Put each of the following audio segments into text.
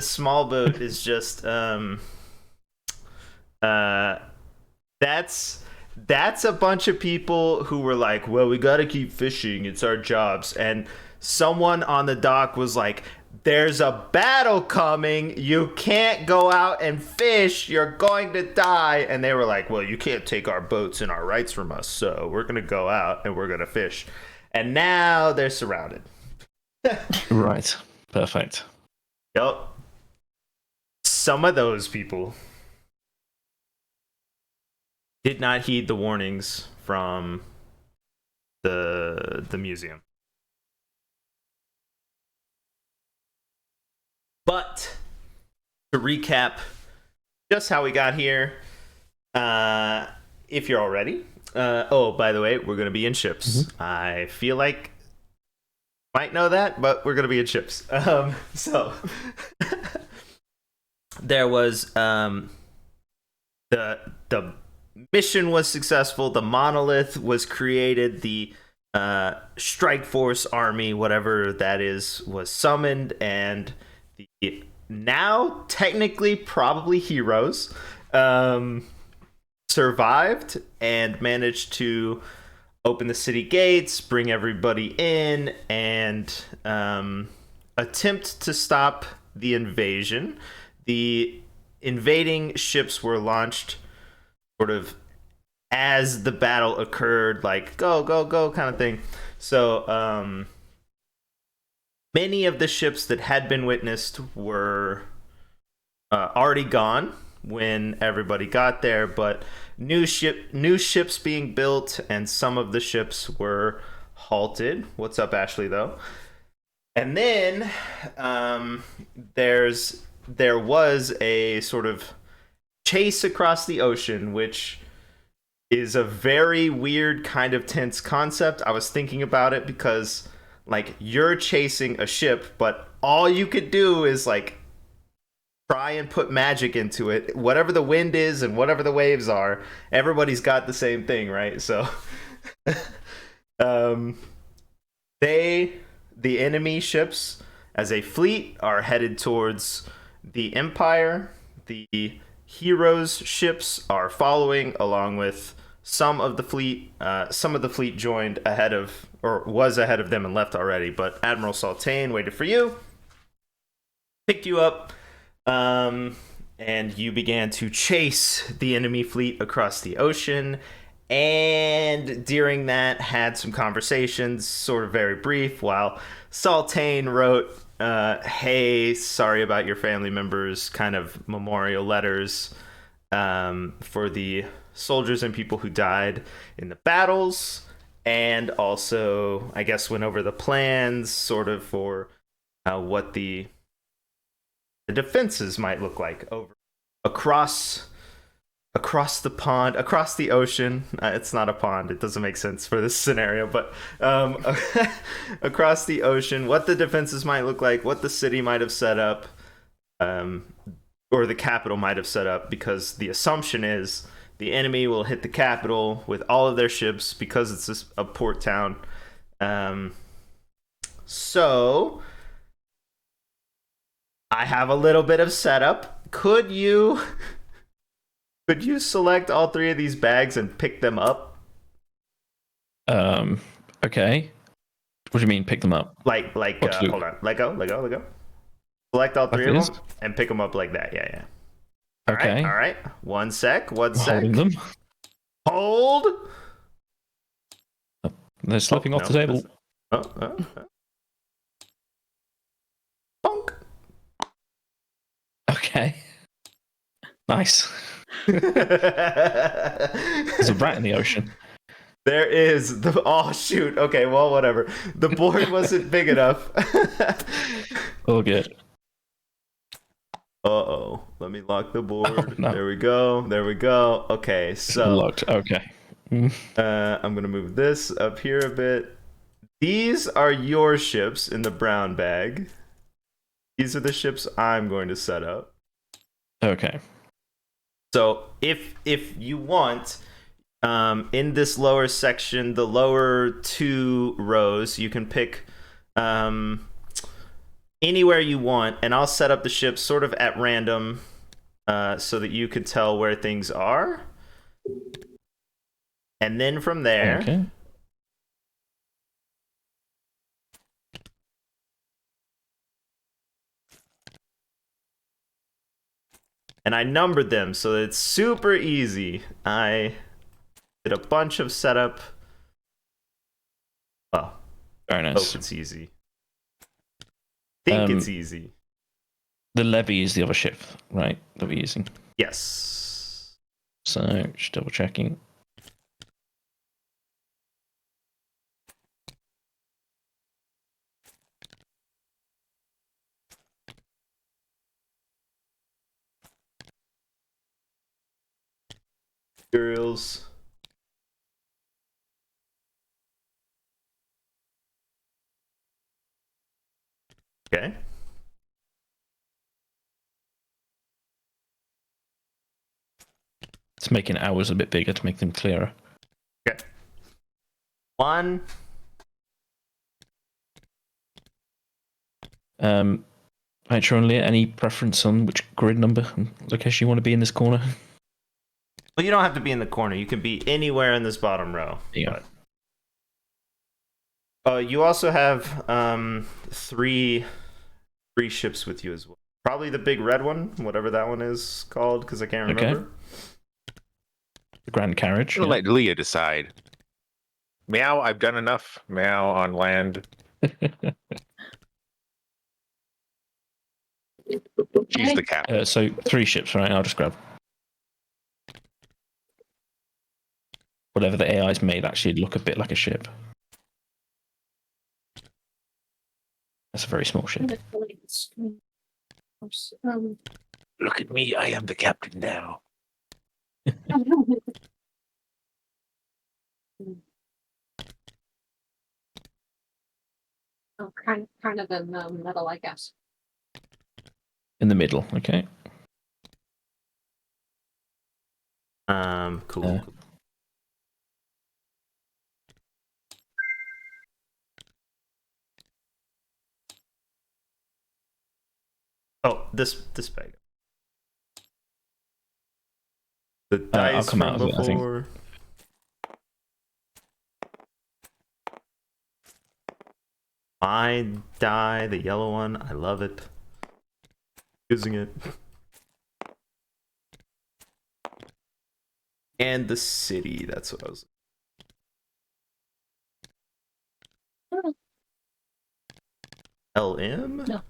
small boat is just uh that's a bunch of people who were like, well, we gotta keep fishing, it's our jobs. And someone on the dock was like, there's a battle coming, you can't go out and fish, you're going to die. And they were like, well, you can't take our boats and our rights from us, so we're gonna go out and we're gonna fish. And now they're surrounded. Right. Perfect. Yup. Some of those people did not heed the warnings from the museum. But to recap just how we got here, if you're all ready. Oh, by the way, we're going to be in ships. Mm-hmm. I feel like might know that, but we're going to be in ships. So there was the mission was successful. The monolith was created. The strike force army, whatever that is, was summoned, and the now technically probably heroes survived and managed to open the city gates, bring everybody in, and attempt to stop the invasion. The invading ships were launched sort of as the battle occurred, like go, go, go kind of thing. So many of the ships that had been witnessed were already gone when everybody got there, but new ships being built, and some of the ships were halted. What's up, Ashley, though? And then there was a sort of chase across the ocean, which is a very weird kind of tense concept. I was thinking about it because, like, you're chasing a ship, but all you could do is, like, try and put magic into it. Whatever the wind is and whatever the waves are, everybody's got the same thing, right? So the enemy ships as a fleet are headed towards the Empire. The heroes ships are following along with some of the fleet. Some of the fleet joined ahead of, or was ahead of them and left already, but Admiral Saltaine waited for you, picked you up, and you began to chase the enemy fleet across the ocean. And during that, had some conversations, sort of very brief, while Saltaine wrote, hey, sorry about your family members, kind of memorial letters for the soldiers and people who died in the battles. And also, I guess, went over the plans sort of for what the defenses might look like over across the pond, across the ocean. It's not a pond, it doesn't make sense for this scenario, but across the ocean, what the defenses might look like, what the city might have set up, or the capital might have set up, because the assumption is the enemy will hit the capital with all of their ships because it's a port town. So I have a little bit of setup. Could you select all three of these bags and pick them up? Okay. What do you mean pick them up? Like hold on. Let go. Select all three of them and pick them up like that. Yeah. All right. One sec. Holding them. Hold. They're slipping off the table. Bonk. Okay. Nice. There's a rat in the ocean. There is. Oh, shoot. Okay, well, whatever. The board wasn't big enough. All good. Uh-oh. Let me lock the board. Oh, no. There we go. Okay, so... Locked. Okay. I'm going to move this up here a bit. These are your ships in the brown bag. These are the ships I'm going to set up. Okay. So if you want, in this lower section, the lower two rows, you can pick anywhere you want, and I'll set up the ship sort of at random, so that you could tell where things are. And then from there, Okay. and I numbered them, so it's super easy. I did a bunch of setup. Well, Very nice. hope it's easy. Think it's easy. The levy is the other ship, right? That we're using. Yes. So just double checking. Materials. Okay. It's making ours a bit bigger to make them clearer. Okay. One. Patreon, any preference on which grid number and location you want to be in this corner? Well, you don't have to be in the corner. You can be anywhere in this bottom row. Yeah. You also have three ships with you as well. Probably the big red one, whatever that one is called, because I can't remember. Okay. The Grand Carriage. I'm gonna let Leah decide. Meow, I've done enough. Meow on land. She's the captain. So 3 ships, right? I'll just grab whatever the AI's made actually look a bit like a ship. That's a very small ship. Look at me, I am the captain now. Oh, kind of in the middle, I guess. In the middle, okay. Cool. Oh, this bag. The dice I'll come from out of it, I think. before. My die, the yellow one. I love it. Using it. And the city. That's what I was. LM? No.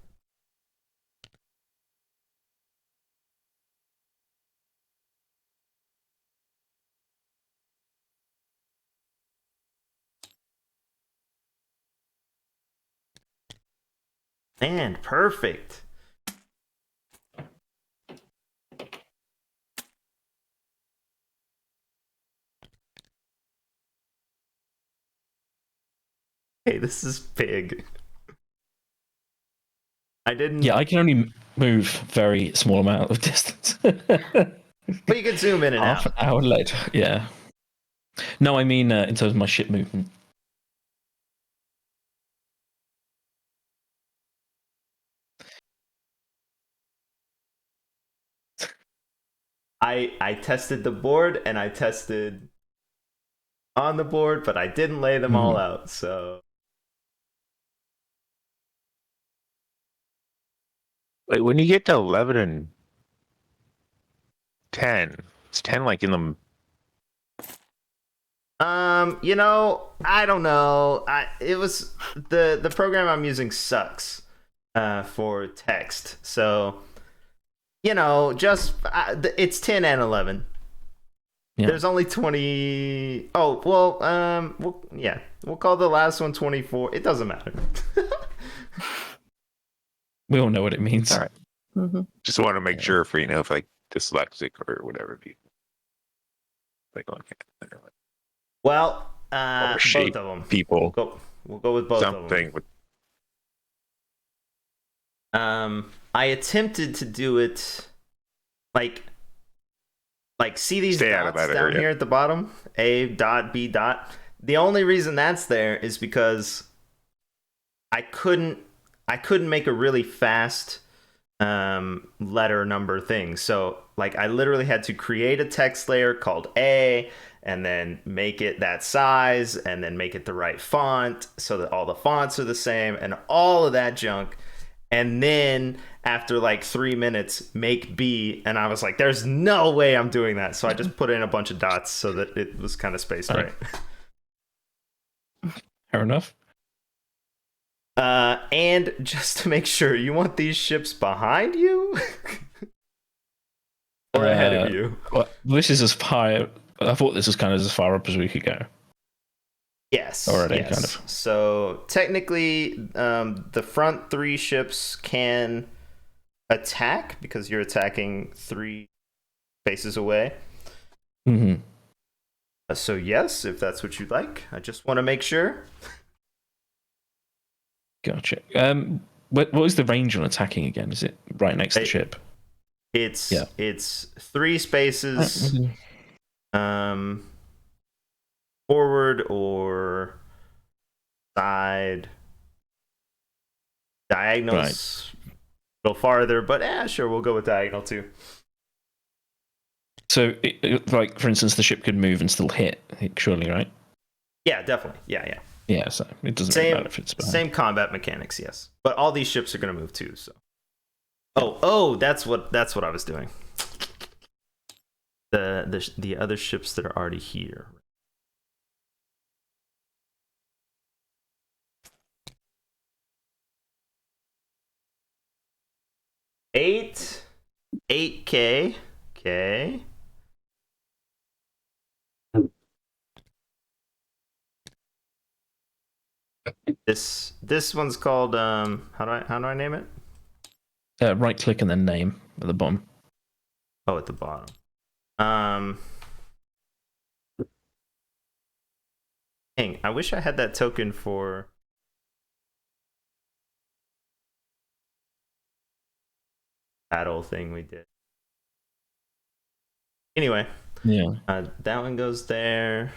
Man, perfect. Hey, this is big. I didn't. Yeah, I can only move very small amount of distance. But you can zoom in and Half out. an hour later, yeah. No, I mean in terms of my ship movement. I tested the board and I tested on the board, but I didn't lay them all out. So Wait, when you get to 11 and 10, it's 10 like in the... you know, I don't know. It was the program I'm using sucks for text. So, you know, just it's 10 and 11. Yeah. There's only 20. Oh, well, yeah. We'll call the last one 24. It doesn't matter. We all know what it means. All right. Just want to make sure for, if like dyslexic or whatever people like on Well, or both shape of them. people We'll go with both of them. something with I attempted to do it like see these Stay out of dots that down area. here at the bottom, A dot B dot. The only reason that's there is because I couldn't I couldn't make a really fast letter number thing. So like I literally had to create a text layer called A and then make it that size and then make it the right font so that all the fonts are the same and all of that junk. And then after like 3 minutes, make B. And I was like, there's no way I'm doing that. So I just put in a bunch of dots so that it was kind of spaced right. Fair enough. And just to make sure, you want these ships behind you? Or ahead of you? Well, this is as far. I thought this was kind of as far up as we could go. Yes. Already, yes. kind of. So technically, the front 3 ships can attack because you're attacking 3 spaces away. Mm-hmm. So yes, if that's what you'd like. I just want to make sure. Gotcha. What is the range on attacking again? Is it right next to the ship? It's 3 spaces. Forward or side, diagonals a little farther, but sure, we'll go with diagonal too. So, like for instance, the ship could move and still hit, surely, right? Yeah, definitely. Yeah. Yeah, so it doesn't really matter if it's behind. Same combat mechanics, yes. But all these ships are going to move too. So, oh, that's what I was doing. The other ships that are already here. 8K. Okay. This one's called how do I name it? Right click and then name at the bottom. Oh, at the bottom. Dang, I wish I had that token for battle thing we did. Anyway, yeah. That one goes there.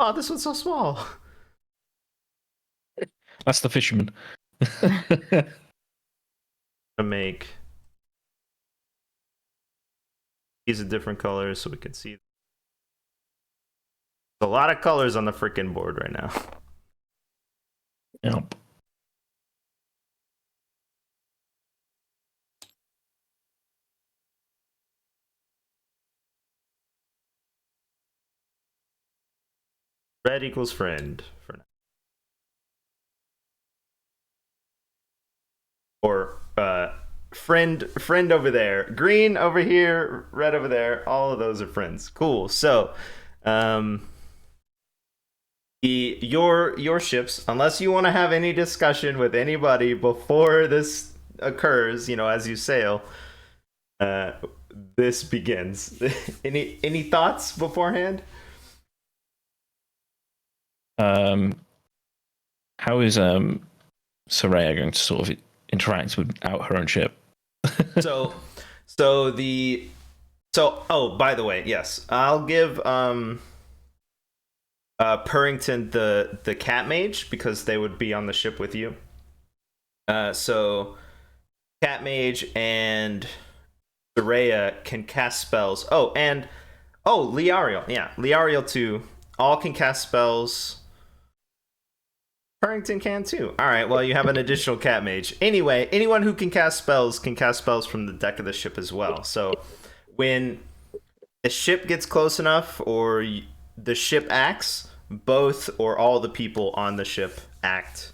Oh, this one's so small. That's the fisherman. To make these are different colors so we can see. There's a lot of colors on the freaking board right now. Yep. Red equals friend for now. Or friend over there, green over here, red over there. All of those are friends. Cool. So, your ships, unless you want to have any discussion with anybody before this occurs, as you sail, this begins. Any thoughts beforehand? How is Soraya going to sort of interact without her own ship? Oh, by the way, yes, I'll give Purrington the cat mage because they would be on the ship with you. So cat mage and Soraya can cast spells. Liariel, yeah, Liariel too. All can cast spells. Purrington can too. All right, well, you have an additional cat mage. Anyway, anyone who can cast spells from the deck of the ship as well. So when the ship gets close enough or the ship acts, both or all the people on the ship act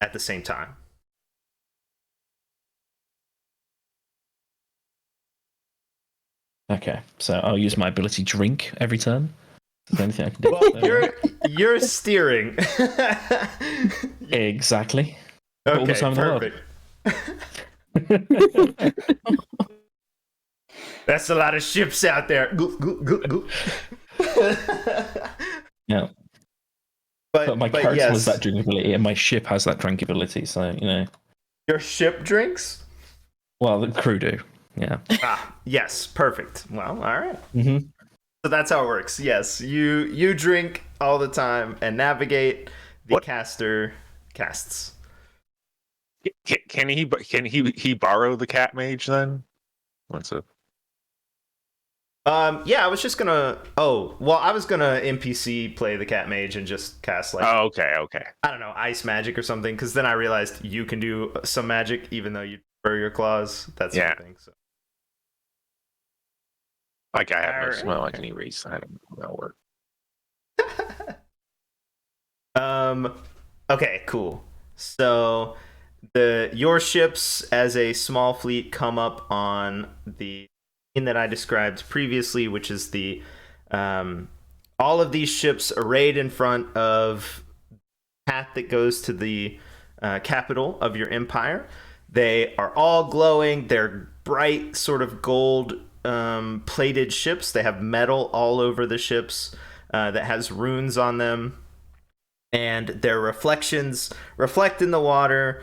at the same time. Okay, so I'll use my ability drink every turn. Is there anything I can do? Well, you're steering. Exactly. All the Okay, time in the world. perfect. That's a lot of ships out there. Yeah. But my character yes, has that drinkability, and my ship has that drinkability. So your ship drinks. well, the crew do. Yeah. Yes, perfect. Well, all right. Mm-hmm. So that's how it works. Yes, you drink all the time and navigate. The What? caster casts. Can he borrow the cat mage then? What's up? Yeah, I was just gonna. Oh, well, I was gonna NPC play the cat mage and just cast like Oh, okay. I don't know, ice magic or something. Because then I realized you can do some magic even though you prefer your claws. That sort of thing. So. Like I have no Alright. smell. I can erase. I don't know how that work. Okay, cool. So your ships as a small fleet come up on the scene that I described previously, which is the all of these ships arrayed in front of the path that goes to the capital of your empire. They are all glowing. They're bright, sort of gold plated ships. They have metal all over the ships that has runes on them. And their reflections reflect in the water,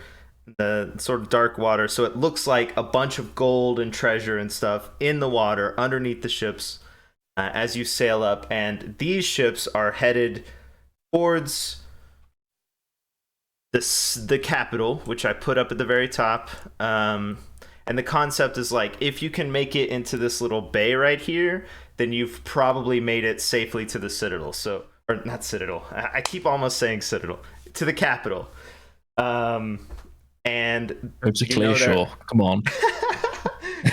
the sort of dark water, so it looks like a bunch of gold and treasure and stuff in the water underneath the ships as you sail up. And these ships are headed towards the capital, which I put up at the very top. And the concept is like, if you can make it into this little bay right here, then you've probably made it safely to the citadel. So. Or not citadel. I keep almost saying citadel. To the capital. And It's a clear shore. Come on.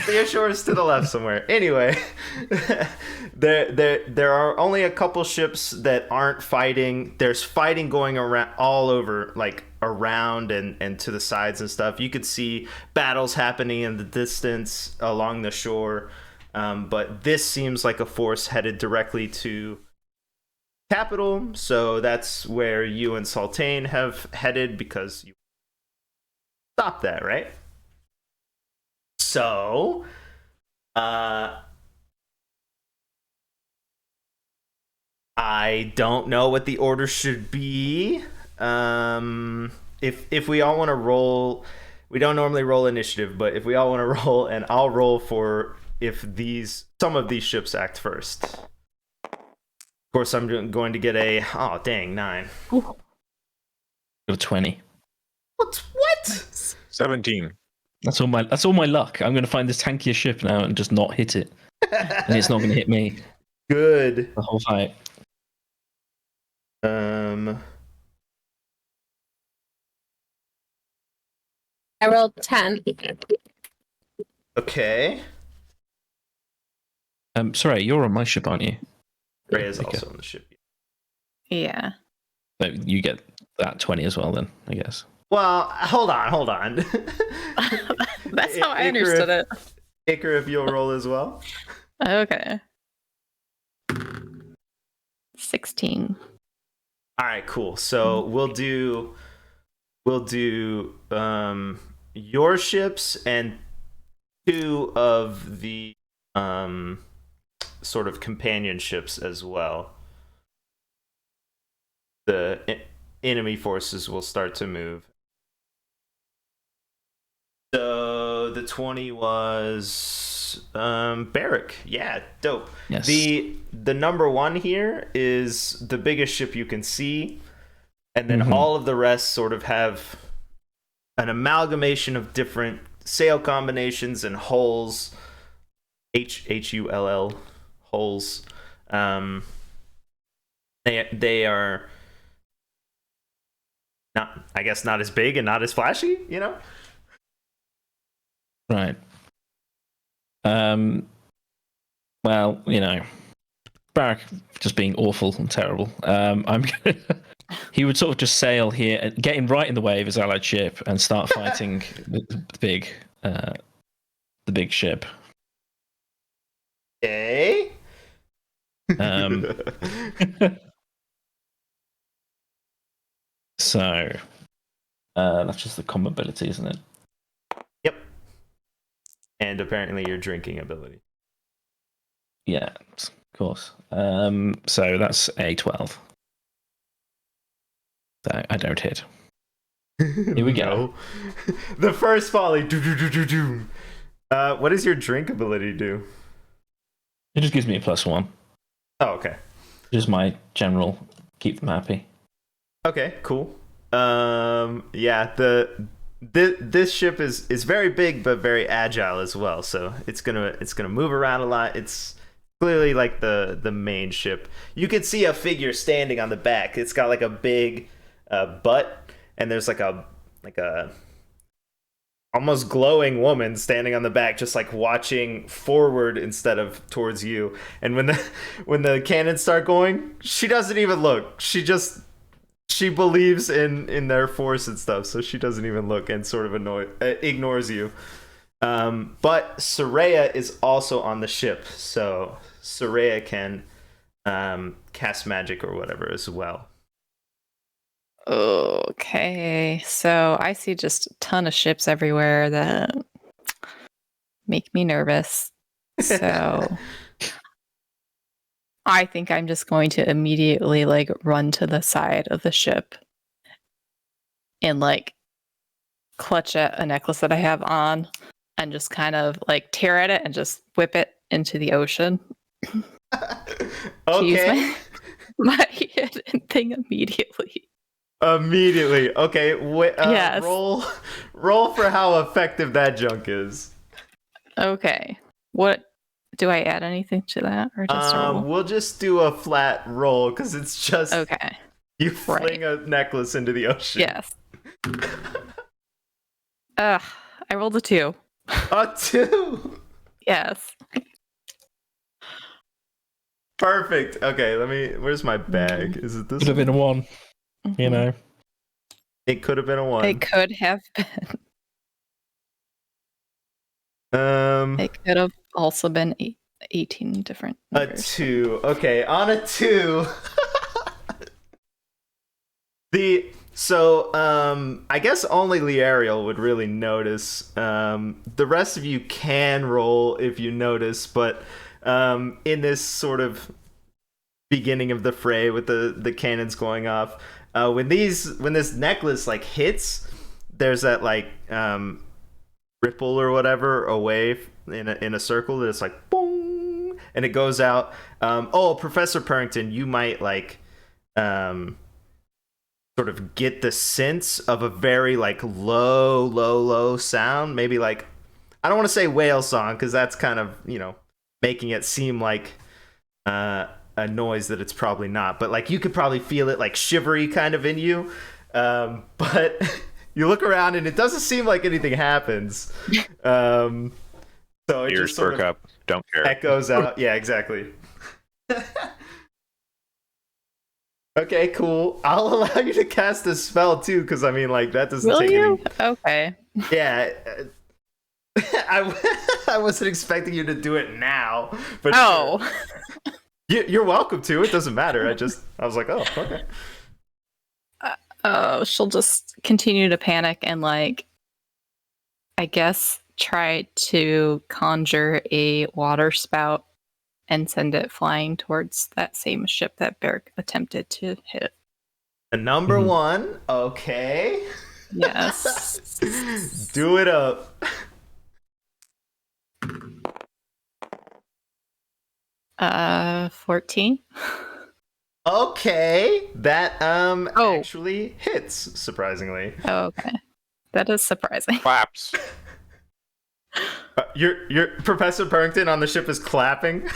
Clear shore is to the left somewhere. Anyway, there are only a couple ships that aren't fighting. There's fighting going around all over, like around and to the sides and stuff. You could see battles happening in the distance along the shore. But this seems like a force headed directly to capital, so that's where you and Sultane have headed because you stopped that, right? So, I don't know what the order should be. If we all want to roll, we don't normally roll initiative, but if we all want to roll, and I'll roll for if some of these ships act first. Of course, I'm going to get a 9. Ooh. 20. What? 17. That's all my luck. I'm going to find this tankier ship now and just not hit it, and it's not going to hit me. Good. The whole fight. I rolled 10. Okay. Sorry, you're on my ship, aren't you? Ray is also on the ship. Yeah. So you get that 20 as well, then, I guess. Well, hold on. That's how I understood it. Iker, if you'll roll as well. Okay. 16. All right, cool. So we'll do your ships and 2 of the sort of companion ships as well. The enemy forces will start to move. So the 20 was Barrack. Yeah, dope. Yes. The number 1 here is the biggest ship you can see, and then all of the rest sort of have an amalgamation of different sail combinations and hulls. Hull hulls. They are not, I guess, not as big and not as flashy, you know? Right. Well, Barrack just being awful and terrible. He would sort of just sail here, get him right in the way of his allied ship, and start fighting the big ship. Okay. Um, so that's just the common ability, isn't it? Yep. And apparently your drinking ability. Yeah, of course. So that's a 12. So I don't hit. Here we go. The first volley. What does your drink ability do? It just gives me a +1. Oh, okay. Just my general keep them happy. Okay, cool. Yeah, this ship is very big but very agile as well, so it's gonna move around a lot. It's clearly like the main ship. You can see a figure standing on the back. It's got like a big butt, and there's like a almost glowing woman standing on the back, just like watching forward instead of towards you. And when the cannons start going, she doesn't even look. She believes in their force and stuff, so she doesn't even look and sort of ignores you. But Soraya is also on the ship, so Soraya can cast magic or whatever as well. Okay, so I see just a ton of ships everywhere that make me nervous. So I think I'm just going to immediately like run to the side of the ship and like clutch at a necklace that I have on and just kind of like tear at it and just whip it into the ocean. Okay. My hidden thing immediately. Immediately. Okay. Yes. Roll for how effective that junk is. Okay. What do I add anything to that or just a roll? We'll just do a flat roll because it's just Okay. you fling a necklace into the ocean. Yes. I rolled a 2. A 2. Yes. Perfect. Okay, where's my bag? Is it this Could have been a 1, you know. It could have been a 1. It could have been. It could have also been 18 different numbers. A 2. Okay, on a 2. I guess only Liariel would really notice. The rest of you can roll if you notice, but in this sort of beginning of the fray with the cannons going off, when this necklace like hits, there's that like ripple or whatever away in a circle that it's like boom, and it goes out. Professor Purrington, you might like sort of get the sense of a very like low sound, maybe like, I don't want to say whale song because that's kind of, making it seem like a noise that it's probably not, but like you could probably feel it like shivery kind of in you, but you look around and it doesn't seem like anything happens. So it Ears just sort perk of up. Don't care. echoes out. Yeah, exactly. Okay, cool. I'll allow you to cast a spell too, because I mean, like, that doesn't take any. Okay. Yeah, I wasn't expecting you to do it now, but Oh. sure. You're welcome to. It doesn't matter. I was like, oh, okay. She'll just continue to panic and like, I guess, try to conjure a water spout and send it flying towards that same ship that Beric attempted to hit. The number 1. Okay. Yes. Do it up. 14. Okay. That actually hits, surprisingly. Oh, okay. That is surprising. Claps. Your Professor Purrington on the ship is clapping.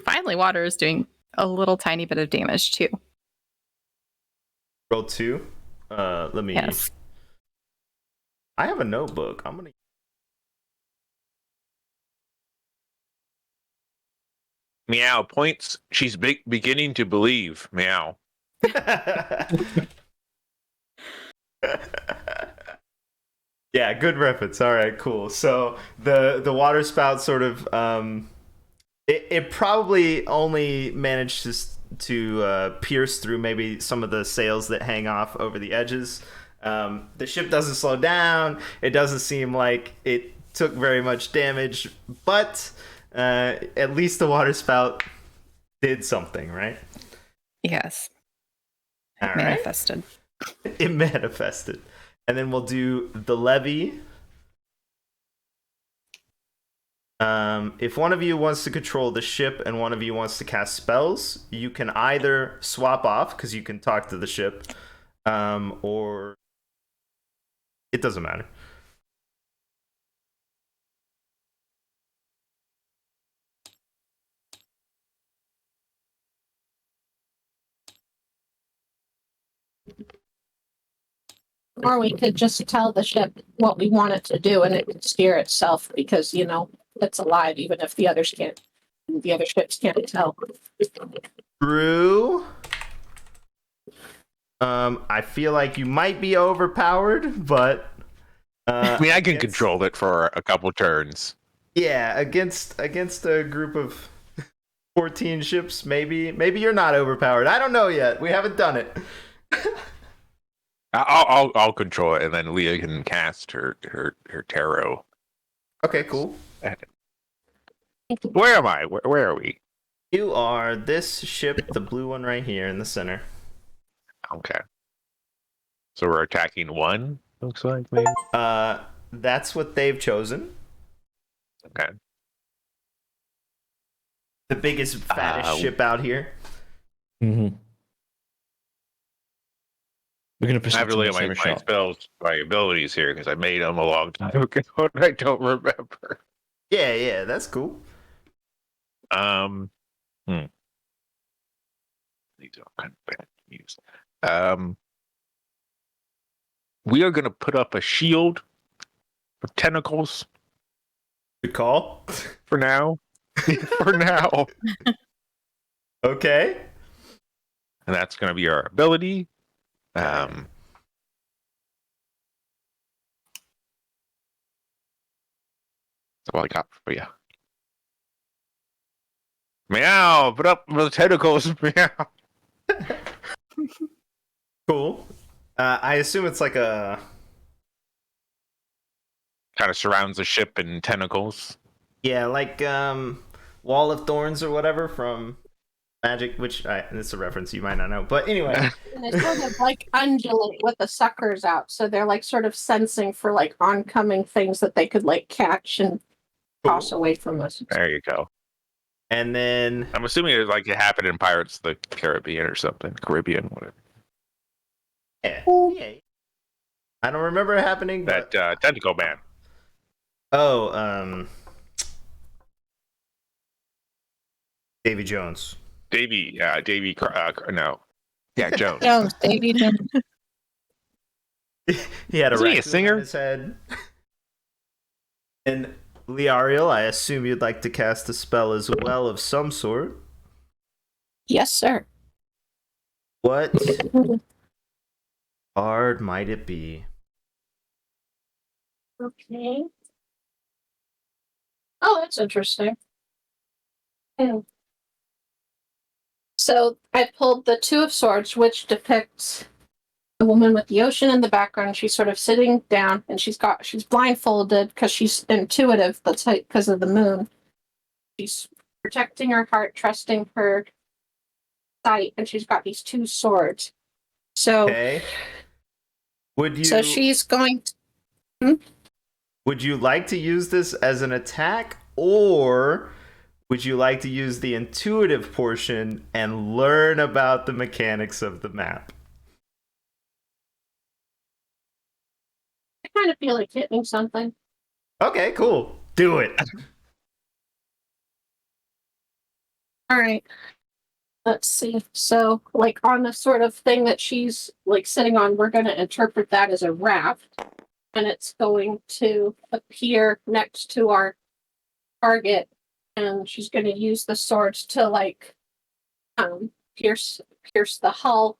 Finally, water is doing a little tiny bit of damage too. Roll 2. Let me. Yes. I have a notebook. I'm gonna. Meow points. She's beginning to believe. Meow. Yeah, good reference. All right, cool. So the water spout sort of It probably only managed to pierce through maybe some of the sails that hang off over the edges. The ship doesn't slow down. It doesn't seem like it took very much damage, but at least the water spout did something, right? Yes. All right. Manifested. It manifested. And then we'll do the levy. If one of you wants to control the ship and one of you wants to cast spells, you can either swap off because you can talk to the ship, or it doesn't matter. Or we could just tell the ship what we want it to do and it would steer itself because, it's alive, even if the other ships can't tell. True. I feel like you might be overpowered, but I mean, I can control it for a couple turns. Yeah, against a group of 14 ships, maybe you're not overpowered. I don't know yet. We haven't done it. I'll control it, and then Leah can cast her tarot. Okay, cool. Where am I? Where are we? You are this ship, the blue one right here in the center. Okay. So we're attacking one. Looks like maybe. That's what they've chosen. Okay. The biggest, fattest ship out here. Mm-hmm. We're going to I proceed have to to look at my shot. spells, my abilities here because I made them a long time ago and I don't remember. Yeah, that's cool. These are kind of bad news. We are going to put up a shield of tentacles Good call. for now. For now. Okay. And that's going to be our ability. That's all I got for you. Meow! Put up the tentacles. Meow. Cool. I assume it's like a... Kind of surrounds the ship in tentacles. Yeah, like Wall of Thorns or whatever from Magic, which it's a reference you might not know. But anyway. And they sort of like undulate with the suckers out. So they're like sort of sensing for like oncoming things that they could like catch and toss away from us. There you go. And then... I'm assuming it happened in Pirates of the Caribbean or something. Caribbean, whatever. Yeah. I don't remember it happening, but... That tentacle man. Oh, Davy Jones. Davy, no. Yeah, Jones. Jones, Davy Jones. He had a Isn't he a raccoon singer? on his head. And Leariel, I assume you'd like to cast a spell as well of some sort. Yes, sir. What card might it be? Okay. Oh, that's interesting. So I pulled the Two of Swords, which depicts a woman with the ocean in the background. She's sort of sitting down, and she's blindfolded because she's intuitive. That's because of the moon. She's protecting her heart, trusting her sight, and she's got these two swords. So, Okay. so she's going to. Would you like to use this as an attack, or would you like to use the intuitive portion and learn about the mechanics of the map? I kind of feel like hitting something. Okay, cool. Do it. All right. Let's see. So, like on the sort of thing that she's like sitting on, we're going to interpret that as a raft, and it's going to appear next to our target, and she's going to use the swords to like pierce the hull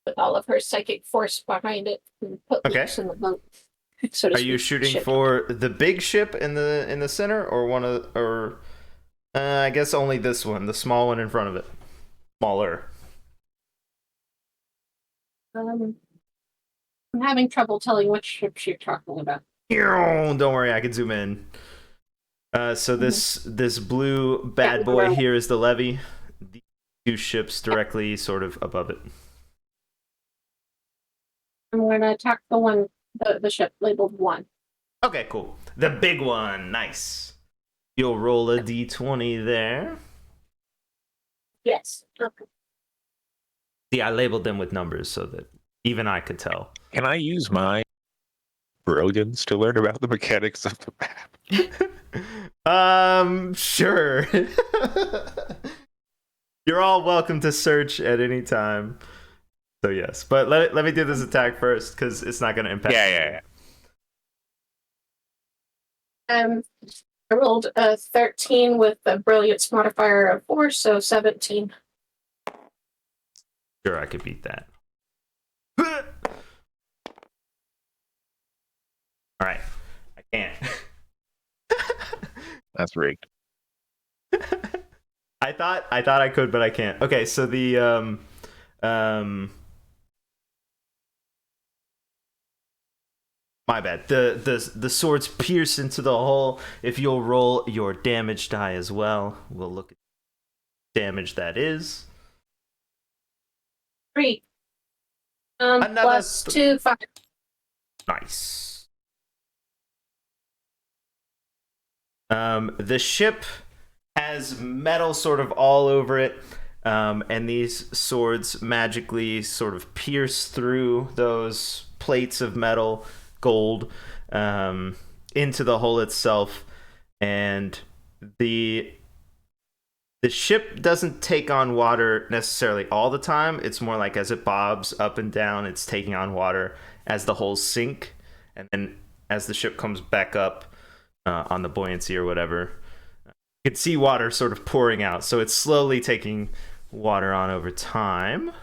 with all of her psychic force behind it and put leaks in the boat. So Are you shooting for the big ship in the center, or I guess only this one, the small one in front of it. Smaller. I'm having trouble telling which ships you're talking about. Don't worry, I can zoom in. So this blue bad boy here is the levy. The two ships directly sort of above it. I'm going to attack the ship labeled 1. Okay, cool. The big one, nice. You'll roll a d20 there. Yes. Okay. See, I labeled them with numbers so that even I could tell. Can I use my brilliance to learn about the mechanics of the map? Sure. You're all welcome to search at any time. So yes, but let me do this attack first because it's not going to impact. Yeah. I rolled a 13 with a brilliance modifier of 4, so 17. Sure, I could beat that. All right, I can't. That's rigged. I thought I could, but I can't. Okay, so the my bad. The swords pierce into the hull. If you'll roll your damage die as well, we'll look at damage that is. 3. Another plus 2, 5. Nice. The ship has metal sort of all over it, and these swords magically sort of pierce through those plates of metal, gold, into the hull itself, and the ship doesn't take on water necessarily all the time. It's more like as it bobs up and down, it's taking on water as the hulls sink, and then as the ship comes back up on the buoyancy or whatever, you can see water sort of pouring out. So it's slowly taking water on over time.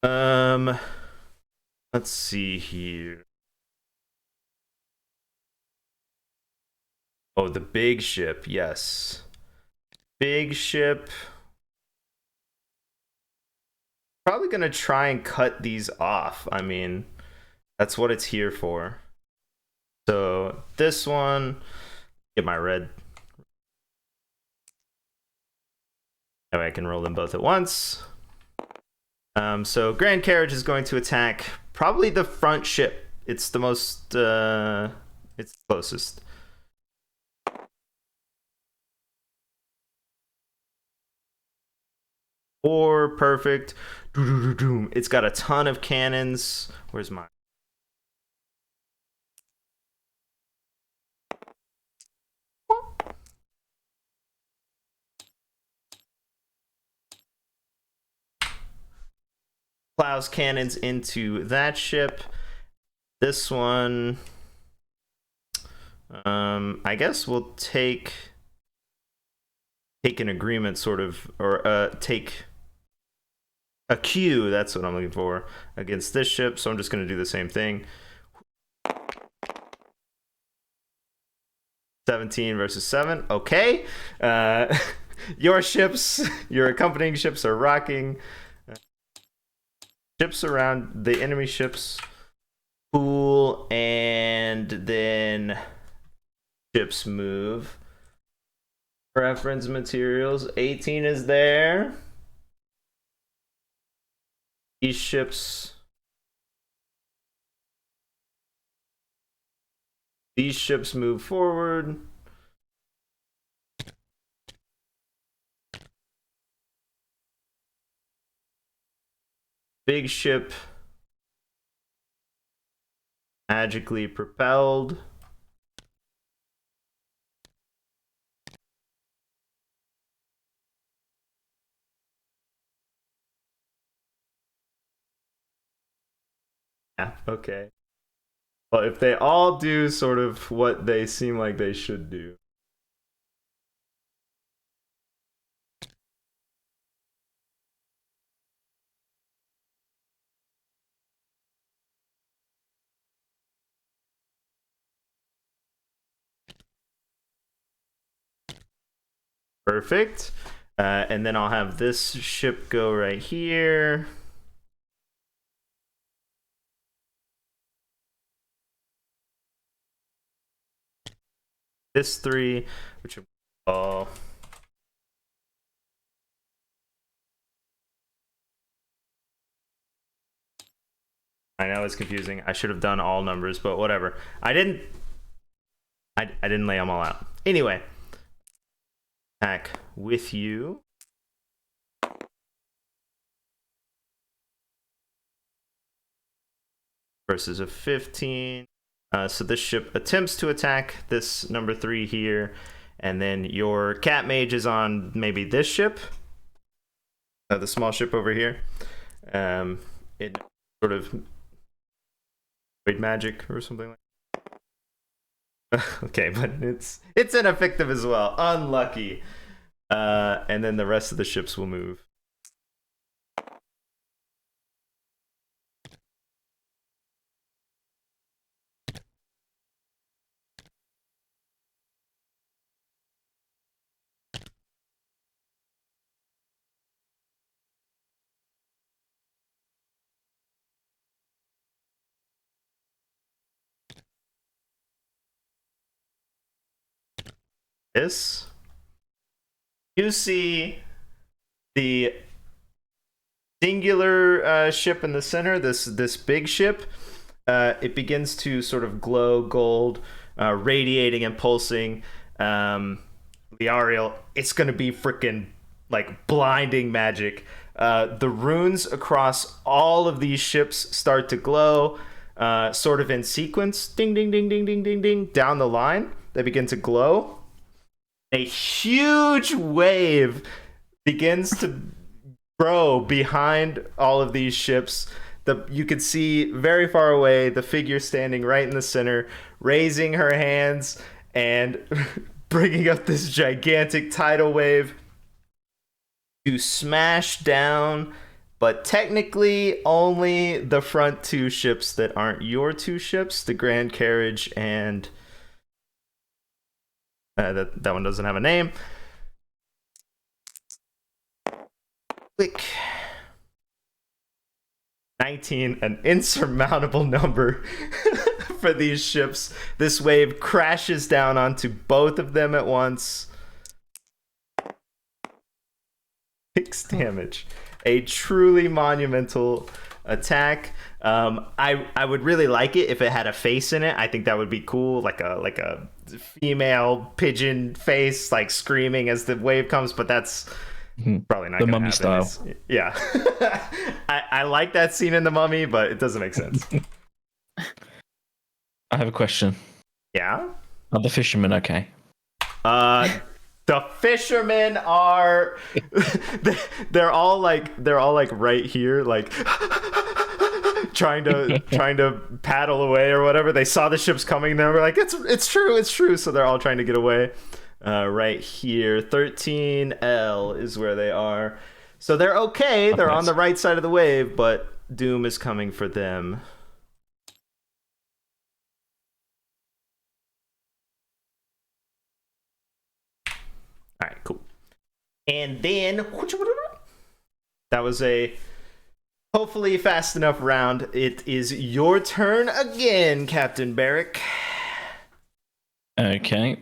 Let's see here. Oh, the big ship, yes. Big ship. Probably gonna try and cut these off. I mean, that's what it's here for. So this one, get my red. That way I can roll them both at once. So Grand Carriage is going to attack probably the front ship. It's the most, it's the closest. Or perfect. It's got a ton of cannons. Where's mine? Plows cannons into that ship. This one, I guess we'll take an agreement, sort of, or take a Q. That's what I'm looking for against this ship. So I'm just going to do the same thing. 17 versus 7. Okay. Your ships, your accompanying ships are rocking. Ships around the enemy ships. Cool. And then ships move. Reference materials. 18 is there. These ships move forward. Big ship magically propelled. Yeah, okay. Well, if they all do sort of what they seem like they should do. Perfect. And then I'll have this ship go right here. This 3, which will I know it's confusing. I should have done all numbers, but whatever. I didn't lay them all out. Anyway, attack with you. Versus a 15. So this ship attempts to attack this number 3 here, and then your cat mage is on maybe this ship, the small ship over here. It sort of magic or something like okay, but it's ineffective as well. Unlucky. And then the rest of the ships will move. This, you see the singular ship in the center, this big ship. It begins to sort of glow gold, radiating and pulsing. Liariel, it's gonna be freaking like blinding magic. The runes across all of these ships start to glow, sort of in sequence. Ding, ding, ding, ding, ding, ding, ding. Down the line, they begin to glow. A huge wave begins to grow behind all of these ships. You could see very far away the figure standing right in the center, raising her hands and bringing up this gigantic tidal wave to smash down, but technically only the front 2 ships that aren't your 2 ships, the Grand Carriage and that one doesn't have a name. Click. 19, an insurmountable number for these ships. This wave crashes down onto both of them at once. 6 damage. A truly monumental attack. I would really like it if it had a face in it. I think that would be cool, like a female pigeon face, like screaming as the wave comes. But that's probably not the gonna Mummy happen. style. Yeah, I like that scene in The Mummy, but it doesn't make sense. I have a question. Yeah. Are the fishermen okay? The fishermen are they're all like right here, like trying to paddle away or whatever. They saw the ships coming, they were like, it's true. So they're all trying to get away. Right here, 13L is where they are. So they're okay. They're on the right side of the wave, but doom is coming for them. All right, cool. And then that was a hopefully fast enough round. It is your turn again, Captain Barrick. Okay.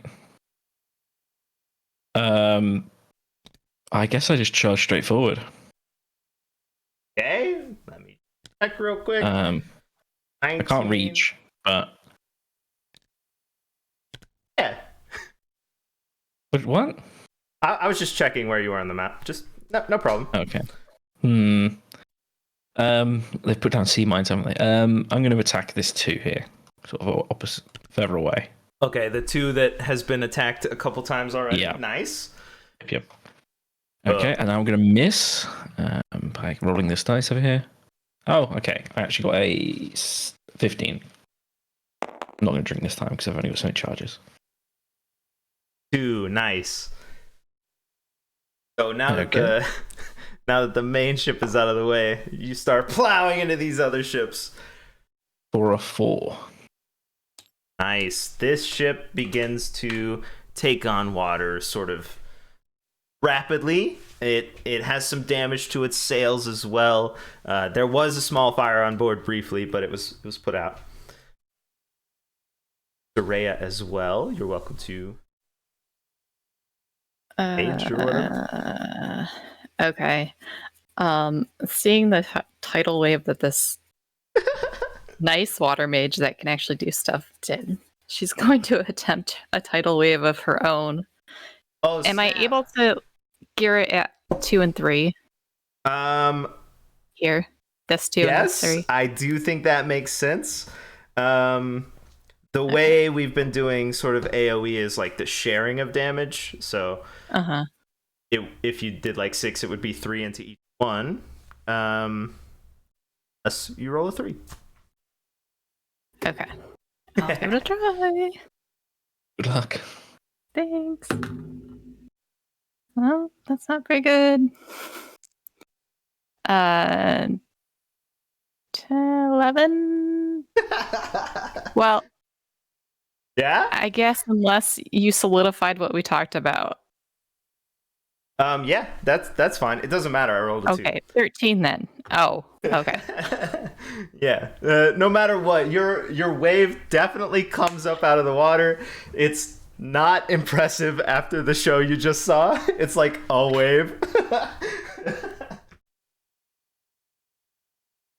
I guess I just charge straight forward. Okay, let me check real quick. I can't reach, but yeah. But what? I was just checking where you are on the map. Just no problem. Okay. They've put down sea mines, haven't they? I'm going to attack this 2 here, sort of opposite, further away. Okay, the 2 that has been attacked a couple times already. Yeah. Nice. Yep. Okay, and now I'm going to miss by rolling this dice over here. Oh, okay. I actually got a 15. I'm not going to drink this time because I've only got so many charges. 2, nice. So now that the main ship is out of the way, you start plowing into these other ships. For a 4. Nice. This ship begins to take on water, sort of rapidly. It has some damage to its sails as well. There was a small fire on board briefly, but it was put out. Soraya as well. You're welcome to age or whatever. Okay. Seeing the tidal wave that this nice water mage that can actually do stuff did, she's going to attempt a tidal wave of her own. Oh, Am I snap. able to gear it at 2 and 3 here? This 2 and this Yes, 3. I do think that makes sense. The way we've been doing sort of AoE is like the sharing of damage. So if you did like 6, it would be 3 into each one. You roll a 3. Okay. I'll give it a try. Good luck. Thanks. Well, that's not very good. 11. Well, Yeah? I guess unless you solidified what we talked about. Yeah, that's fine. It doesn't matter. I rolled a 2. Okay, 13 then. Oh, okay. Yeah. No matter what, your wave definitely comes up out of the water. It's not impressive after the show you just saw. It's like a wave.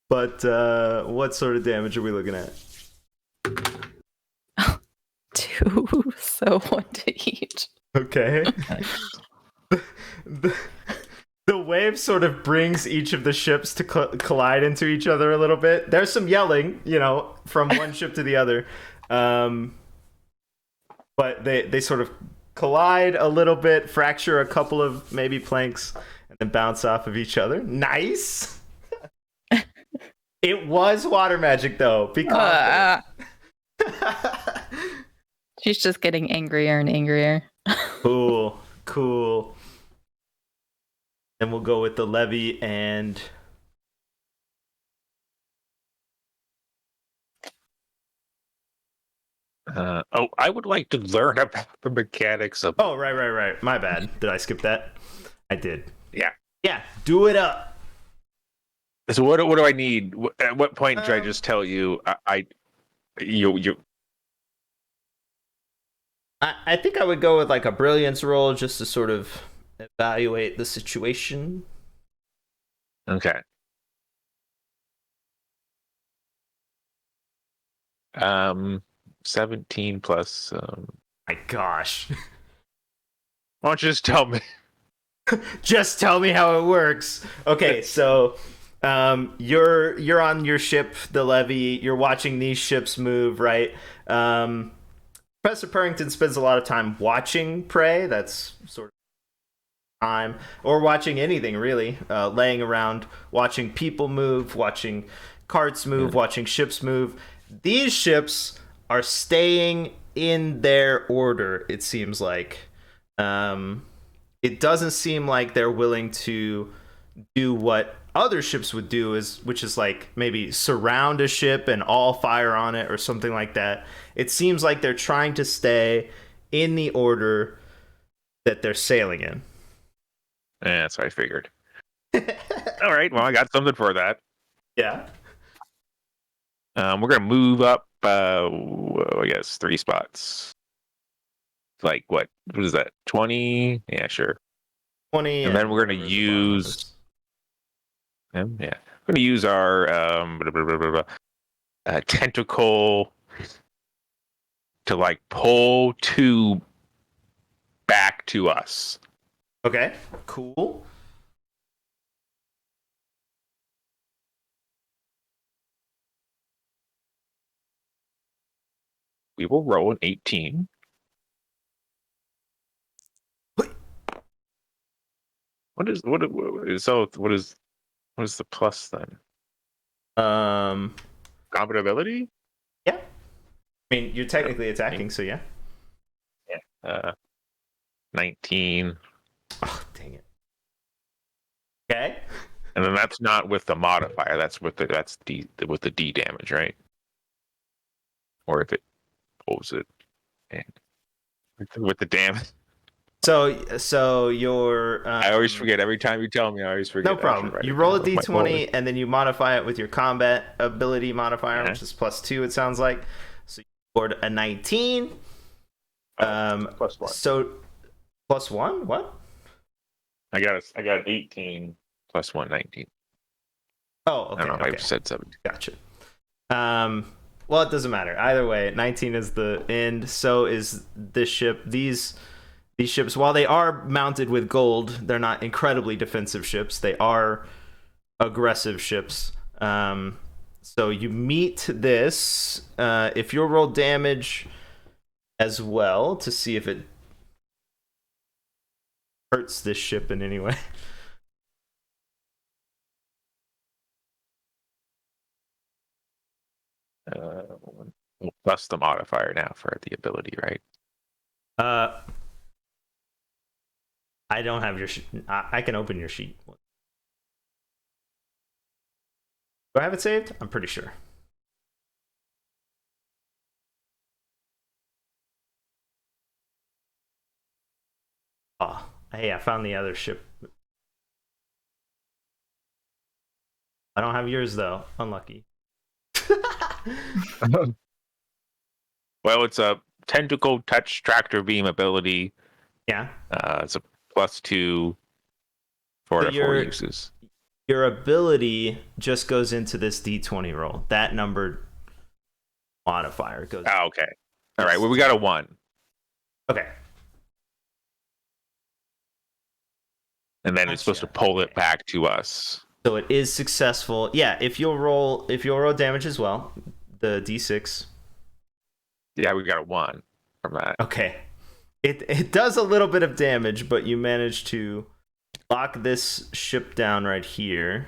But what sort of damage are we looking at? 2, so 1 to each. Okay. The wave sort of brings each of the ships to collide into each other a little bit. There's some yelling, from one ship to the other. But they sort of collide a little bit, fracture a couple of maybe planks, and then bounce off of each other. Nice! It was water magic, though. Be confident. She's just getting angrier and angrier. Cool. Then we'll go with the levy and... I would like to learn about the mechanics of... Oh, right. My bad. Did I skip that? I did. Yeah. Yeah, do it up. So what do I need? At what point should I just tell you you? I think I would go with like a brilliance roll just to sort of evaluate the situation. Okay. 17 plus. My gosh. Why don't you just tell me? Just tell me how it works. Okay, so you're on your ship, the levy. You're watching these ships move, right? Professor Purrington spends a lot of time watching prey. That's sort of time, or watching anything really, laying around, watching people move, watching carts move, watching ships move. These ships are staying in their order, it seems like. It doesn't seem like they're willing to do what other ships would do, which is like maybe surround a ship and all fire on it or something like that. It seems like they're trying to stay in the order that they're sailing in. Yeah, that's what I figured. All right, well, I got something for that. Yeah. We're gonna move up. I guess 3 spots. Like what is that? 20? Yeah, sure. 20, and then we're gonna use. Yeah, we're gonna use our tentacle to like pull 2 back to us. Okay, cool. We will roll an 18. What is the plus then? Combat ability? Yeah. I mean, you're technically attacking, so yeah. Yeah. 19. Oh, dang it. Okay. And then that's not with the modifier. That's with the D damage, right? Or if it pulls it, and with the damage. So your I always forget every time you tell me. I always forget. no problem. You roll a d20 and then you modify it with your combat ability modifier, which is +2. It sounds like. So you scored a 19. +1. So +1. What? I got an 18 +1, 19. Oh, okay. I don't know if Okay. I said 17. Gotcha. Well, it doesn't matter. Either way, 19 is the end. So is this ship. These ships, while they are mounted with gold, they're not incredibly defensive ships. They are aggressive ships. So you meet this. If you'll roll damage as well to see if it hurts this ship in any way. We'll plus the modifier now for the ability, right? I don't have your I can open your sheet. Do I have it saved? I'm pretty sure. Oh, hey, I found the other ship. I don't have yours though. Unlucky. Well, it's a tentacle touch tractor beam ability. Yeah. It's a +2 for So the 4 uses. Your ability just goes into this d20 roll. That number modifier goes. Oh, okay. All right. Well, we got a 1. Okay. And then it's supposed to pull it back to us. So it is successful. Yeah, if you'll roll damage as well, the d6. Yeah, we got a 1 from that. Okay. It does a little bit of damage, but you manage to lock this ship down right here.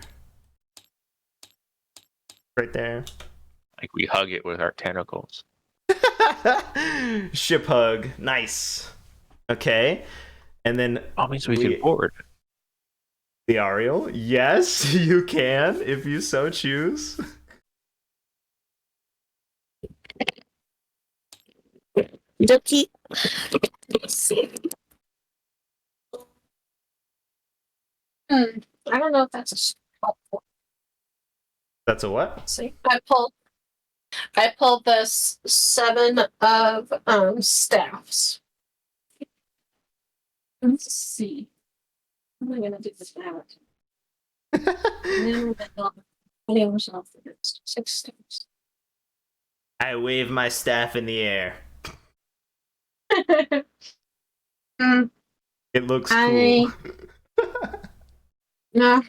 Right there. Like we hug it with our tentacles. Ship hug. Nice. Okay. And then Means we can board. the Ariel. Yes, you can if you so choose. Dookie. I don't know if that's helpful. That's a what? Let's see. I pulled this 7 of staffs. Let's see. How am I gonna do this now? Myself 6 staffs. I wave my staff in the air. It looks cool. No.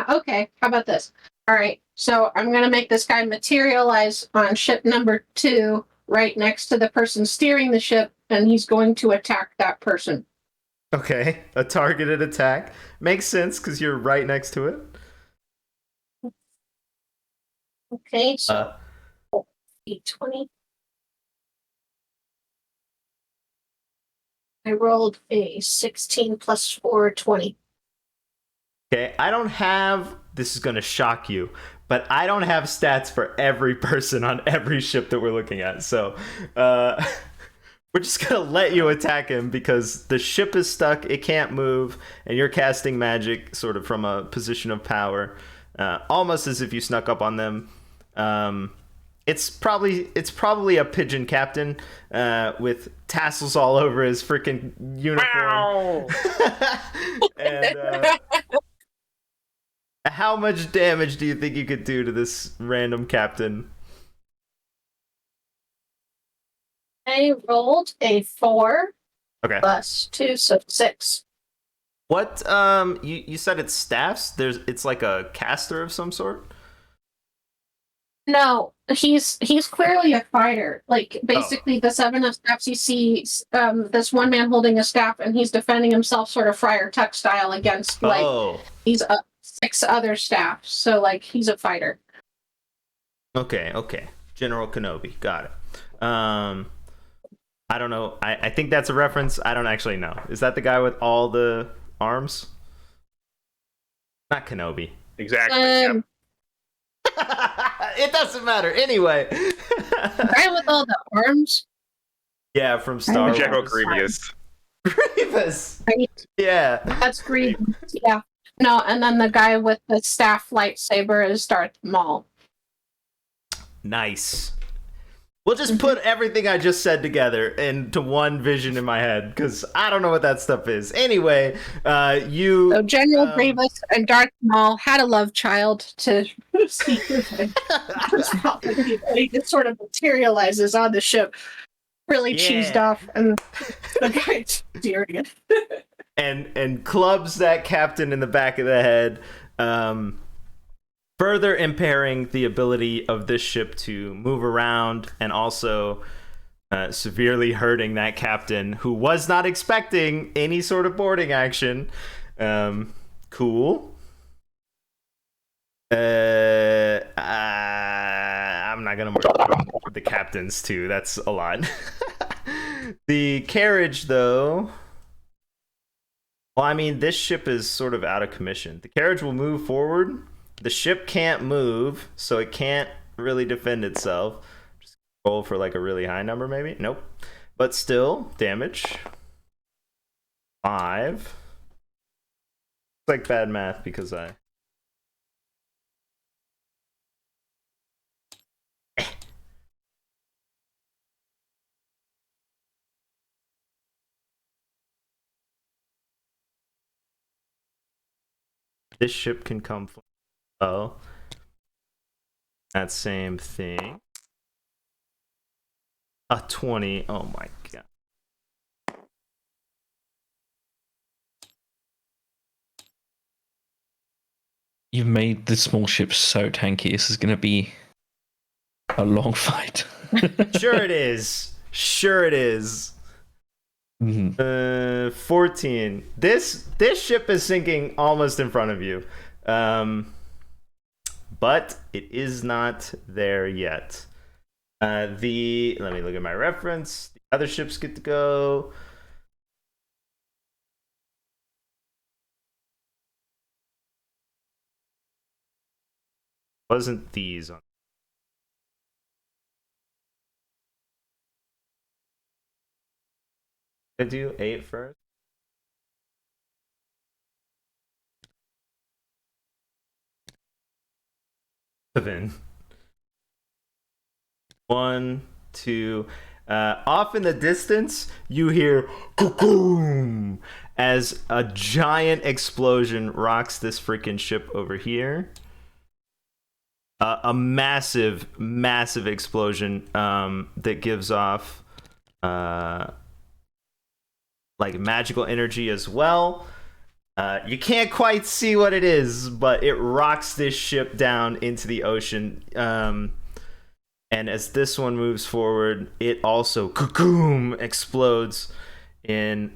Okay. How about this? All right. So I'm gonna make this guy materialize on ship number 2, right next to the person steering the ship, and he's going to attack that person. Okay, a targeted attack makes sense because you're right next to it. Okay. So 20. I rolled a 16 plus 4, 20. Okay, I don't have. This is gonna shock you, but I don't have stats for every person on every ship that we're looking at. So, we're just gonna let you attack him because the ship is stuck; it can't move, and you're casting magic sort of from a position of power, almost as if you snuck up on them. It's probably a pigeon captain with tassels all over his freaking uniform. And how much damage do you think you could do to this random captain? I rolled a 4 Okay. plus 2, so 6. What you said it's staffs? It's like a caster of some sort? No, he's clearly a fighter. Like basically the 7 of staffs, you see this one man holding a staff and he's defending himself sort of Friar Tuck style against like these 6 other staffs. So like he's a fighter. Okay. General Kenobi. Got it. I don't know. I think that's a reference. I don't actually know. Is that the guy with all the arms? Not Kenobi. Exactly. Yep. It doesn't matter anyway. The guy with all the arms? Yeah, from Star Wars. General Grievous. Grievous. Right? Yeah. That's Grievous. Yeah. No, and then the guy with the staff lightsaber is Darth Maul. Nice. We'll just put everything I just said together into one vision in my head because I don't know what that stuff is. Anyway, you. So General Grievous and Darth Maul had a love child to see he just sort of materializes on the ship, really cheesed off, and the guy's steering it. and clubs that captain in the back of the head, further impairing the ability of this ship to move around, and also severely hurting that captain who was not expecting any sort of boarding action. Cool. I'm not gonna mark the captains too. That's a lot. The carriage, though. Well, I mean, this ship is sort of out of commission. The carriage will move forward. The ship can't move, so it can't really defend itself. Just roll for like a really high number, maybe. Nope. But still, damage. 5. It's like bad math because I. This ship can come from. Oh. That same thing. A 20. Oh my god. You've made the small ship so tanky. This is going to be a long fight. Sure it is. Sure it is. 14. This ship is sinking almost in front of you. But it is not there yet. Let me look at my reference. The other ships get to go. Wasn't these on? I do 8 first. Seven. 1, 2. Off in the distance, you hear boom as a giant explosion rocks this freaking ship over here. A massive, massive explosion that gives off like magical energy as well. You can't quite see what it is, but it rocks this ship down into the ocean. And as this one moves forward, it also explodes in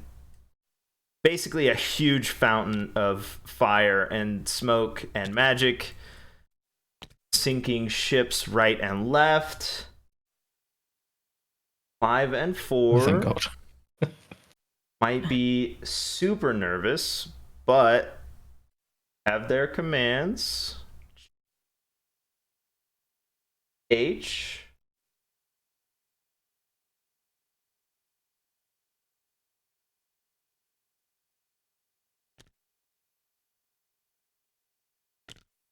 basically a huge fountain of fire and smoke and magic, sinking ships right and left. 5 and 4. Thank God. Might be super nervous, but have their commands. H.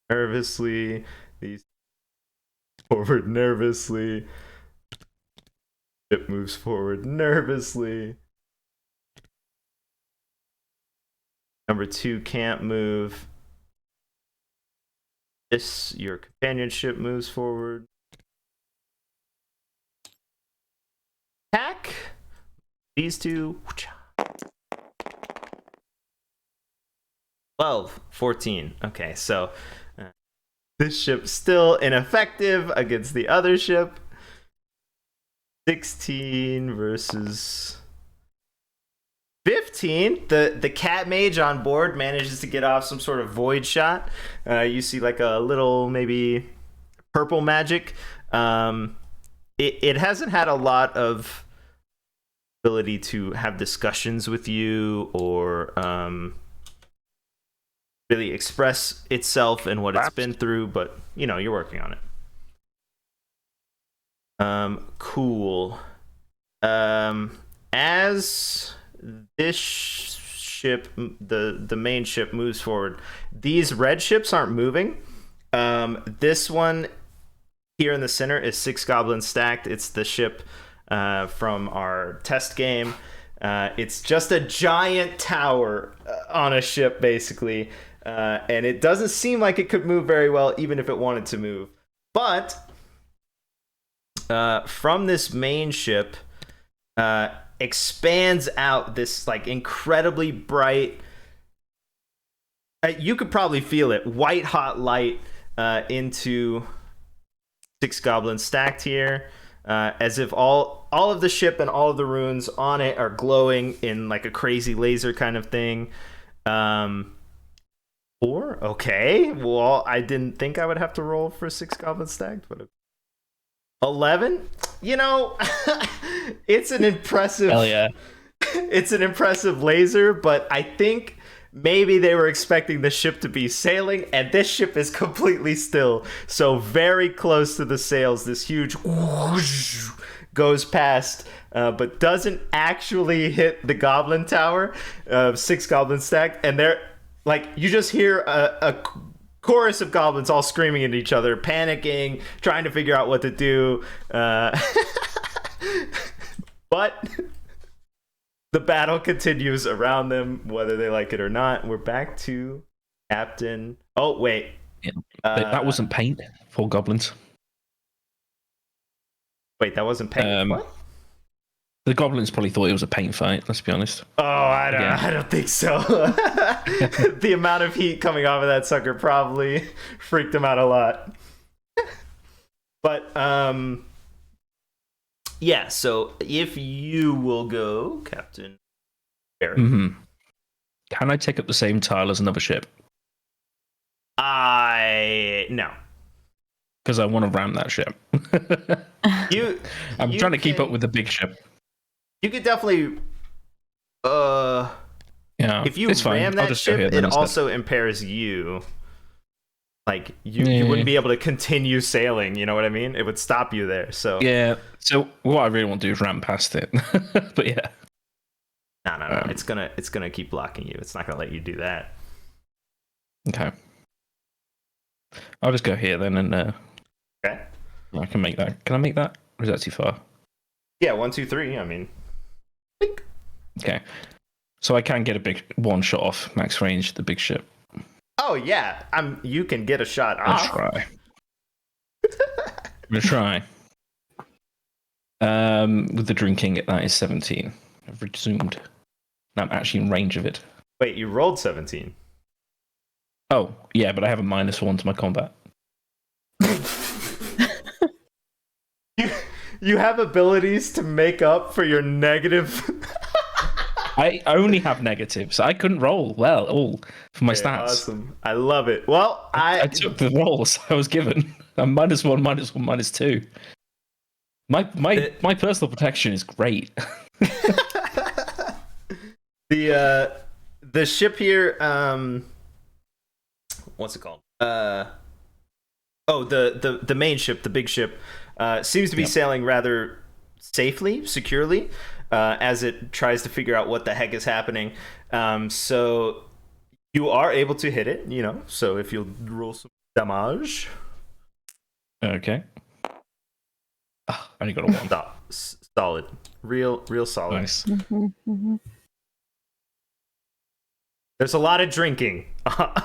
Nervously, these forward nervously. Ship moves forward nervously. Number 2 can't move. Your companionship moves forward. Attack. These two. 12, 14. Okay, so this ship's still ineffective against the other ship. 16 versus 15. The cat mage on board manages to get off some sort of void shot. You see like a little maybe purple magic. It hasn't had a lot of ability to have discussions with you or really express itself and what it's been through, but you're working on it. Cool. As this ship, the main ship, moves forward. These red ships aren't moving. This one here in the center is 6 goblins stacked. It's the ship from our test game. It's just a giant tower on a ship, basically. And it doesn't seem like it could move very well, even if it wanted to move. But from this main ship expands out this like incredibly bright, you could probably feel it, white hot light into 6 goblins stacked here, as if all of the ship and all of the runes on it are glowing in like a crazy laser kind of thing. 4? Okay. Well, I didn't think I would have to roll for 6 goblins stacked, but 11? You know, it's an impressive. Hell yeah. It's an impressive laser, but I think maybe they were expecting the ship to be sailing, and this ship is completely still. So very close to the sails, this huge whoosh goes past, but doesn't actually hit the goblin tower. 6 goblins stacked, and they're like, you just hear a chorus of goblins all screaming at each other, panicking, trying to figure out what to do. But the battle continues around them, whether they like it or not. We're back to Captain. Oh, wait. Yeah. That wasn't paint for goblins. Wait, that wasn't paint? What? The goblins probably thought it was a paint fight, let's be honest. Oh, I don't think so. The amount of heat coming off of that sucker probably freaked him out a lot. But, yeah, so if you will go, Captain Barry. Mm-hmm. Can I take up the same tile as another ship? No. Because I want to ram that ship. I'm trying to keep up with the big ship. You could definitely Yeah, if you ram that ship, it also impairs you. Like you wouldn't be able to continue sailing, you know what I mean? It would stop you there. So yeah. So what I really want to do is ram past it. But yeah. No. It's gonna keep blocking you. It's not gonna let you do that. Okay. I'll just go here then, and okay. I can make that. Can I make that? Or is that too far? Yeah, 1, 2, 3. I mean, okay. So I can get a big one shot off max range the big ship. Oh yeah, you can get a shot off. I'll try. I'm gonna try. With the drinking, that is 17. I've resumed. I'm actually in range of it. Wait, you rolled 17. Oh yeah, but I have a -1 to my combat. You have abilities to make up for your negative. I only have negatives. I couldn't roll well all for my stats. Awesome. I love it. Well, I took the rolls I was given. I'm -1, -1, -2. My personal protection is great. The ship here, what's it called? The main ship, the big ship, seems to be sailing rather safely, securely, as it tries to figure out what the heck is happening. So you are able to hit it, you know. So if you'll roll some damage. Okay. I only got a 1. Solid. Real solid. Nice. There's a lot of drinking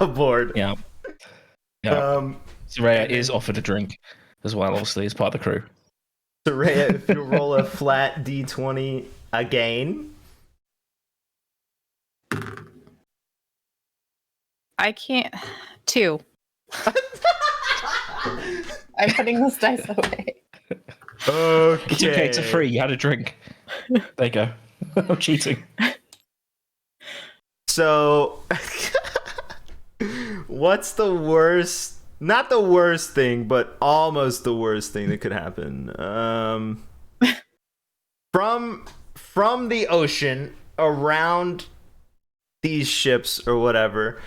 aboard. Yeah. Soraya is offered a drink as well, obviously, as part of the crew. Soraya, if you roll a flat D20 again. I can't. 2. I'm putting this dice away. Okay. It's okay, it's a free. You had a drink. There you go. I'm cheating. So, what's the worst? Not the worst thing, but almost the worst thing that could happen. From the ocean around these ships or whatever,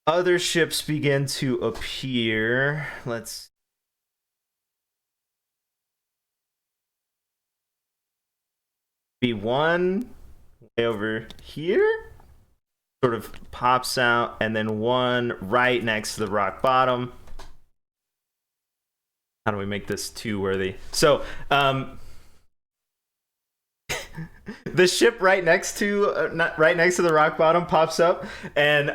other ships begin to appear. Let's be 1, over here sort of pops out, and then one right next to the rock bottom. How do we make this too worthy? So, the ship right next to right next to the rock bottom pops up, and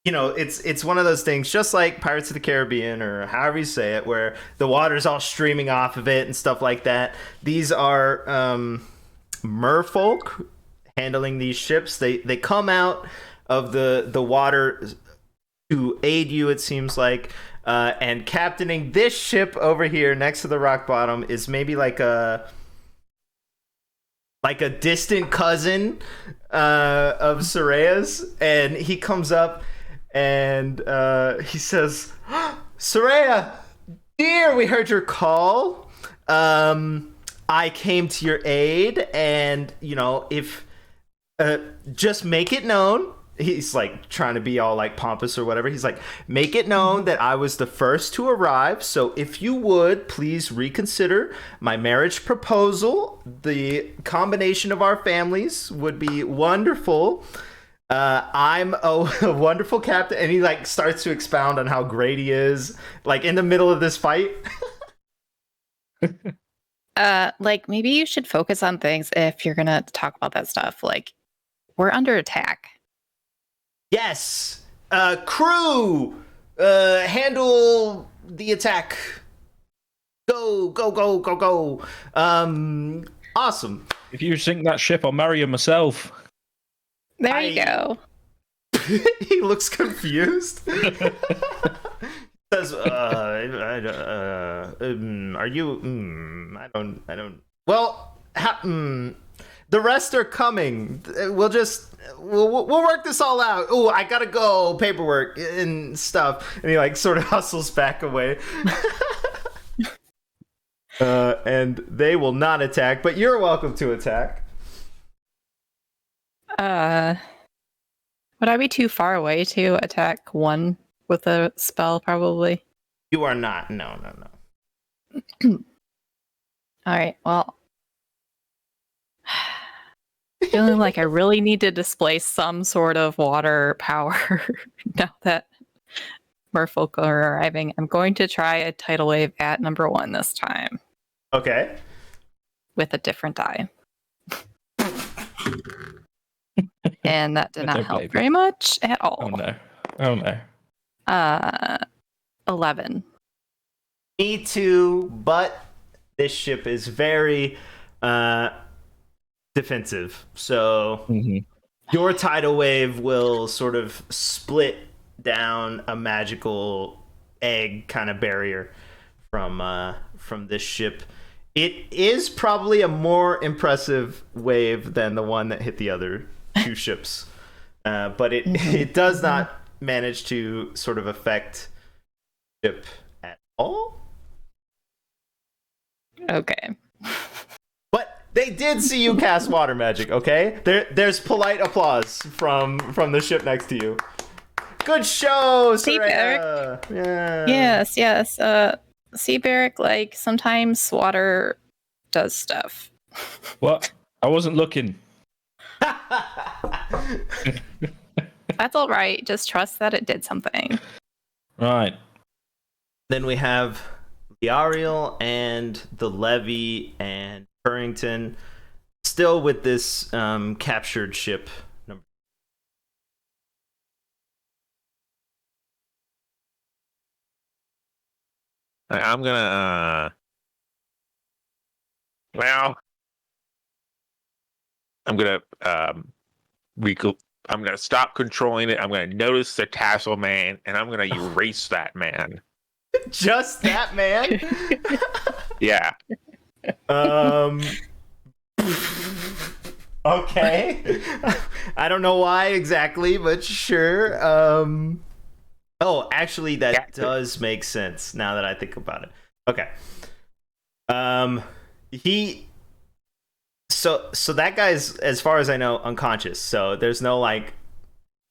it's one of those things, just like Pirates of the Caribbean or however you say it, where the water's all streaming off of it and stuff like that. These are merfolk handling these ships. They come out of the water to aid you, it seems like. And captaining this ship over here next to the rock bottom is maybe like a distant cousin of Soraya's, and he comes up and he says, "Soraya, dear, we heard your call. I came to your aid, and if just make it known." He's like trying to be all like pompous or whatever. He's like, "Make it known that I was the first to arrive. So if you would, please reconsider my marriage proposal. The combination of our families would be wonderful. I'm a wonderful captain." And he like starts to expound on how great he is, like in the middle of this fight. Like maybe you should focus on things if you're gonna talk about that stuff. Like, we're under attack. Yes, crew, handle the attack. Go, go, go, go, go. Awesome. If you sink that ship, I'll marry you myself. There you go. He looks confused. Says, are you? I don't. Well, the rest are coming. We'll work this all out. Oh, I gotta go. Paperwork and stuff. And he like sort of hustles back away. And they will not attack, but you're welcome to attack. Would I be too far away to attack one with a spell? Probably. You are not. No. All right. Well, feeling like I really need to display some sort of water power now that merfolk are arriving. I'm going to try a tidal wave at number 1 this time. Okay. With a different die. And that did not help very much at all. Oh no. 11. Me too, but this ship is very defensive. So your tidal wave will sort of split down a magical egg kind of barrier from this ship. It is probably a more impressive wave than the one that hit the other two ships, but it does not manage to sort of affect the ship at all. Okay. But they did see you cast water magic, okay? There's polite applause from the ship next to you. Good show, Soraya! Yeah. Yes. See, Barrick, like, sometimes water does stuff. What? I wasn't looking. That's all right. Just trust that it did something. Right. Then we have the Ariel and the Levy and Purrington still with this captured ship. I'm gonna I'm gonna I'm gonna stop controlling it. I'm gonna notice the tassel man, and I'm gonna erase that man. Just that man? Yeah. Okay. I don't know why exactly, but sure. Oh, actually, that does make sense now that I think about it. Okay. So that guy's, as far as I know, unconscious. So there's no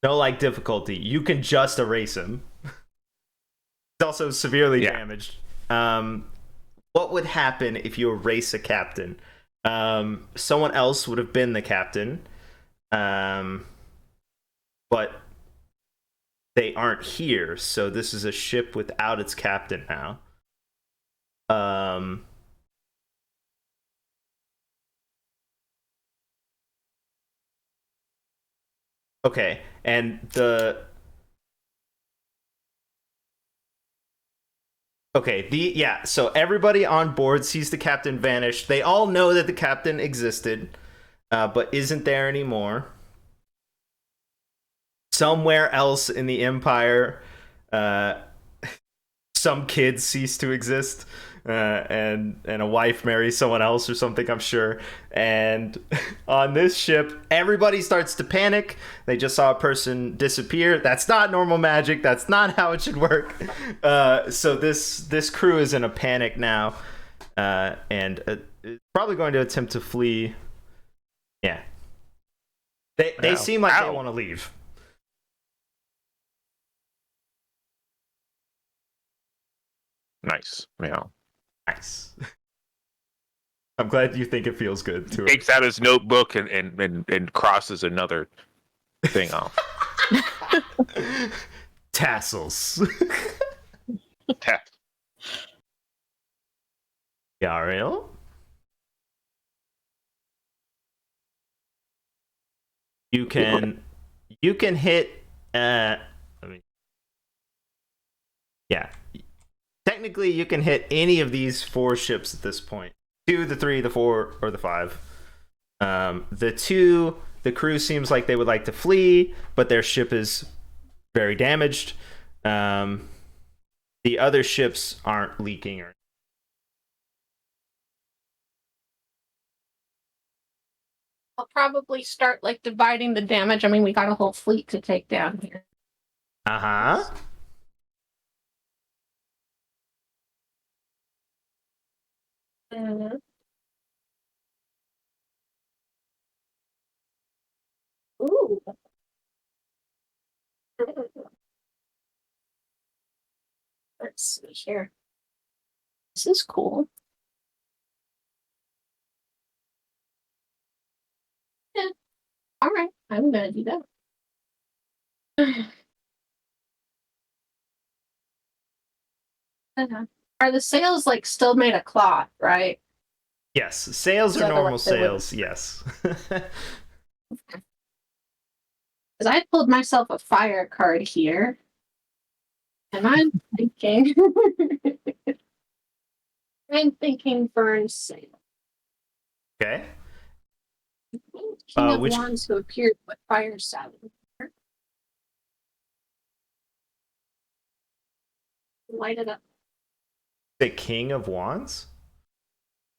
difficulty. You can just erase him. He's also severely damaged. What would happen if you erase a captain? Someone else would have been the captain, but they aren't here, so this is a ship without its captain now. Okay, and so everybody on board sees the captain vanish. They all know that the captain existed, but isn't there anymore. Somewhere else in the Empire, some kids cease to exist, and a wife marries someone else or something, I'm sure. And on this ship, everybody starts to panic. They just saw a person disappear. That's not normal magic. That's not how it should work. So this crew is in a panic now, and probably going to attempt to flee. Yeah, they seem like they want to leave. Nice. Yeah. Nice. I'm glad you think it feels good too. Takes out his notebook and crosses another thing off. Tassels. Yariel? You can hit technically you can hit any of these 4 ships at this point. 2, the 3, the 4, or the 5. The 2, the crew seems like they would like to flee, but their ship is very damaged. The other ships aren't leaking or I'll probably start like dividing the damage. I mean, we got a whole fleet to take down here. Uh-huh. Ooh. Let's see here. This is cool. Yeah. All right, I'm gonna do that. Are the sails like still made of cloth, right? Yes, sails are normal sails. Yes. Because I pulled myself a fire card here, and I'm thinking, burn sail. Okay. King of Wands who appeared with fire salad. Light it up. The King of Wands?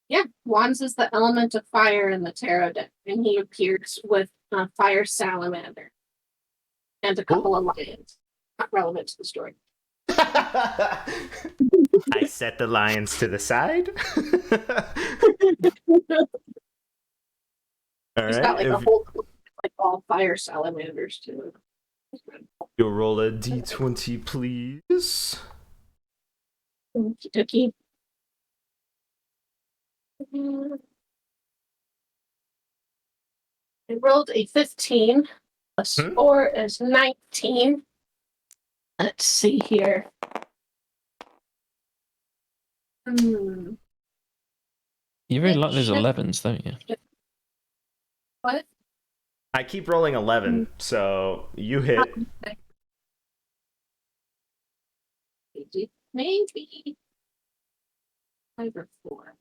Yeah, Wands is the element of fire in the tarot deck, and he appears with a fire salamander and a couple of lions. Not relevant to the story. I set the lions to the side. He's got like a whole like all fire salamanders too. You'll roll a d20, please. Okey-dokey. I rolled a 15. The score is 19. Let's see here. You really like those 11s, don't you? What? I keep rolling 11, so you hit. Maybe 5 or 4.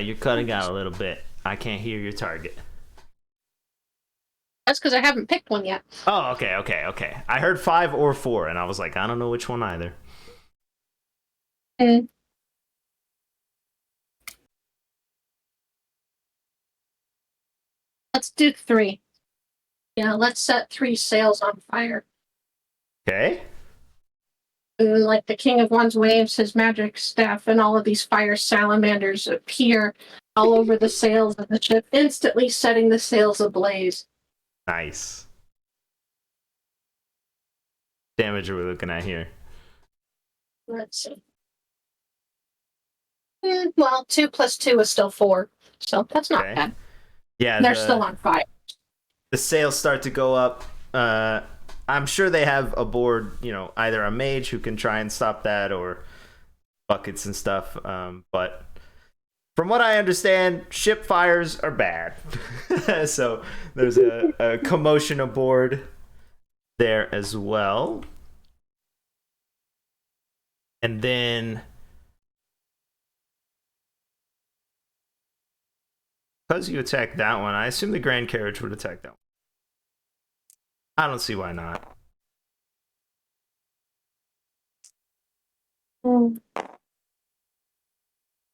You're cutting out a little bit. I can't hear your target. That's because I haven't picked one yet. Oh, okay. I heard 5 or 4, and I was like, I don't know which one either. Let's do 3. Yeah, let's set 3 sails on fire. Okay. And like the King of Wands waves his magic staff, and all of these fire salamanders appear all over the sails of the ship, instantly setting the sails ablaze. Nice. damage are we looking at here? Let's see. Well, 2 plus 2 is still 4, so that's not Okay. bad. Yeah, They're still on fire. the sails start to go up. I'm sure they have aboard, either a mage who can try and stop that or buckets and stuff. But from what I understand, ship fires are bad. So there's a commotion aboard there as well. And then, because you attacked that one, I assume the Grand Carriage would attack that one. I don't see why not.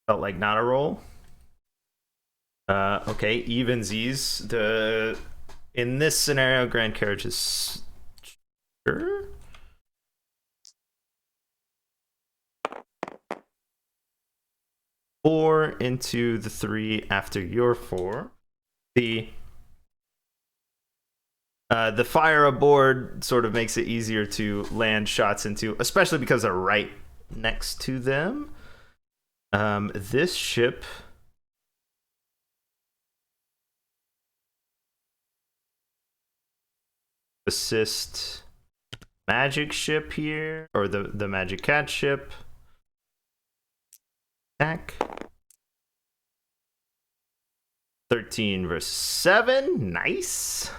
Felt like not a roll. Okay, evensies. In this scenario, Grand Carriage is sure. Four into the 3 after your 4. The fire aboard sort of makes it easier to land shots into, especially because they're right next to them. This ship assist magic ship here, or the magic cat ship. Attack. 13 versus 7. Nice.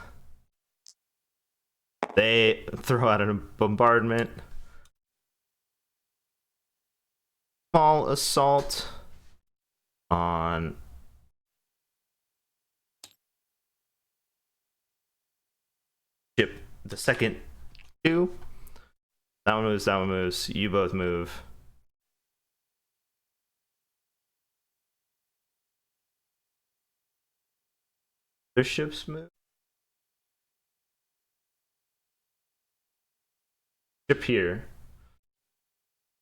They throw out a bombardment. Small assault on ship. The second 2. That one moves, that one moves. You both move. Their ships move. Ship here.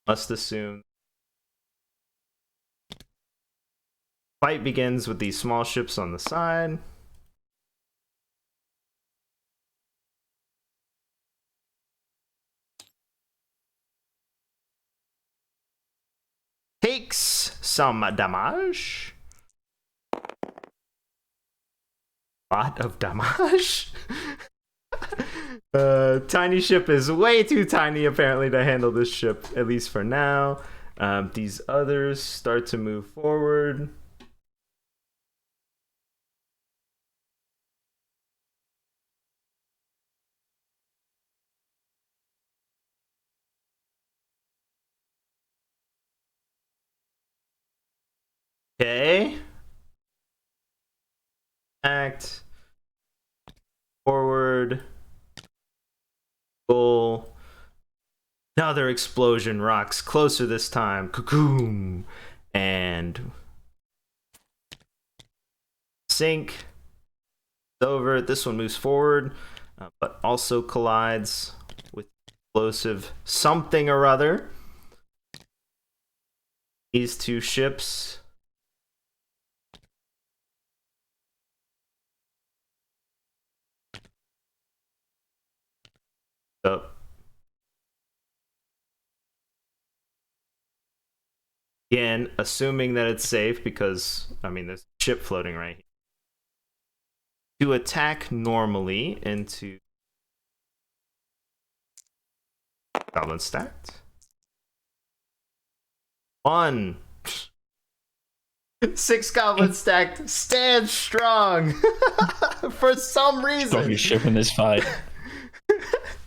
Must assume. Fight begins with these small ships on the side. Takes some damage. Lot of damage. Tiny ship is way too tiny apparently to handle this ship, at least for now. These others start to move forward. Okay. Act. Forward. Goal. Another explosion rocks closer this time. Cocoon. And sink. It's over. This one moves forward, but also collides with explosive something or other. These 2 ships. So again, assuming that it's safe, because there's a ship floating right here. To attack normally into goblin stacked. 1. 6 goblins stacked. Stand strong. For some reason. Stop your ship in this fight.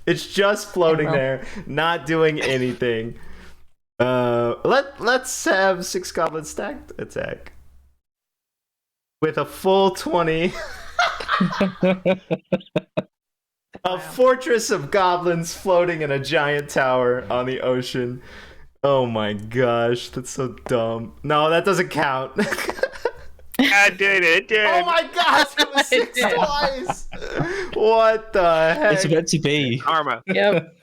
It's just floating there, not doing anything. Let's have 6 goblins stacked attack with a full 20. A fortress of goblins floating in a giant tower on the ocean. Oh my gosh, that's so dumb. No, that doesn't count. I did it. Oh my gosh, it was 6 twice. What the heck? It's meant to be. Karma. Yep.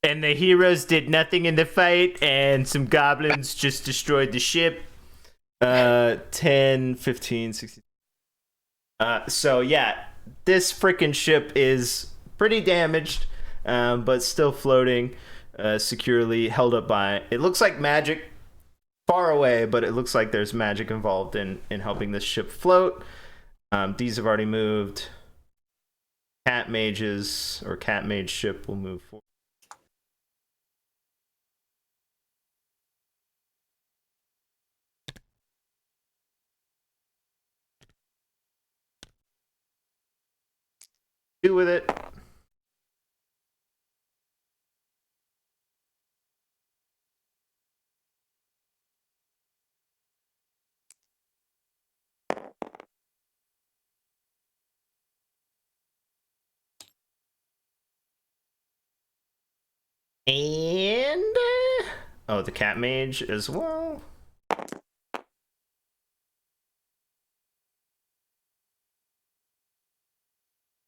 And the heroes did nothing in the fight, and some goblins just destroyed the ship. 10, 15, 16. So yeah, this freaking ship is pretty damaged, but still floating securely, held up by, it looks like magic far away, but it looks like there's magic involved in helping this ship float. These have already moved. Cat mages or cat mage ship will move forward. Do with it. And oh, the cat mage as well.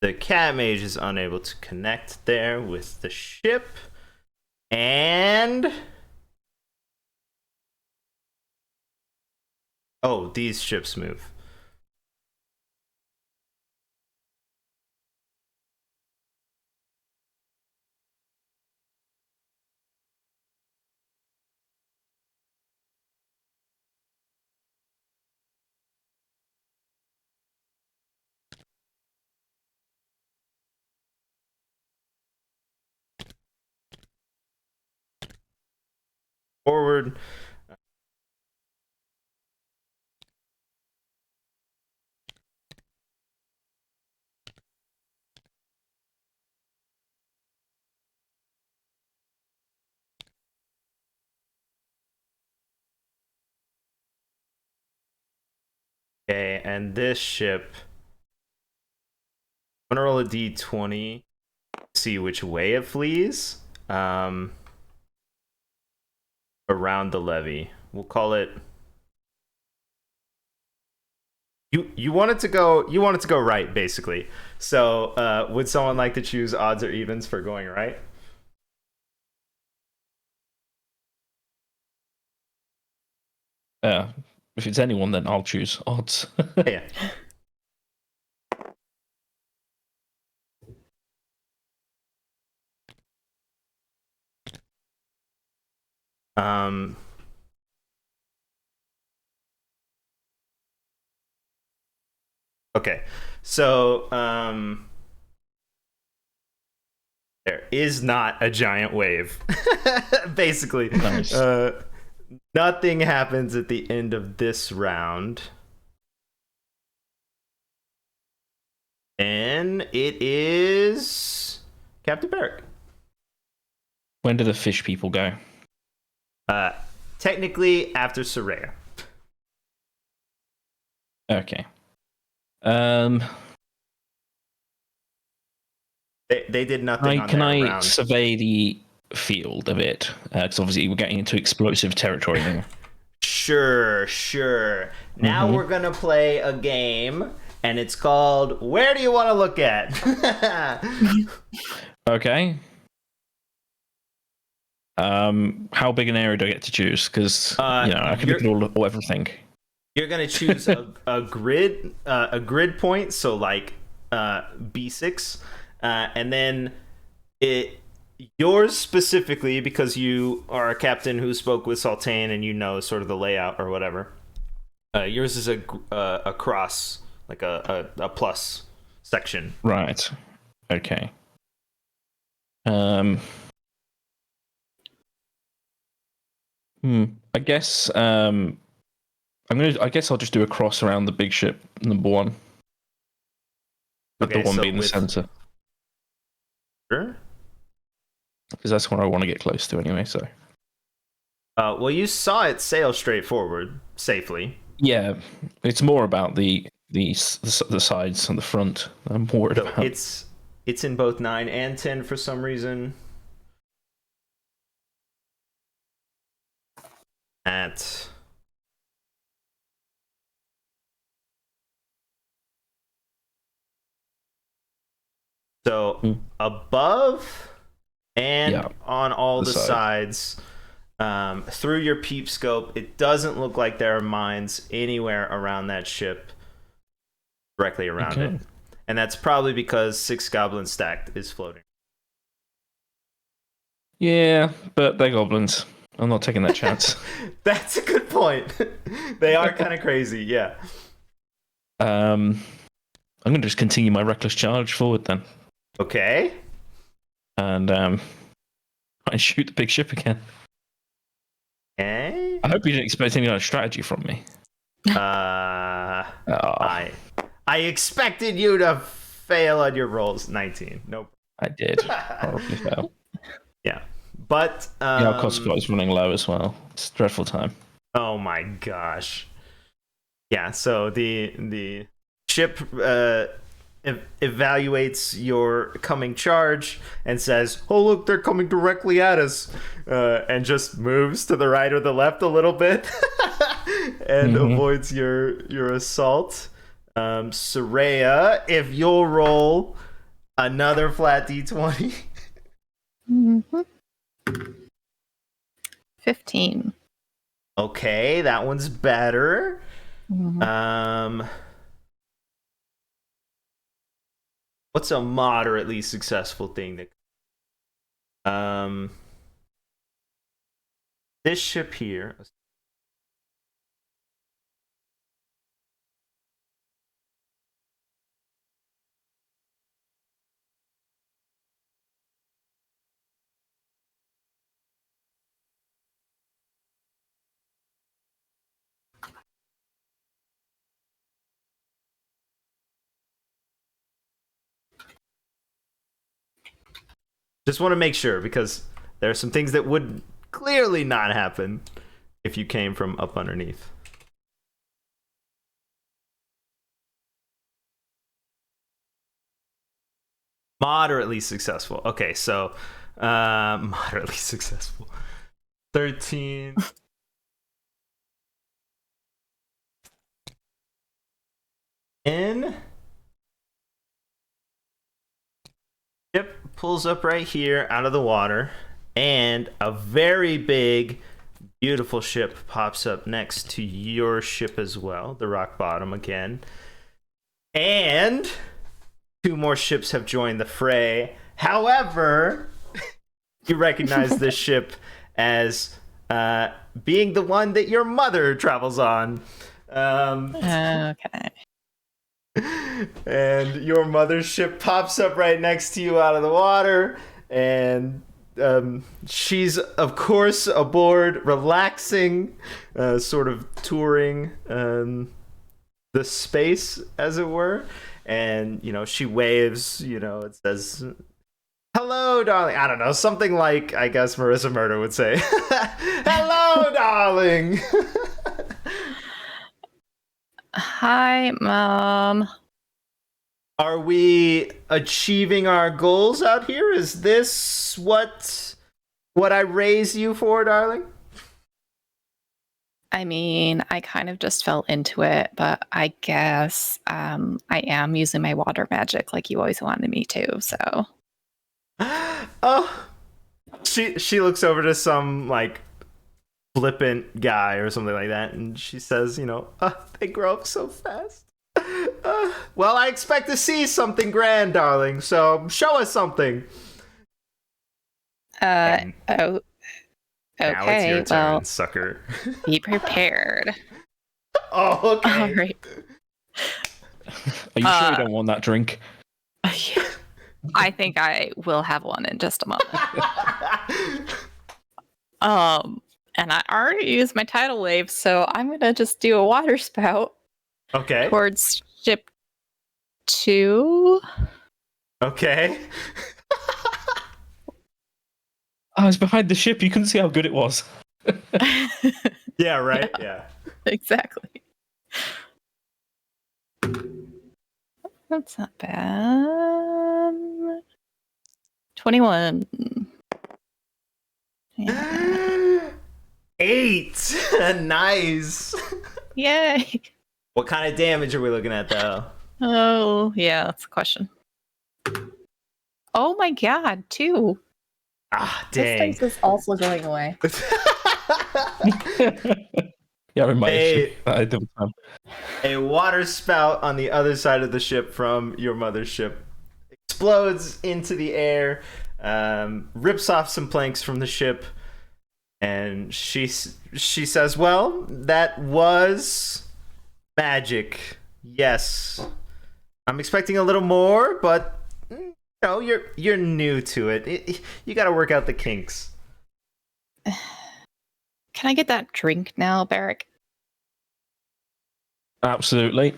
The cat mage is unable to connect there with the ship. And oh, these ships move. Forward. Okay, and this ship, I'm gonna roll a d20, see which way it flees. Around the levee. We'll call it. You want it to go. You want it to go right, basically. So, would someone like to choose odds or evens for going right? If it's anyone, then I'll choose odds. Yeah. Okay. So, there is not a giant wave. Basically. Nice. Nothing happens at the end of this round. And it is Captain Barrick. When do the fish people go? Technically after Soraya. Okay. They did nothing on Can their I round. survey the field a bit? Because obviously we're getting into explosive territory now. Sure. Now we're gonna play a game, and it's called Where Do You Want to Look At? Okay. How big an area do I get to choose? Because I can look at all everything. You're gonna choose a grid point, so like B6, and then yours specifically, because you are a captain who spoke with Sultan and you know sort of the layout or whatever. Yours is a cross, like a plus section. Right. Okay. I guess I guess I'll just do a cross around the big ship number one. With Okay, the one so being the center. Sure. Because that's what I want to get close to anyway, so. Well, you saw it sail straight forward safely. Yeah, it's more about the sides and the front. I'm worried So about. it's in both 9 and 10 for some reason. So above and on all the sides, through your peep scope, it doesn't look like there are mines anywhere around that ship, directly around it. and that's probably because 6 goblins stacked is floating. Yeah, but they're goblins. I'm not taking that chance. That's a good point. They are kind of crazy, yeah. I'm going to just continue my reckless charge forward then, Okay. and try and shoot the big ship again. Okay. I hope you didn't expect any kind of strategy from me. Oh. I expected you to fail on your rolls. 19. Nope. I did. Horribly fail. Yeah. But Yeah, our cost supply is running low as well. It's a dreadful time. oh my gosh. Yeah, so the ship evaluates your coming charge and says, "Oh look, they're coming directly at us," and just moves to the right or the left a little bit and avoids your assault. Soraya, if you'll roll another flat d20. 15. Okay, that one's better. What's a moderately successful thing that this ship here. Just want to make sure, because there are some things that would clearly not happen if you came from up underneath. Moderately successful. Okay, so moderately successful. 13. In. Ship pulls up right here out of the water, and a very big, beautiful ship pops up next to your ship as well, the rock bottom again. And 2 more ships have joined the fray. However, you recognize this ship as being the one that your mother travels on. Okay. And your mother's ship pops up right next to you out of the water, and she's of course aboard, relaxing, sort of touring the space, as it were. And she waves, it says, "Hello, darling." I don't know, something like, I guess, Marissa Murder would say. "Hello, darling." Hi, Mom. Are we achieving our goals out here? Is this what I raised you for, darling? I mean, I kind of just fell into it, but I guess I am using my water magic like you always wanted me to, so. Oh. She looks over to some, like, flippant guy or something like that, and she says, "They grow up so fast." Well, I expect to see something grand, darling, so show us something. Okay, Now it's your turn, well, sucker. be prepared. Oh, okay. All right. Are you sure you don't want that drink? I think I will have one in just a moment. And I already used my tidal wave, so I'm gonna just do a water spout. Okay. Towards ship 2. Okay. I was behind the ship. You couldn't see how good it was. Yeah, right? Yeah. Exactly. That's not bad. 21. Yeah. 8. Nice. Yay. What kind of damage are we looking at, though? Oh, yeah, that's the question. Oh my god, 2. Ah, dang. This dice is also going away. Yeah, in my Hey. issue. I don't have. A water spout on the other side of the ship from your mother's ship explodes into the air, rips off some planks from the ship, and she says, "Well, that was magic. Yes, I'm expecting a little more, but no, you're new to it. You got to work out the kinks." Can I get that drink now, Barrick? Absolutely.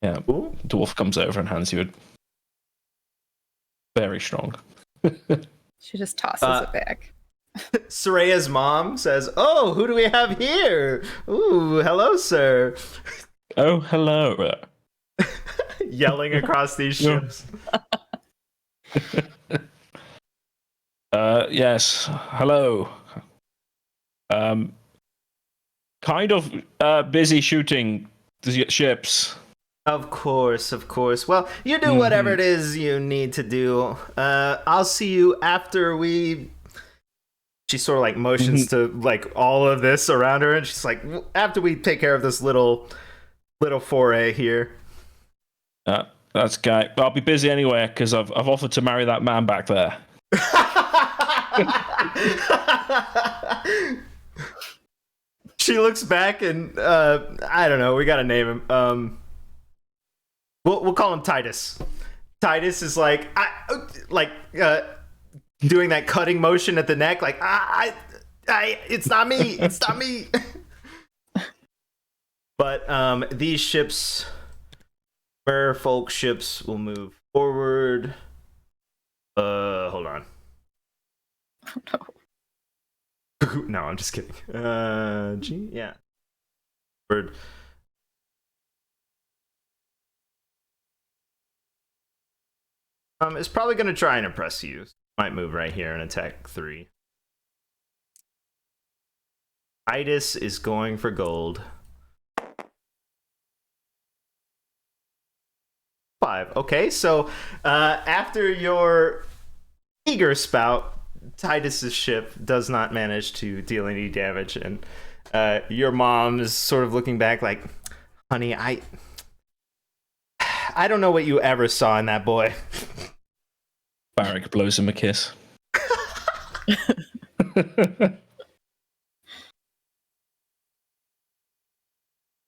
Yeah, Ooh. dwarf comes over and hands you it. Very strong. She just tosses it back. Soraya's mom says, "Oh, who do we have here? Ooh, hello, sir." Oh, hello. Yelling across these ships. Yes. Hello. Kind of busy shooting the ships. Of course, of course. Well, you do whatever it is you need to do. I'll see you after we... She sort of like motions to like all of this around her, and she's like, after we take care of this little foray here. That's great. I'll be busy anyway because I've offered to marry that man back there. She looks back and I don't know. We gotta name him. We'll call him Titus. Titus is like doing that cutting motion at the neck, like it's not me, it's not me. But these ships, merfolk ships, will move forward. Hold on. Oh, no. No, I'm just kidding. G, yeah. Bird. It's probably gonna try and impress you. Might move right here and attack 3. Titus is going for gold. 5. Okay, so after your eager spout, Titus's ship does not manage to deal any damage, and your mom is sort of looking back like, honey, I don't know what you ever saw in that boy. Barrick blows him a kiss.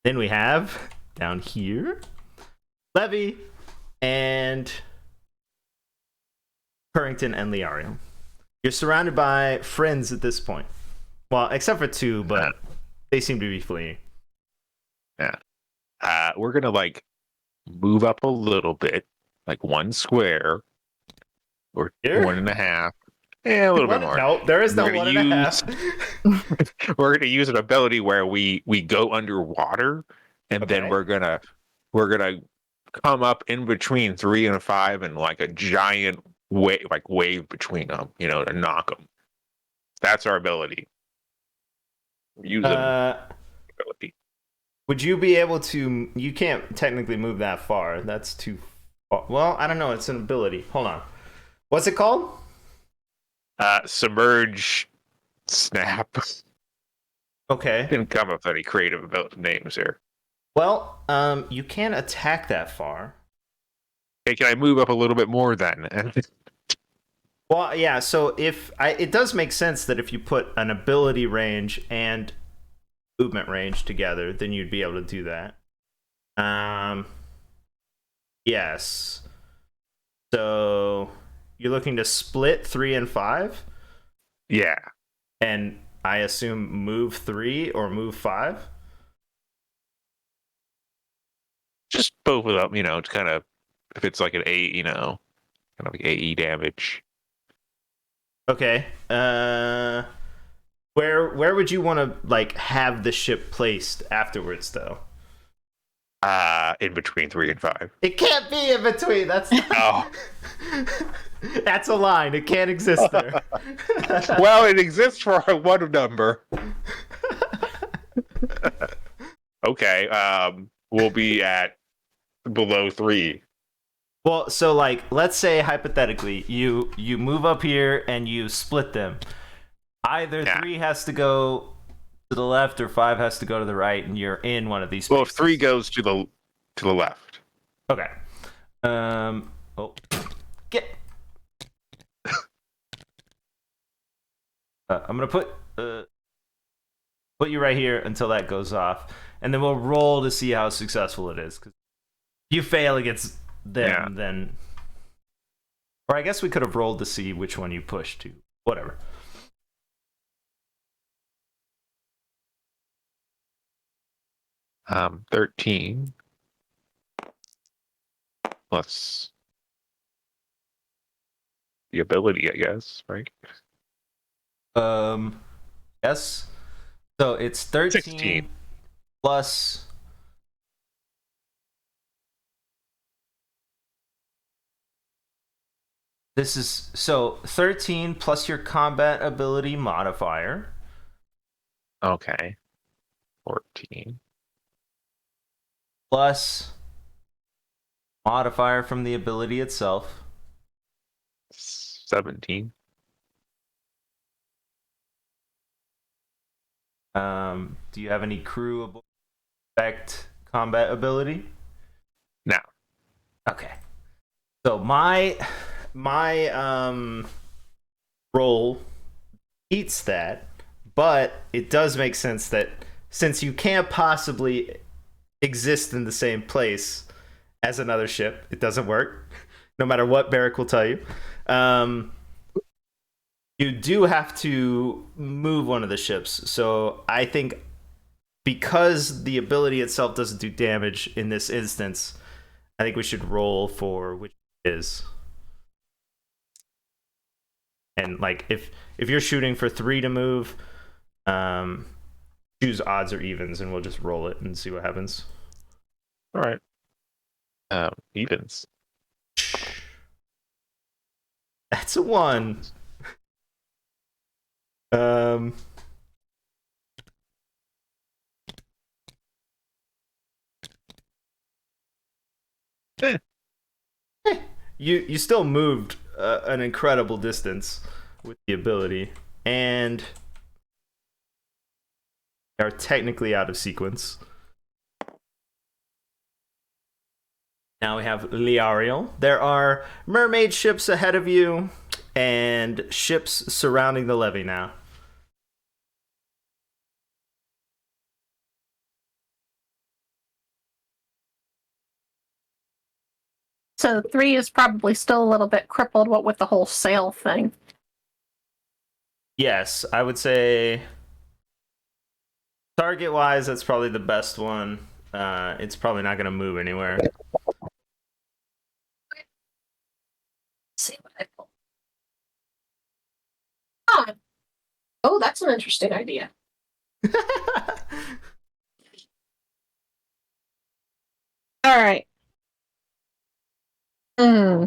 Then we have down here Levy and Purrington and Liario. You're surrounded by friends at this point. Well, except for 2, but they seem to be fleeing. Yeah. We're gonna like move up a little bit, like 1 square or Here? 1.5. Yeah, a little bit more. No, there is no We're gonna 1.5. We're gonna use an ability where we go underwater, and then Okay. we're gonna come up in between 3 and 5 and like a giant wave between them, to knock them. That's our ability. Use an ability. Would you be able to... You can't technically move that far. That's too far. Well, I don't know. It's an ability. Hold on. What's it called? Submerge snap. Okay. Didn't come up with any creative names here. Well, you can't attack that far. Hey, can I move up a little bit more then? Well, yeah, so it does make sense that if you put an ability range and movement range together, then you'd be able to do that. Yes. So you're looking to split 3 and 5? Yeah. And I assume move 3 or move 5? Just both of them, it's kind of, if it's like an 8, kind of like AE damage. Okay. Where would you want to like have the ship placed afterwards, though? In between 3 and 5. It can't be in between. That's Oh. That's a line. It can't exist there. Well, it exists for one number. Okay. We'll be at below 3. Well, so like, let's say hypothetically, you move up here and you split them. Either 3 has to go to to the left or 5 has to go to the right, and you're in one of these Well, if spaces. 3 goes to the left. Okay. Oh. Get. I'm gonna put you right here until that goes off, and then we'll roll to see how successful it is. Because if you fail against them, then, or I guess we could have rolled to see which one you push to. Whatever. Um, 13 plus the ability, I guess, right? Yes. So it's 13 16. plus. This is so 13 plus your combat ability modifier. Okay. 14. Plus modifier from the ability itself. 17. Do you have any crew effect combat ability? No. Okay. So my roll beats that, but it does make sense that since you can't possibly exist in the same place as another ship, it doesn't work. No matter what Barrick will tell you. You do have to move one of the ships. So I think because the ability itself doesn't do damage in this instance, I think we should roll for which it is. And like if you're shooting for 3 to move, choose odds or evens, and we'll just roll it and see what happens. All right. Evens. That's a 1. You still moved an incredible distance with the ability, and are technically out of sequence. Now we have Liariel. There are mermaid ships ahead of you, and ships surrounding the levee now. So 3 is probably still a little bit crippled, what with the whole sail thing. Yes, I would say target-wise, that's probably the best one. It's probably not going to move anywhere. Let's see what I pull. Oh, that's an interesting idea. All right. Hmm.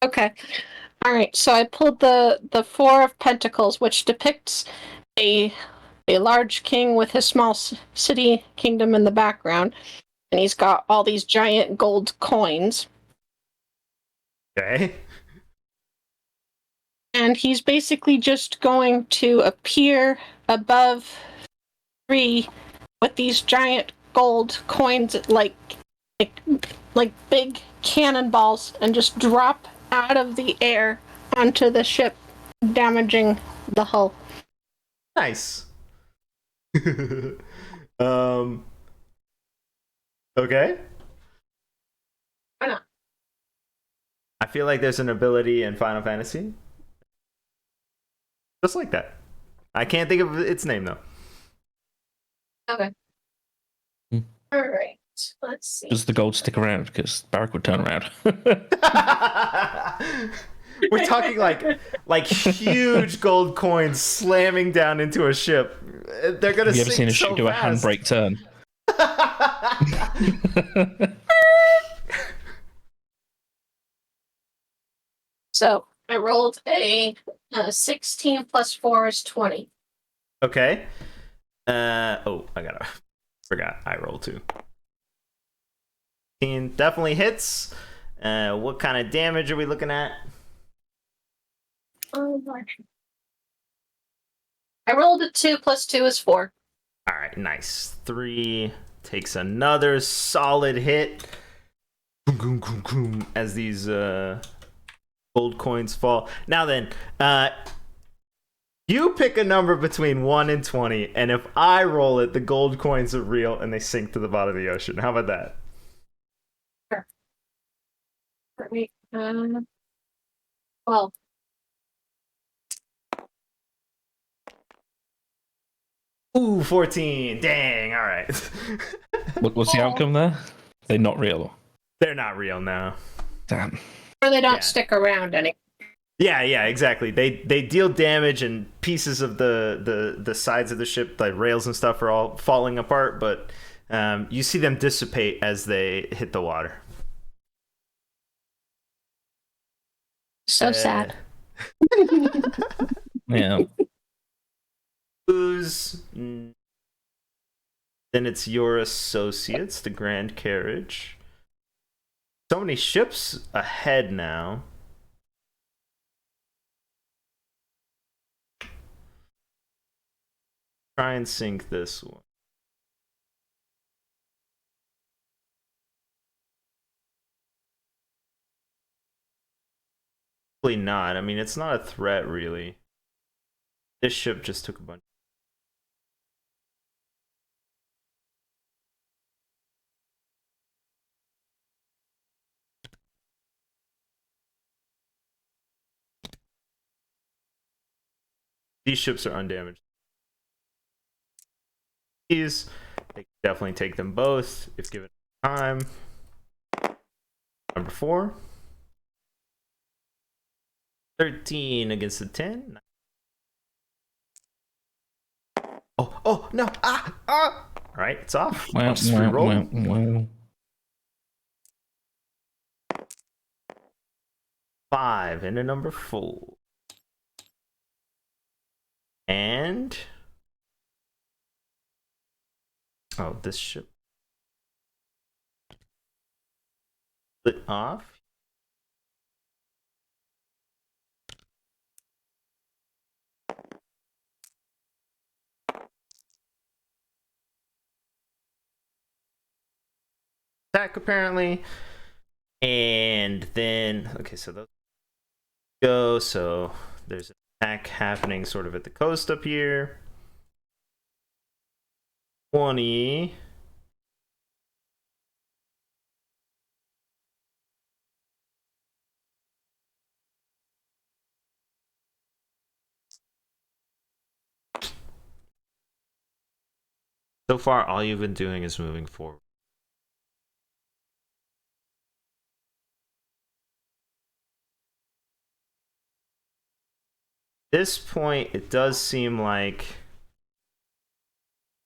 Okay. All right. So I pulled the 4 of Pentacles, which depicts a large king with his small city kingdom in the background, and he's got all these giant gold coins. Okay. And he's basically just going to appear above 3 with these giant gold coins, like big cannonballs, and just drop out of the air onto the ship, damaging the hull. Nice. Okay. Why not? I feel like there's an ability in Final Fantasy just like that. I can't think of its name though. Okay. Hmm. All right. Let's see. Does the gold stick around? Because Barrack would turn around. We're talking like huge gold coins slamming down into a ship. They're gonna. Have you ever sink seen a so ship do a fast. handbrake turn? So I rolled a 16 plus 4 is 20. Okay. I gotta Forgot I roll too. Definitely hits. What kind of damage are we looking at? Oh, I rolled a 2 plus 2 is 4. All right, nice. 3 takes another solid hit. As these gold coins fall. Now then, you pick a number between 1 and 20, and if I roll it, the gold coins are real and they sink to the bottom of the ocean. How about that? Sure. Wait, 12. Oh. Ooh, 14. Dang, all right. What's the outcome there? They're not real. They're not real now. Damn. Or they don't Yeah. stick around any. Yeah, exactly. They deal damage, and pieces of the sides of the ship, like rails and stuff, are all falling apart, but you see them dissipate as they hit the water. So sad. Yeah. Who's then it's your associates, the Grand Carriage. So many ships ahead now. Try and sink this one. Probably not. I mean, it's not a threat, really. This ship just took a bunch. These ships are undamaged. These, they can definitely take them both if given time. Number 4. 13 against the 10. Oh, no. All right, it's off. I'll just re-roll. 5 and a number 4. And this ship split off. Attack apparently. And then so those go. So there's an attack happening sort of at the coast up here. 20. So far, all you've been doing is moving forward. At this point, it does seem like,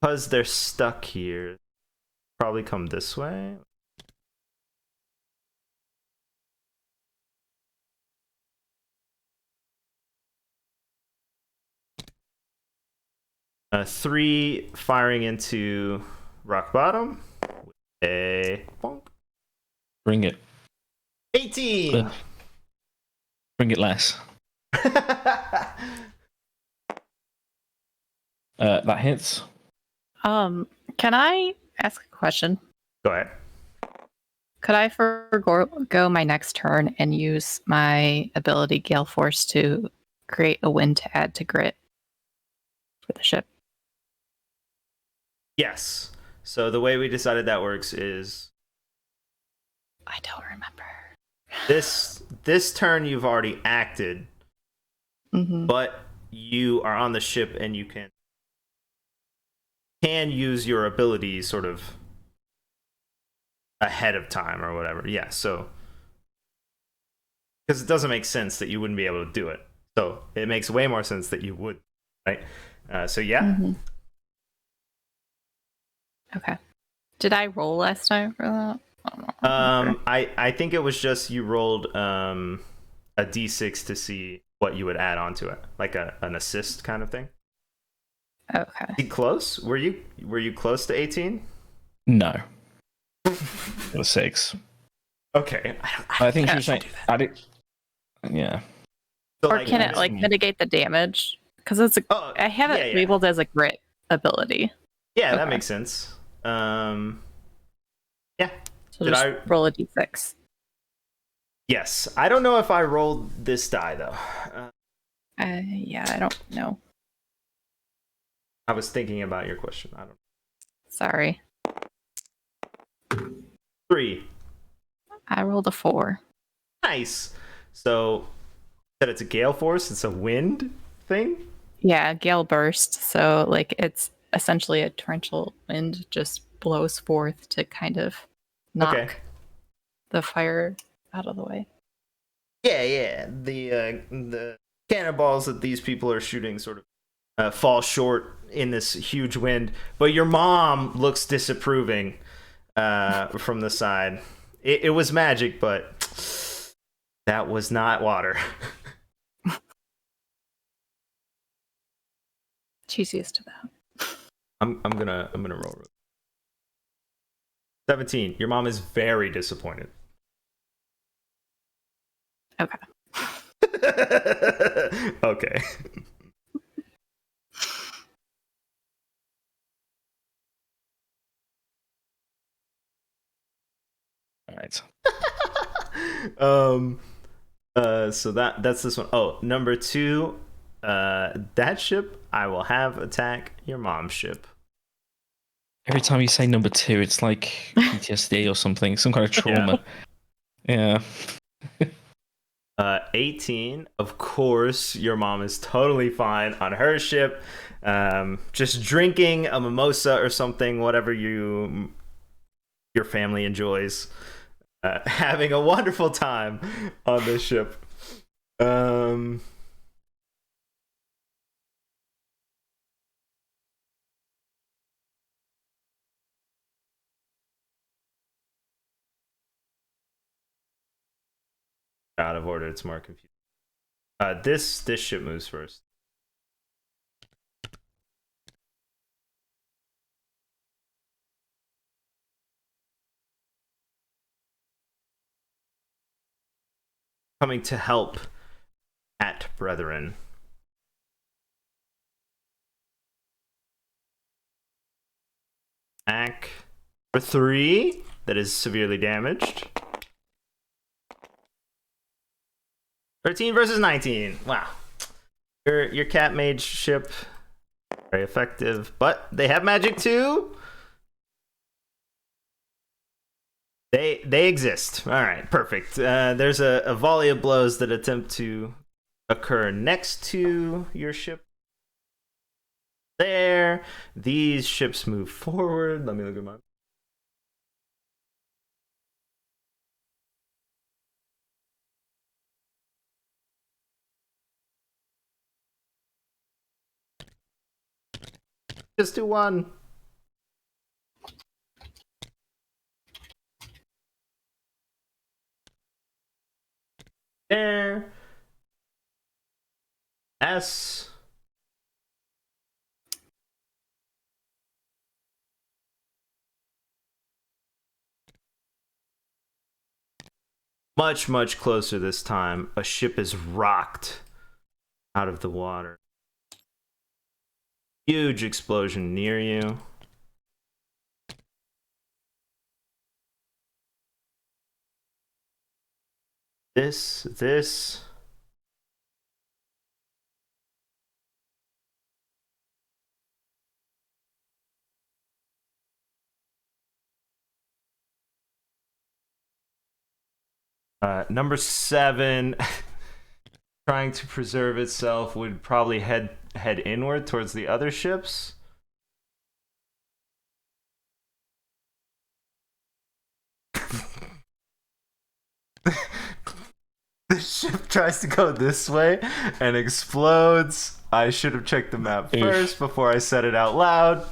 because they're stuck here, probably come this way. Three firing into rock bottom. A bonk. Bring it. 18. Bring it less. That hits. Can I ask a question? Go ahead. Could I forgo my next turn and use my ability Gale Force to create a wind to add to grit for the ship? Yes. So the way we decided that works is I don't remember. this turn you've already acted, Mm-hmm. but you are on the ship and you can use your ability sort of ahead of time or whatever. Yeah, so because it doesn't make sense that you wouldn't be able to do it. So it makes way more sense that you would, right? So yeah. Mm-hmm. Okay. Did I roll last time for that? I think it was just you rolled a d6 to see what you would add onto it, like an assist kind of thing. Okay. Close? Were you close to 18? No. It was 6. Okay. I think she was can't saying. do that. I did. Yeah. So, Or can it like mitigate the damage? Because it's I have it labeled as a grit ability. Yeah, that Okay. makes sense. Yeah. So just roll a d6. Yes. I don't know if I rolled this die though. Yeah, I don't know. I was thinking about your question. I don't. Sorry. 3. I rolled a 4. Nice. So, said it's a gale force. It's a wind thing. Yeah, gale burst. So like it's essentially a torrential wind just blows forth to kind of knock the fire out of the way. Yeah. The cannonballs that these people are shooting sort of fall short in this huge wind. But your mom looks disapproving from the side. It was magic, but that was not water. She's used to that. I'm gonna roll. 17. Your mom is very disappointed. Okay. Okay. All right. So that's this one. Oh, number 2, that ship I will have attack your mom's ship. Every time you say number 2, it's like PTSD or something, some kind of trauma. Yeah. 18. Of course, your mom is totally fine on her ship. Just drinking a mimosa or something, whatever your family enjoys. Having a wonderful time on this ship. Out of order, it's more confusing. This ship moves first. Coming to help at brethren. Ack for 3. That is severely damaged. 13 versus 19. Wow. Your cat mage ship, very effective, but they have magic too. They exist. All right, perfect. There's a volley of blows that attempt to occur next to your ship. There, these ships move forward. Let me look at mine. Just do 1. There. S. Much closer this time. A ship is rocked out of the water. Huge explosion near you. This. Number 7, trying to preserve itself, would probably head inward towards the other ships. The ship tries to go this way and explodes. I should have checked the map first before I said it out loud.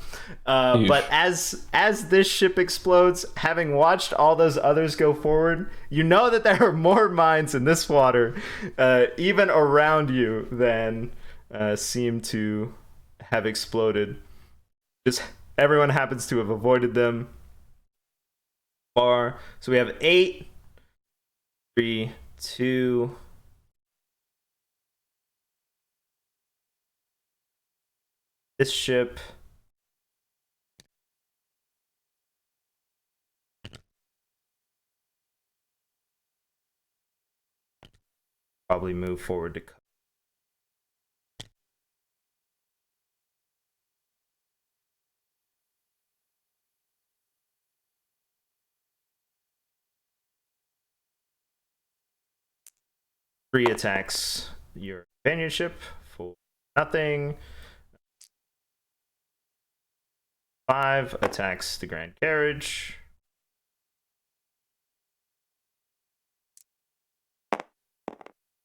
But as this ship explodes, having watched all those others go forward, you know that there are more mines in this water, even around you, than seem to have exploded. Just everyone happens to have avoided them. Far. So we have 8, 3, 2. This ship. Probably move forward to. Three attacks your companionship for nothing. 5 attacks the Grand Carriage.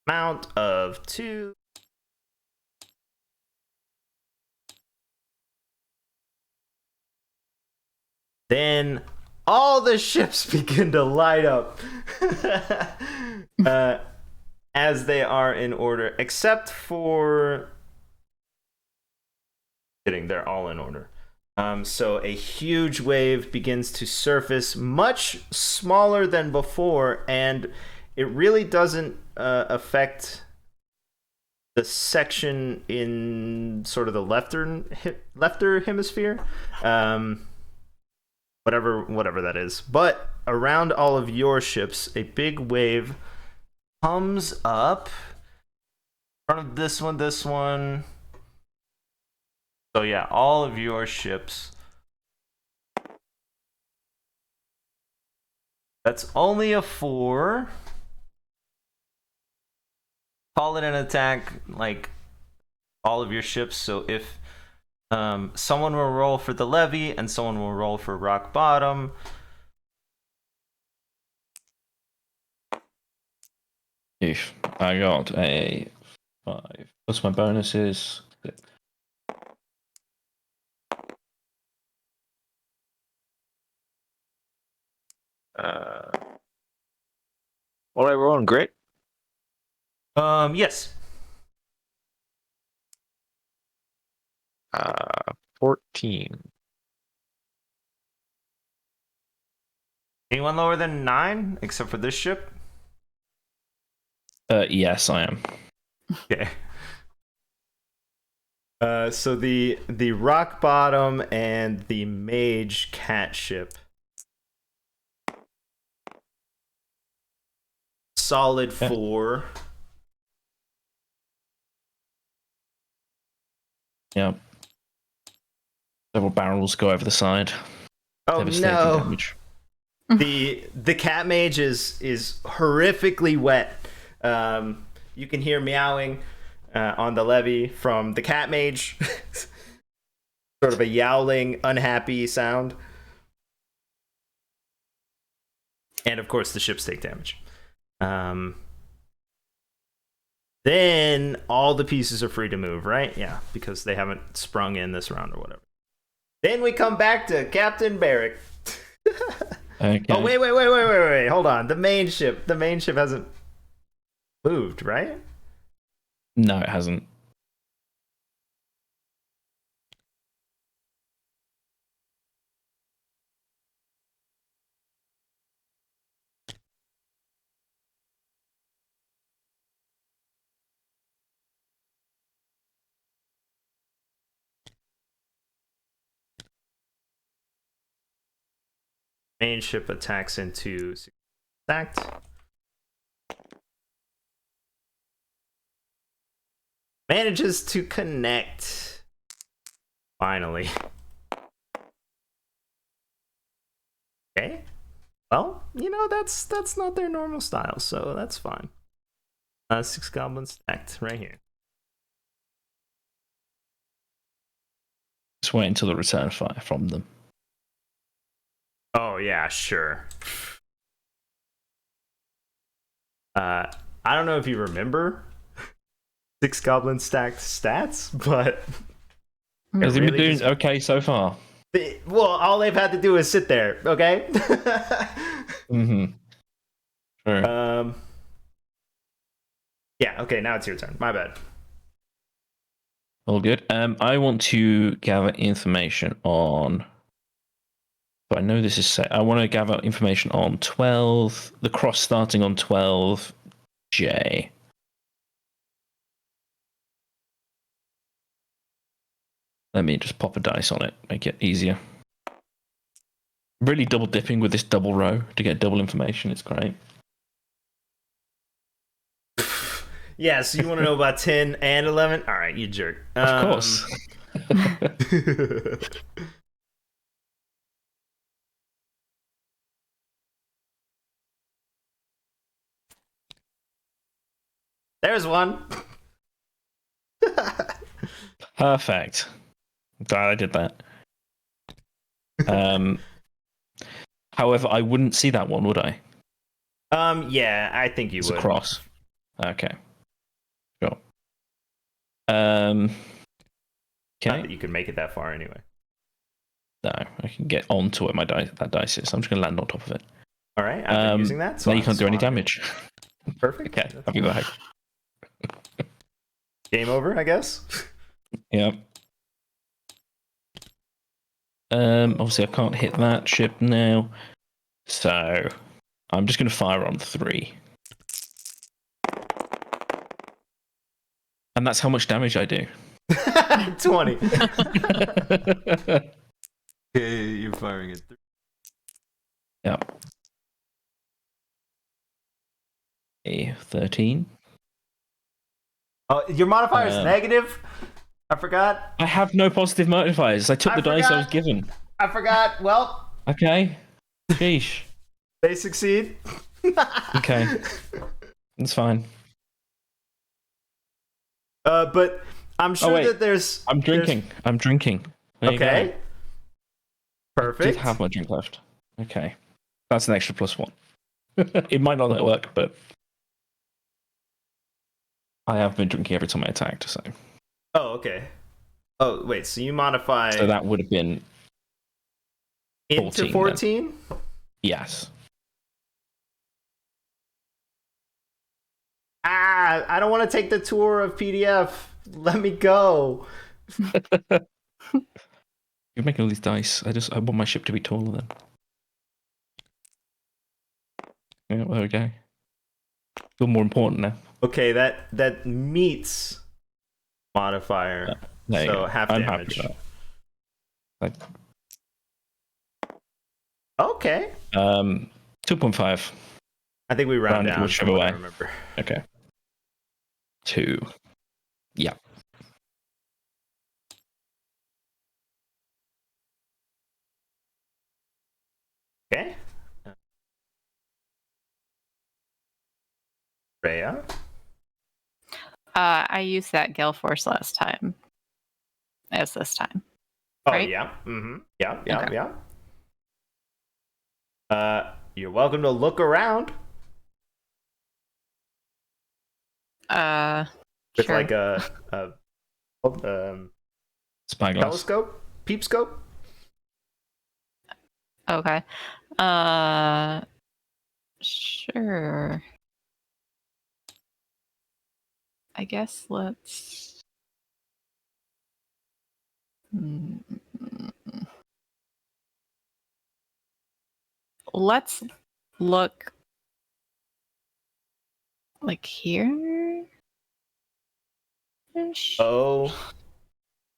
Amount of 2. Then all the ships begin to light up as they are in order, except for. Kidding, they're all in order. So a huge wave begins to surface, much smaller than before, and it really doesn't affect the section in sort of the lefter hemisphere, whatever that is. But around all of your ships, a big wave comes up in front of this one. So yeah, all of your ships. That's only a 4. Call it an attack, like all of your ships. So if someone will roll for the levy and someone will roll for rock bottom. If I got a 5 plus my bonuses. What am I rolling? Grit? Yes. 14. Anyone lower than 9 except for this ship? Yes, I am. Okay. So the rock bottom and the mage cat ship. Solid 4. Yeah. Several barrels go over the side. Oh Devastating no! damage. The cat mage is horrifically wet. You can hear meowing on the levee from the cat mage. Sort of a yowling, unhappy sound. And of course, the ships take damage. Then all the pieces are free to move, right? Yeah, because they haven't sprung in this round or whatever. Then we come back to Captain Barrick. Okay. Oh, wait. Hold on. The main ship hasn't moved, right? No, it hasn't. Main ship attacks into stacked. Manages to connect. Finally. Okay. Well, that's not their normal style, so that's fine. 6 goblins stacked right here. Just wait until the return fire from them. Oh yeah, sure. I don't know if you remember 6 goblin stacked stats, but Has he been really doing just- okay so far? well, all they've had to do is sit there, okay? Mm-hmm. Sure. Yeah, okay, now it's your turn. My bad. All good. I want to gather information on. But I know this is set. I want to gather information on 12. The cross starting on 12J. Let me just pop a dice on it, make it easier. Really double dipping with this double row to get double information. It's great. Yeah, so you want to know about 10 and 11? All right, you jerk. Of course. There's one. Perfect. Glad I did that. However, I wouldn't see that one, would I? Yeah, I think you It's would. a cross. Okay. Sure. Okay. Not that you can make it that far anyway. No, I can get onto it. That dice is. I'm just gonna land on top of it. All right, I've been using that. So now you I'm can't do any swapping. damage. Perfect. Okay, I'll be back. Game over, I guess. Yep. Obviously, I can't hit that ship now, so I'm just gonna fire on 3, and that's how much damage I do. 20. Okay, you're firing it. Yep. A 13. Oh, your modifier is negative? I forgot. I have no positive modifiers. I took the dice I was given. I forgot. Well, Okay. Sheesh. they succeed. Okay. That's fine. But I'm sure wait. that there's. I'm drinking. I'm drinking. There you Okay. go. Perfect. I did have my drink left. Okay. That's an extra +1. It might not work, but I have been drinking every time I attacked, so. Oh, okay. Oh, wait. So you modify So that would have been into 14 14? yes. I don't want to take the tour of PDF. Let me go. You're making all these dice. I want my ship to be taller then. Yeah, there we go. Feel more important now. Okay, that meets modifier. There you So go. half I'm damage. happy with that. Okay. 2.5. I think we round Round it down. whichever from what I way. remember. Okay. 2. Yeah. Okay. Rhea. I used that Gale Force last time. As this time. Oh Right? yeah. Mm-hmm. Yeah. Okay. You're welcome to look around with Sure. like a Spyglass. telescope, peep scope. Okay. Sure. I guess let's. Let's look like here. Oh,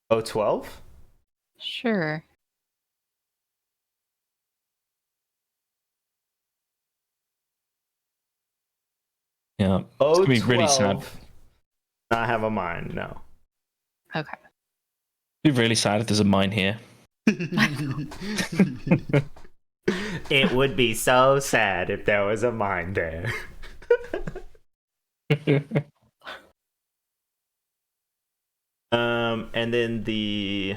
12. Sure. Yeah. It's Oh, gonna be really sad. Not have a mind. No. Okay. It'd be really sad if there's a mine here. It would be so sad if there was a mine there. And then the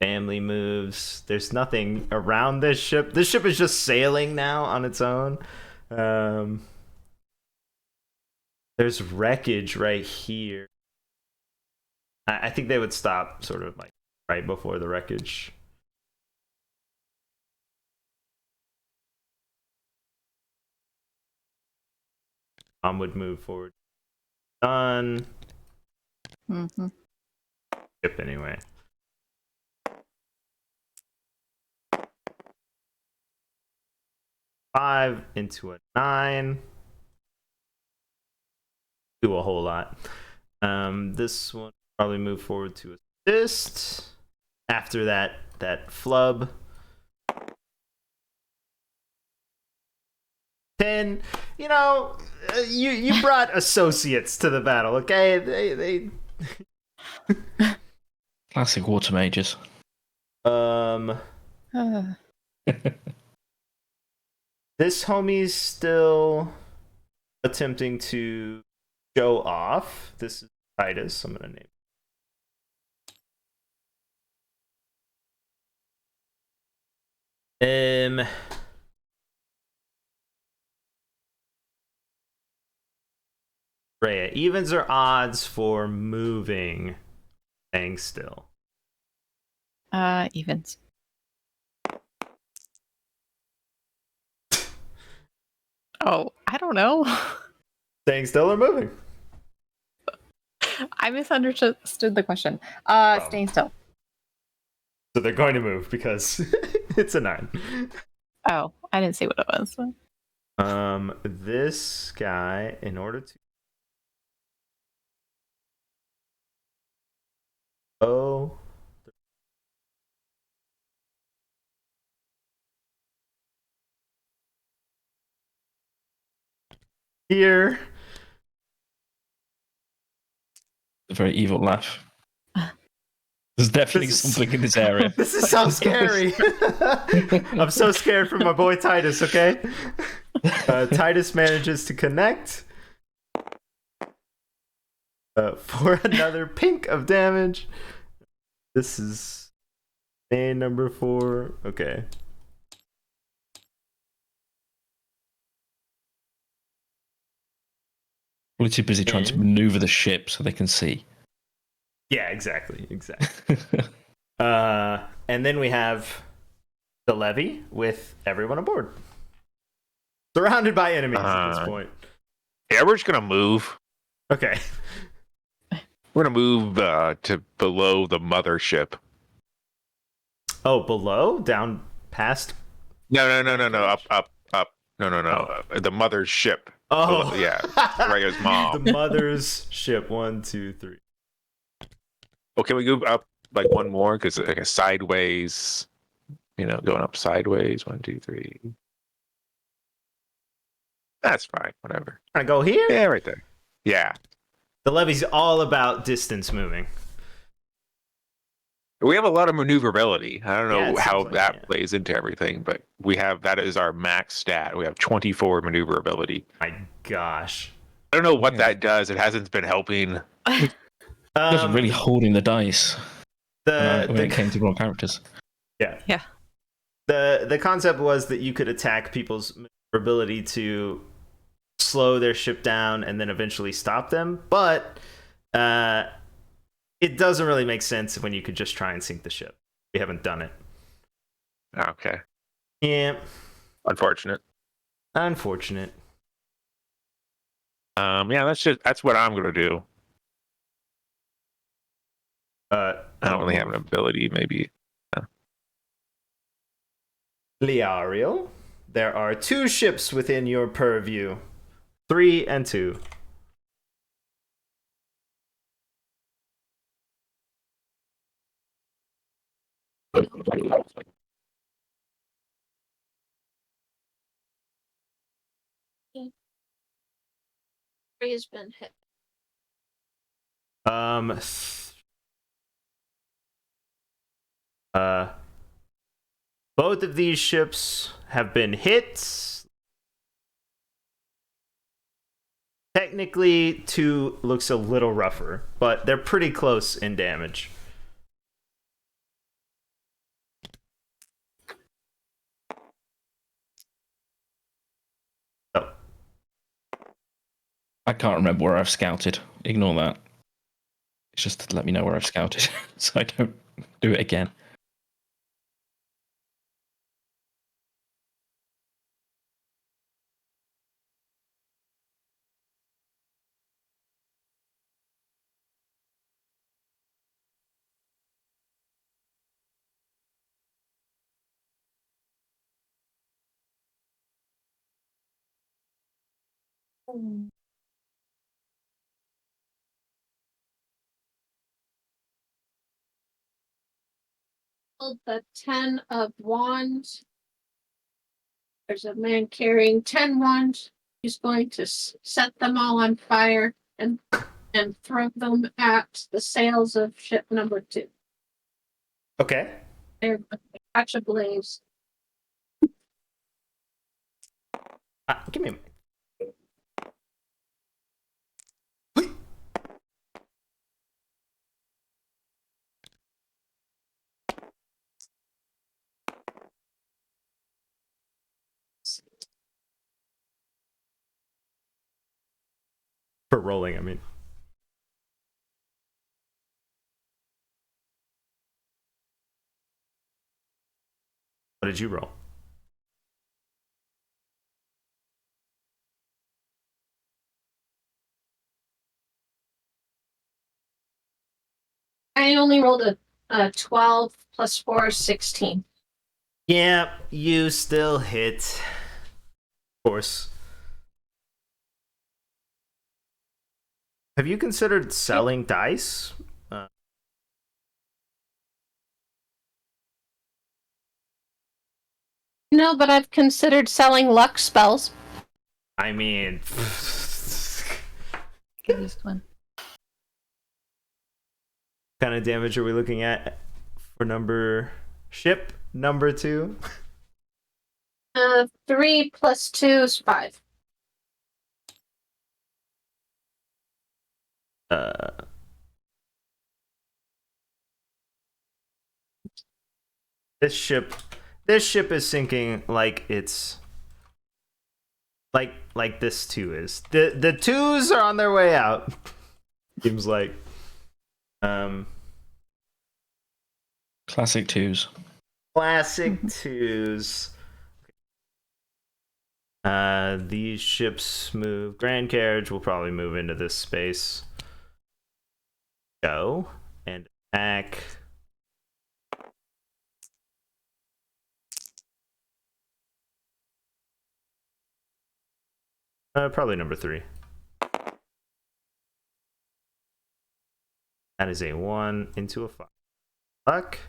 family moves. There's nothing around this ship. This ship is just sailing now on its own. There's wreckage right here. I think they would stop sort of like right before the wreckage. Would move forward. Done. Mm-hmm. Ship anyway. Five into a 9. Do a whole lot. This one probably move forward to assist. After that flub. 10. You know, you brought associates to the battle, okay? They Classic water mages. This homie's still attempting to show off. This is Titus. I'm gonna name. Rhea, evens or odds for moving? Staying still. Evens. Oh, I don't know. Staying still or moving? I misunderstood the question. Staying still. So they're going to move because it's a 9. Oh, I didn't see what it was. This guy, in order to here. A very evil laugh. There's definitely something in this area. This is so scary. I'm so scared for my boy Titus, okay? Titus manages to connect for another pink of damage. This is main number 4. Okay. We're too busy trying to maneuver the ship so they can see. Yeah, exactly. And then we have the levy with everyone aboard. Surrounded by enemies at this point. Yeah, we're just gonna move. Okay. We're gonna move to below the mothership. Oh, below? Down past? No. Up. No. The mother's ship. Oh, Below, yeah. Rhea's mom. The mother's ship. 1, 2, 3. Well, can we go up like one more? Because like a sideways, going up sideways. 1, 2, 3. That's fine. Whatever. I go here? Yeah, right there. Yeah. The levy's all about distance moving. We have a lot of maneuverability. I don't know how that plays. plays into everything, but that is our max stat. We have 24 maneuverability. My gosh. I don't know what that does. It hasn't been helping. It wasn't really holding the dice when it came to raw characters. Yeah. Yeah. The concept was that you could attack people's ability to slow their ship down and then eventually stop them, but it doesn't really make sense when you could just try and sink the ship. We haven't done it. Okay. Yeah. Unfortunate. Yeah, that's what I'm gonna do. I don't really have an ability, maybe. Liariel, there are 2 ships within your purview. 3 and 2. Rhea's been hit. Both of these ships have been hit. Technically, 2 looks a little rougher, but they're pretty close in damage. Oh. I can't remember where I've scouted. Ignore that. It's just to let me know where I've scouted so I don't do it again. The 10 of wands. There's a man carrying 10 wands. He's going to set them all on fire and throw them at the sails of ship number 2. Okay. They're catch a blaze. Give me a minute. For rolling, I mean. What did you roll? I only rolled a 12 plus 4 is 16. Yeah, you still hit. Of course. Have you considered selling dice? No, but I've considered selling luck spells. I mean, Could use one. kind of damage are we looking at for ship number 2? 3 plus 2 is 5. This ship is sinking like it's like this too is. The twos are on their way out. Seems like. Classic twos. Classic twos. These ships move. Grand Carriage will probably move into this space. Go and attack. Probably number 3. That is a 1 into a 5. Luck.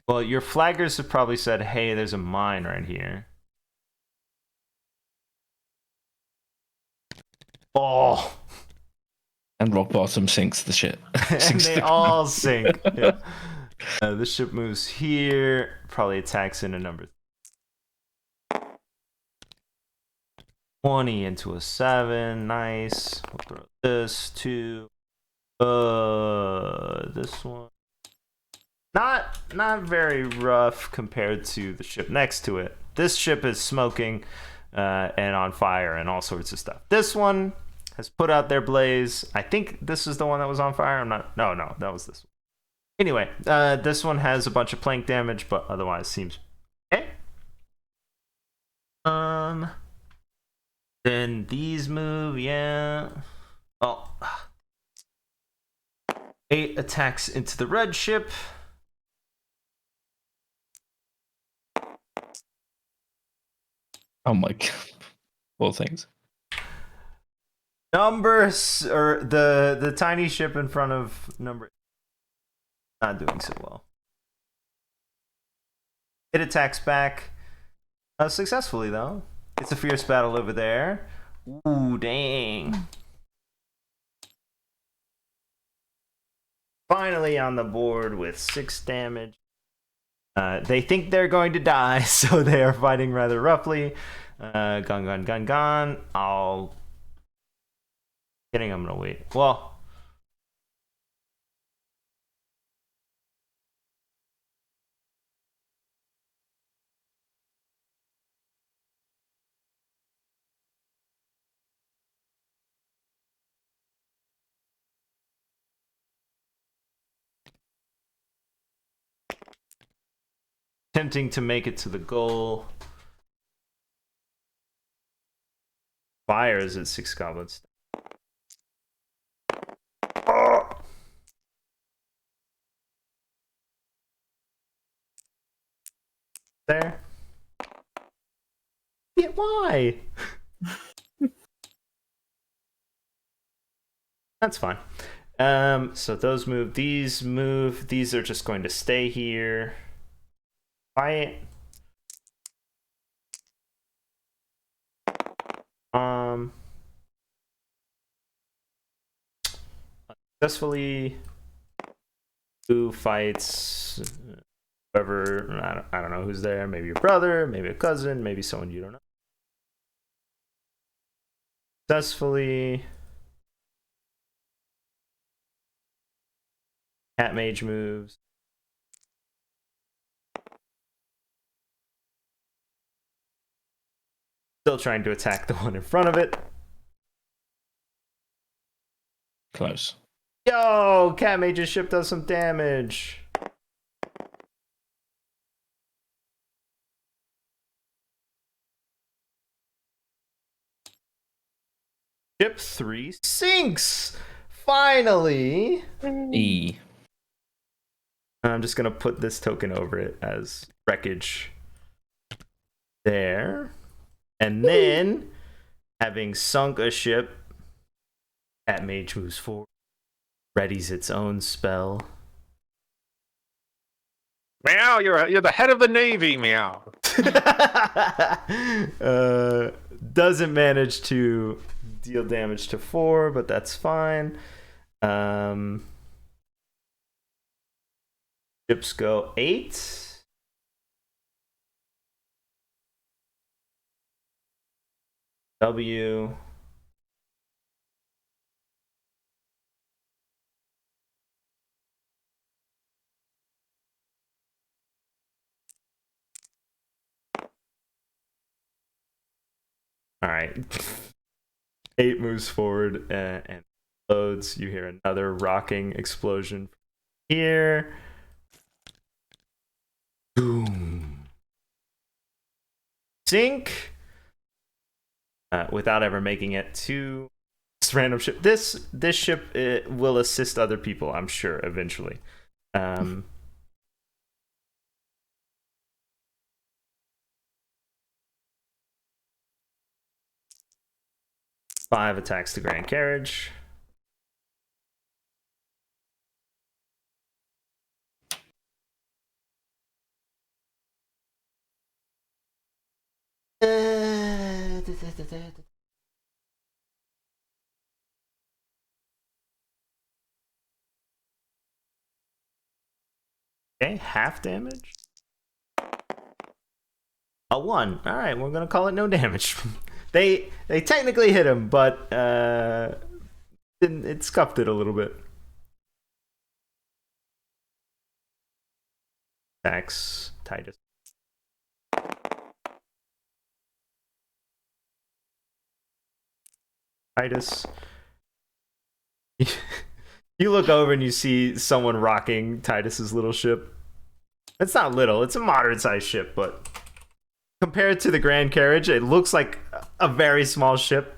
Well, your flaggers have probably said, hey, there's a mine right here. Oh! And rock bottom sinks the ship. And they all sink. Yeah. This ship moves here. Probably attacks into number 20 into a 7. Nice. We'll throw this 2. This one. Not very rough compared to the ship next to it. This ship is smoking and on fire and all sorts of stuff. This one has put out their blaze. I think this is the one that was on fire. I'm not. No, that was this one. Anyway, this one has a bunch of plank damage, but otherwise seems okay. Then these move, yeah. Oh. 8 attacks into the red ship. Oh my god. All things. Numbers or the tiny ship in front of number not doing so well. It attacks back successfully though. It's a fierce battle over there. Ooh, dang. Finally on the board with 6 damage. They think they're going to die, so they are fighting rather roughly. Gone. Kidding, I'm gonna wait. Well, attempting to make it to the goal. Fire is at 6 goblins. Why? That's fine. So those move. These move. These are just going to stay here. Quiet. Successfully. Who fights whoever? I don't know who's there. Maybe your brother. Maybe a cousin. Maybe someone you don't know. Successfully. Cat mage moves. Still trying to attack the one in front of it. Close. Yo, cat mage's ship does some damage. Ship 3 sinks. Finally. E. I'm just gonna put this token over it as wreckage. There. And then, having sunk a ship, cat mage moves forward, readies its own spell. Meow, you're the head of the Navy, meow. Doesn't manage to deal damage to 4, but that's fine. Ships go 8. W. All right. 8 moves forward and loads. You hear another rocking explosion here. Boom. Sink. Without ever making it to this random ship. This ship will assist other people, I'm sure, eventually. 5 attacks the Grand Carriage. Okay, half damage. A 1. All right, we're gonna call it no damage. They technically hit him, but it scuffed it a little bit. Attacks Titus. Titus. You look over and you see someone rocking Titus's little ship. It's not little, it's a moderate-sized ship, but compared to the Grand Carriage, it looks like a very small ship.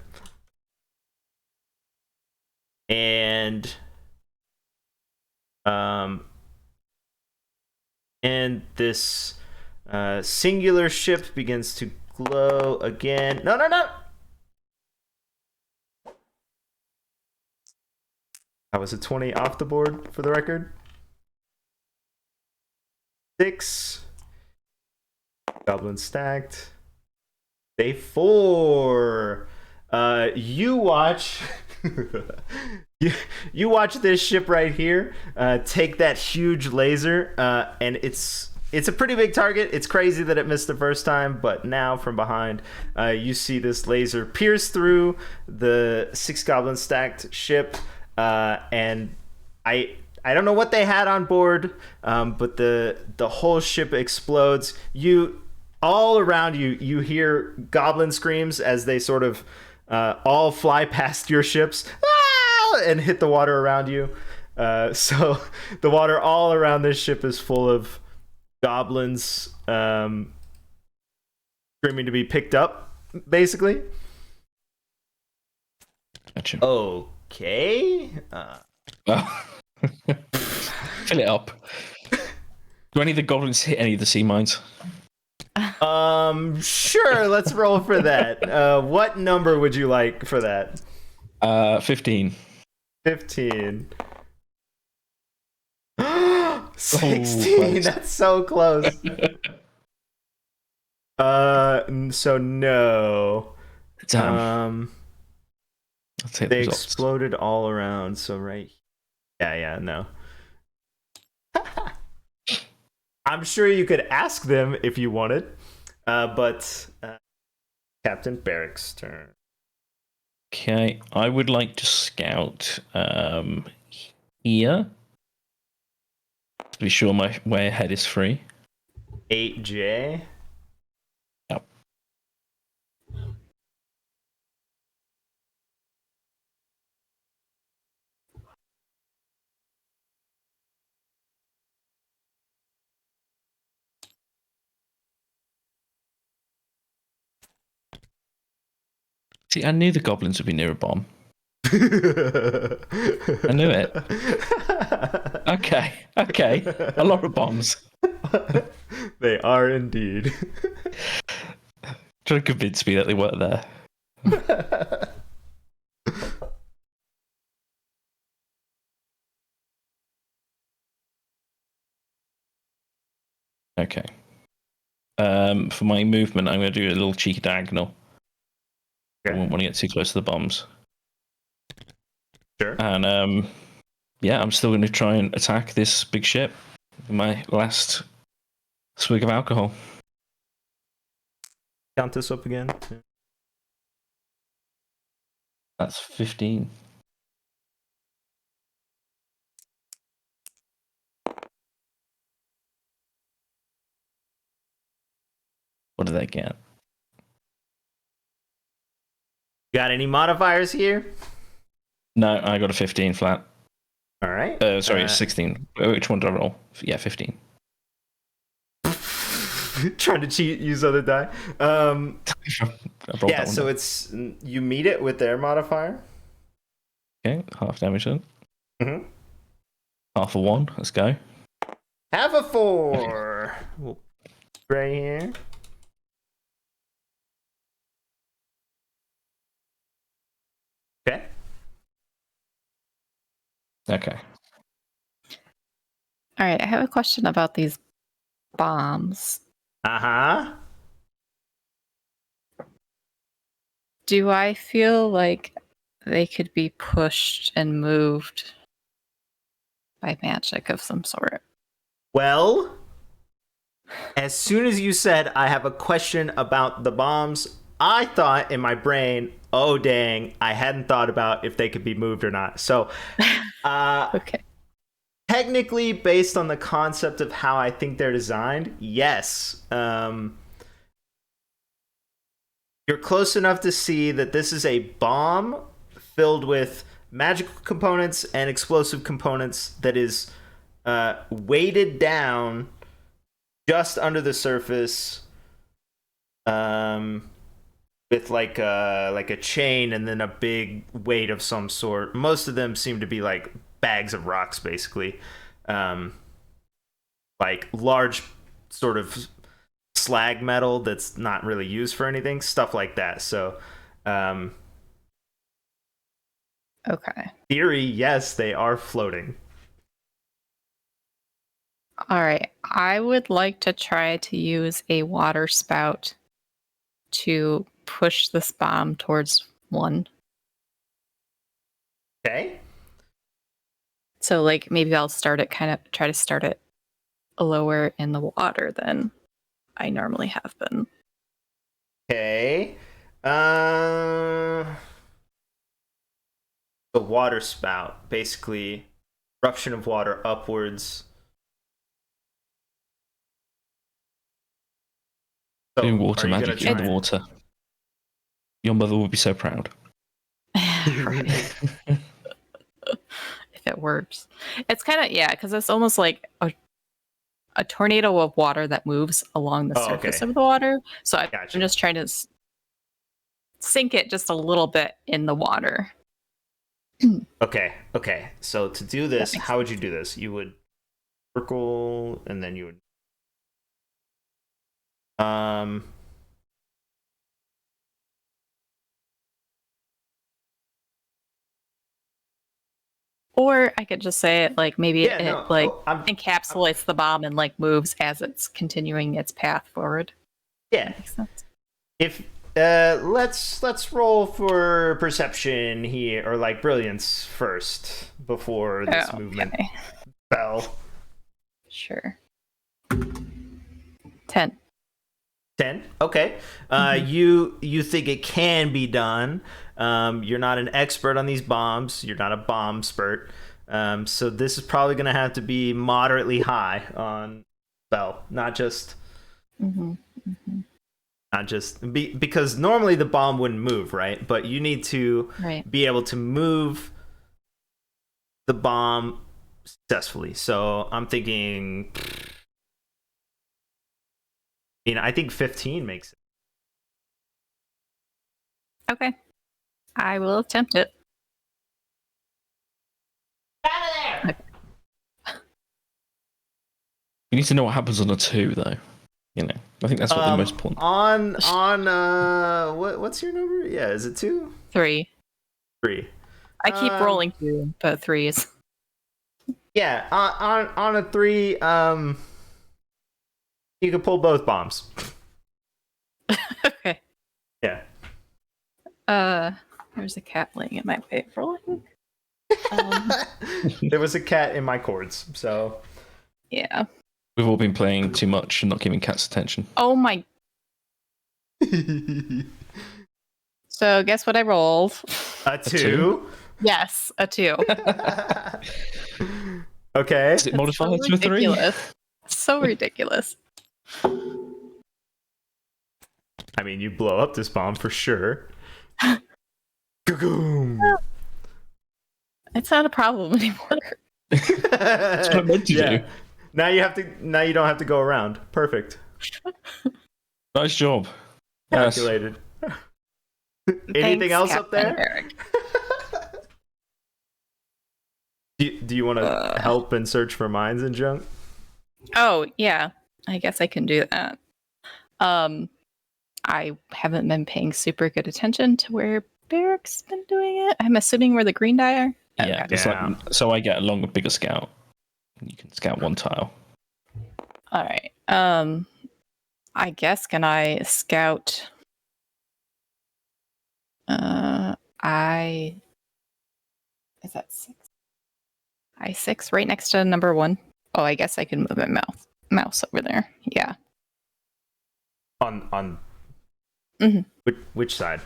And this singular ship begins to glow again. No. That was a 20 off the board for the record. 6. Goblin stacked. Day 4. You watch. you watch this ship right here take that huge laser, and it's a pretty big target. It's crazy that it missed the first time, but now from behind, you see this laser pierce through the 6 goblin stacked ship, and I don't know what they had on board, but the whole ship explodes. All around you hear goblin screams as they sort of all fly past your ships and hit the water around you. So the water all around this ship is full of goblins screaming to be picked up, basically. Gotcha. Okay. Well, fill it up. Do any of the goblins hit any of the sea mines? Sure, let's roll for that. What number would you like for that? 15. 15. Oh, 16. close. That's so close. So no. Damn. I'll take the They results. exploded all around. So right. Yeah, no. I'm sure you could ask them if you wanted, but Captain Barrick's turn. Okay, I would like to scout here to be sure my way ahead is free. 8J. Yep. See, I knew the goblins would be near a bomb. I knew it. Okay. A lot of bombs. They are indeed. Trying to convince me that they weren't there. Okay. For my movement, I'm going to do a little cheeky diagonal. Okay. I won't want to get too close to the bombs. Sure. And yeah, I'm still going to try and attack this big ship with my last swig of alcohol. Count this up again. That's 15. What did I get? Got any modifiers here? No, I got a 15 flat. All right. Sorry, 16. Which one did I roll? Yeah, 15. Trying to cheat, use other die. I rolled Yeah, that one so down. it's you meet it with their modifier. Okay, half damage then. Mm-hmm. Half a 1. Let's go. Have a 4. Right here. Okay. Okay. All right, I have a question about these bombs. Uh-huh. Do I feel like they could be pushed and moved by magic of some sort? Well, as soon as you said I have a question about the bombs, I thought in my brain, oh dang, I hadn't thought about if they could be moved or not. So Okay. technically, based on the concept of how I think they're designed, yes. You're close enough to see that this is a bomb filled with magical components and explosive components that is weighted down just under the surface, with like a chain and then a big weight of some sort. Most of them seem to be like bags of rocks, basically, like large sort of slag metal that's not really used for anything, stuff like that. So, Okay. theory, yes, they are floating. All right. I would like to try to use a water spout to push this bomb towards one. Okay. So, like, maybe I'll try to start it lower in the water than I normally have been. Okay. The water spout, basically, eruption of water upwards. So, Doing water are you gonna magic in try the and- water. Your mother would be so proud. Right. If it works. It's kind of, yeah, because it's almost like a tornado of water that moves along the Oh, surface okay. of the water. So I'm Gotcha. just trying to sink it just a little bit in the water. Okay. So to do this, makes how would you do this? You would circle, and then you would Or I could just say it like maybe Yeah, it no, like I'm encapsulates the bomb and like moves as it's continuing its path forward. yeah. That makes sense. If let's roll for perception here, or like brilliance first before this movement Okay. fell. Sure. 10. 10. Okay. You think it can be done. You're not an expert on these bombs. You're not a bomb spurt. So this is probably going to have to be moderately high on spell, not just because normally the bomb wouldn't move, right? But you need to be able to move the bomb successfully. So I'm thinking, I think 15 makes it. Okay. I will attempt it. You need to know what happens on a 2, though. I think that's what the most important. On what's your number? Yeah, is it 2? 3. 3. I keep rolling 2, but 3s. Yeah, on a 3, you can pull both bombs. Okay. Yeah. There's a cat laying in my way for rolling. There was a cat in my cords, so Yeah. We've all been playing too much and not giving cats attention. Oh my. So guess what I rolled? A 2. Yes, a 2. Okay. Is it modified to a 3? Ridiculous. So ridiculous. I mean, you blow up this bomb for sure. Gagoom. It's not a problem anymore. That's what I meant to do. Now you don't have to go around. Perfect. Nice job. Yes. Calculated. Anything else up there? Do you want to help and search for mines and junk? Oh, yeah. I guess I can do that. I haven't been paying super good attention to where Barrick's been doing it. I'm assuming where the green die are. Yeah, Okay. it's like, so I get a longer, bigger scout. You can scout one tile. All right. I guess can I scout? Is that 6? I6 right next to number 1. Oh, I guess I can move my mouse over there. Yeah. On Mhm. which side?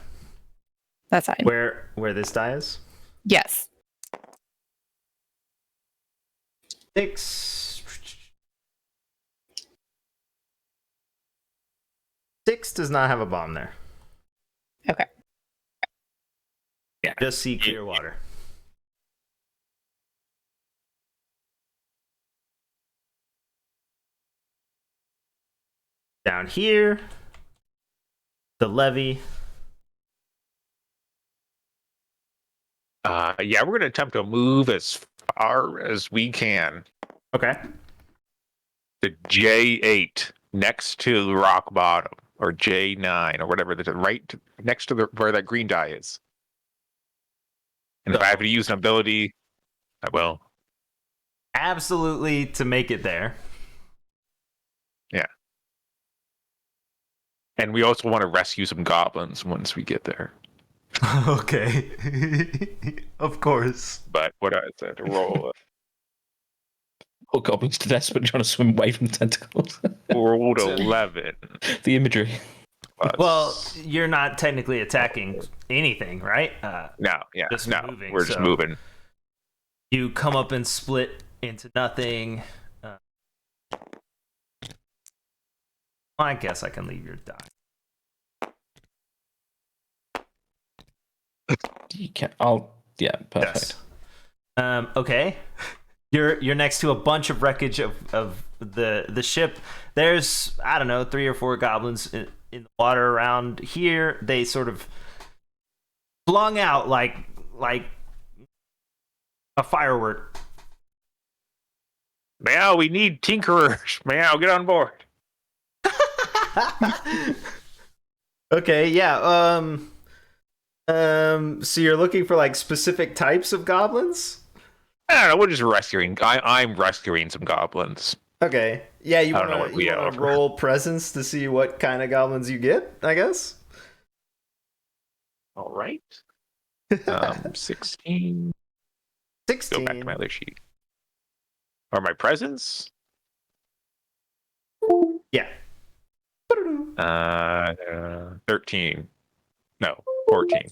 That side. Where this die is? Yes. 6. 6 does not have a bomb there. Okay. Yeah. Just see clear water. Down here, the levee. Yeah, we're gonna attempt to move as far as we can Okay. to J8 next to the rock bottom, or J9 or whatever, next to where that green die is. And if I have to use an ability, I will. Absolutely, to make it there. Yeah. And we also want to rescue some goblins once we get there. Okay. Of course. But what I said to roll Poor goblins to death, but trying to swim away from the tentacles. rolled 11. The imagery. Plus. Well, you're not technically attacking anything, right? No, just no, moving, we're just so- moving. You come up and split into nothing. I guess I can leave your die. You can. Yeah, perfect. Yes. Okay. You're next to a bunch of wreckage of the ship. There's, I don't know, 3 or 4 goblins in the water around here. They sort of flung out like a firework. Meow, we need tinkerers. Meow, get on board. Okay, yeah. So you're looking for like specific types of goblins? I don't know. We're just rescuing. I'm rescuing some goblins. Okay. Yeah, you I don't know want what we to offer. roll presence to see what kind of goblins you get, I guess. All right. 16. Go back to 16. my other sheet. Or my presents? Yeah. 13. No, 14.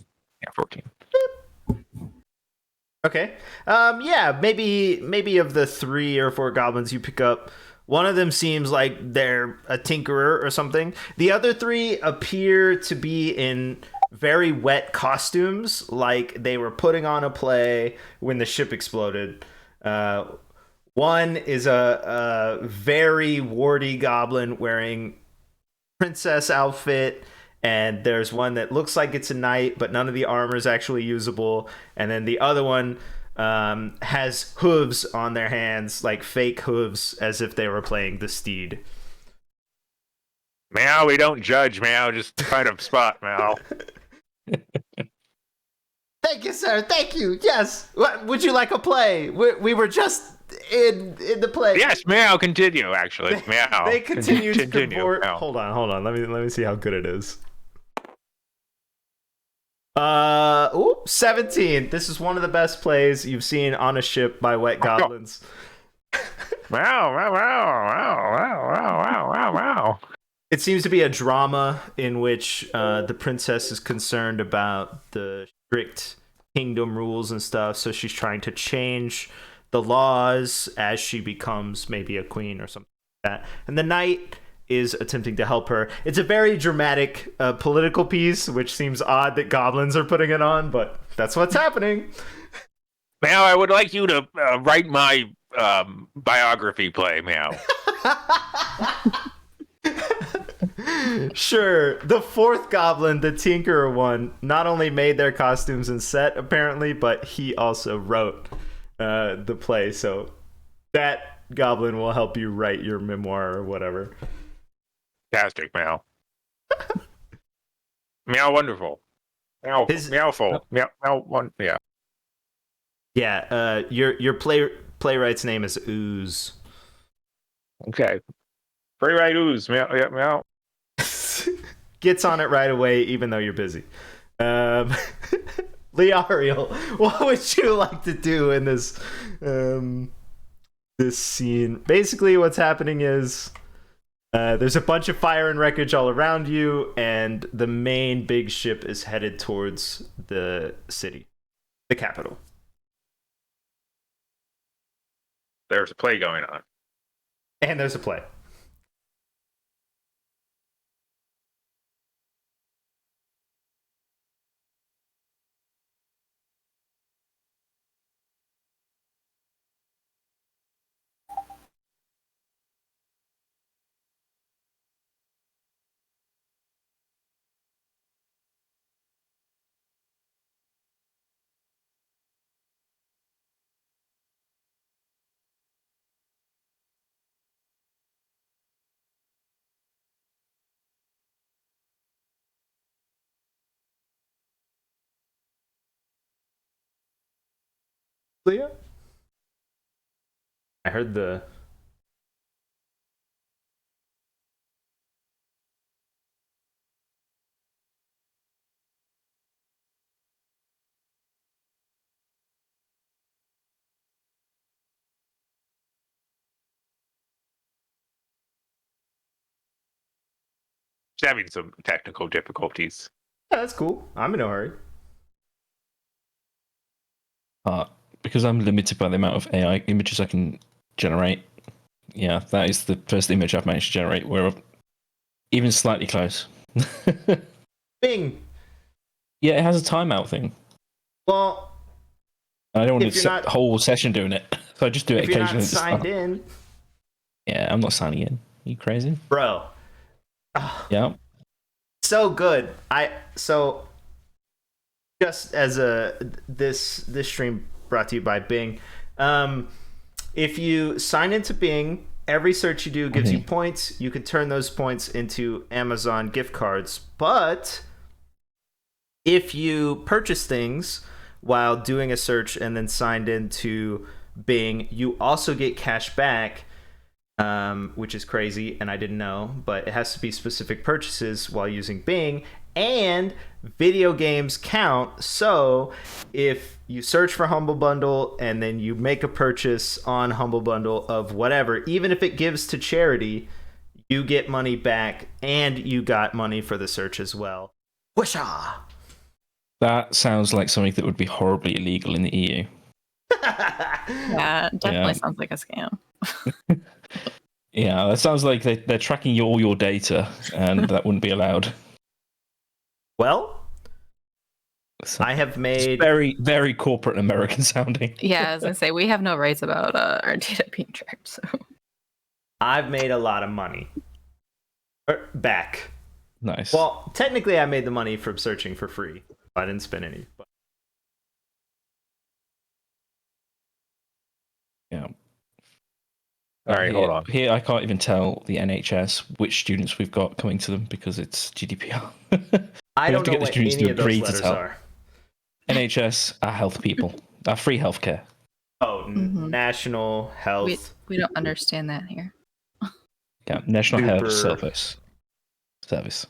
Yeah, 14. Okay. Yeah, maybe of the 3 or 4 goblins you pick up, one of them seems like they're a tinkerer or something. The other 3 appear to be in very wet costumes, like they were putting on a play when the ship exploded. One is a very warty goblin wearing princess outfit, and there's one that looks like it's a knight, but none of the armor is actually usable. And then the other one has hooves on their hands, like fake hooves, as if they were playing the steed. Meow, we don't judge, Meow. Just try to spot, Meow. Thank you, sir. Thank you. Yes. Would you like a play? We were just in the play. Yes, Meow, continue, actually. Meow. They continue to continue. comport. Meow. Hold on. Let me see how good it is. 17. This is one of the best plays you've seen on a ship by wet goblins. Meow, meow, meow, meow, meow, meow, meow, meow. It seems to be a drama in which the princess is concerned about the strict kingdom rules and stuff, so she's trying to change the laws as she becomes maybe a queen or something like that. And the knight is attempting to help her. It's a very dramatic political piece, which seems odd that goblins are putting it on, but that's what's happening. Meow, I would like you to write my biography play, Meow. Sure. The 4th goblin, the Tinkerer one, not only made their costumes and set, apparently, but he also wrote the play. So that goblin will help you write your memoir or whatever. Fantastic, Meow. Meow, wonderful. Meow, meowful. Meow, meow, one. Yeah. Yeah. Your playwright's name is Ooze. Okay. Pretty right, Ooze. Meow, yeah, Meow. Gets on it right away, even though you're busy. Leariel, what would you like to do in this this scene? Basically, what's happening is there's a bunch of fire and wreckage all around you, and the main big ship is headed towards the city, the capital. There's a play going on. And there's a play. Leah? I heard the... Just having some technical difficulties. Yeah, that's cool. I'm in no hurry. Because I'm limited by the amount of AI images I can generate. Yeah, that is the first image I've managed to generate. We're even slightly close. Bing! Yeah, it has a timeout thing. Well, I don't want if to you're set not- the whole session doing it, so I just do it if you're occasionally. not signed in, Yeah, I'm not signing in. Are you crazy? bro. Yeah. So good. So just as this stream brought to you by Bing. If you sign into Bing, every search you do gives you points. You can turn those points into Amazon gift cards. But if you purchase things while doing a search and then signed into Bing. You also get cash back, which is crazy, and I didn't know, but it has to be specific purchases while using Bing. And video games count, so if you search for Humble Bundle and then you make a purchase on Humble Bundle of whatever, even if it gives to charity, you get money back, and you got money for the search as well. Whoosha! That sounds like something that would be horribly illegal in the EU. Yeah, it definitely sounds like a scam. Yeah, that sounds like they're tracking all your data, and that wouldn't be allowed. Well, So I have it's made... very, very corporate American sounding. Yeah, as I say, we have no rights about our data being tracked. So I've made a lot of money. Back. Nice. Well, technically I made the money from searching for free. I didn't spend any. But... Yeah. All right, hold on. Here, I can't even tell the NHS which students we've got coming to them because it's GDPR. I We don't have to know get the what students any to of those agree to letters tell. are. NHS are health people. Are free healthcare. Oh, National Health. we don't understand that here. Yeah, National Super- Health Service.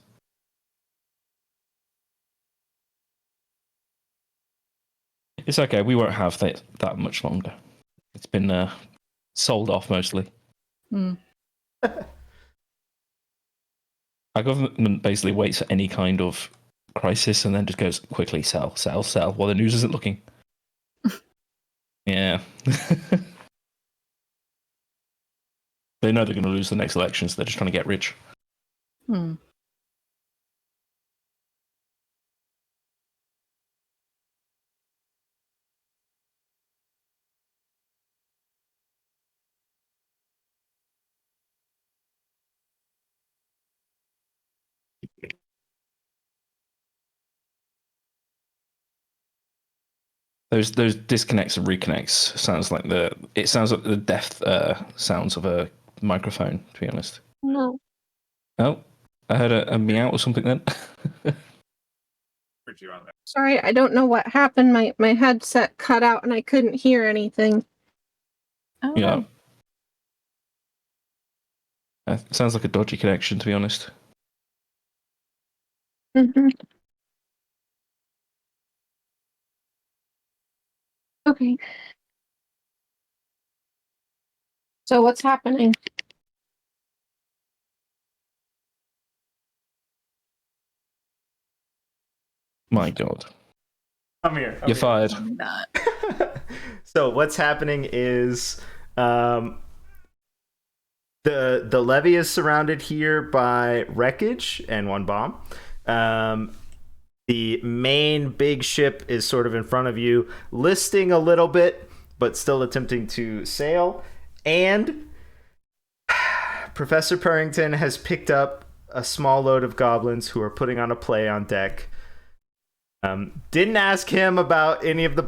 It's okay. We won't have that much longer. It's been sold off mostly. Hmm. Our government basically waits for any kind of crisis and then just goes quickly sell while the news isn't looking. Yeah. They know they're going to lose the next election, so they're just trying to get rich. Hmm. Those disconnects and reconnects sounds like the death sounds of a microphone. To be honest. No. Oh, I heard a meow or something then. Sorry, I don't know what happened. My headset cut out and I couldn't hear anything. Oh, Yeah. Sounds like a dodgy connection, to be honest. Mm-hmm. Okay. So what's happening? My God. Come here. You're fired. tell me that. So what's happening is the levee is surrounded here by wreckage and one bomb. The main big ship is sort of in front of you, listing a little bit, but still attempting to sail. And Professor Purrington has picked up a small load of goblins who are putting on a play on deck. Didn't ask him about any of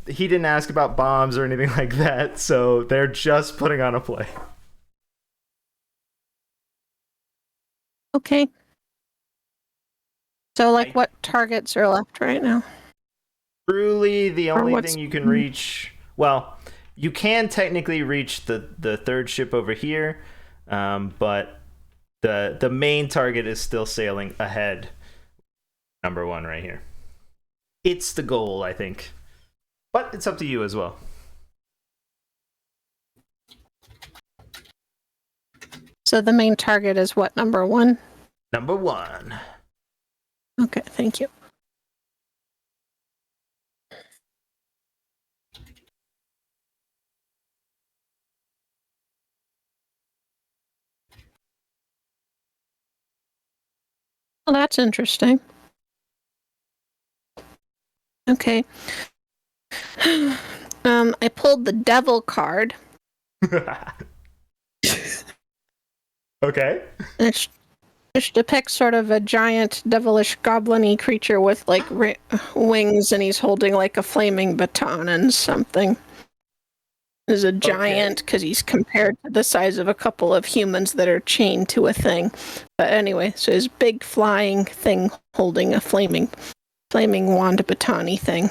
he didn't ask about bombs or anything like that, so they're just putting on a play. Okay. So, like, what targets are left right now? Truly, the Or only what's- thing you can reach... Well, you can technically reach the third ship over here, but the main target is still sailing ahead. Number one right here. It's the goal, I think. But it's up to you as well. So the main target is what, number one? Number one. Okay, thank you. Well, that's interesting. Okay. I pulled the devil card. Okay. Which depicts sort of a giant devilish goblin-y creature with like wings, and he's holding like a flaming baton and something. Is a giant because he's compared to the size of a couple of humans that are chained to a thing. But anyway, so his big flying thing holding a flaming wand baton-y thing.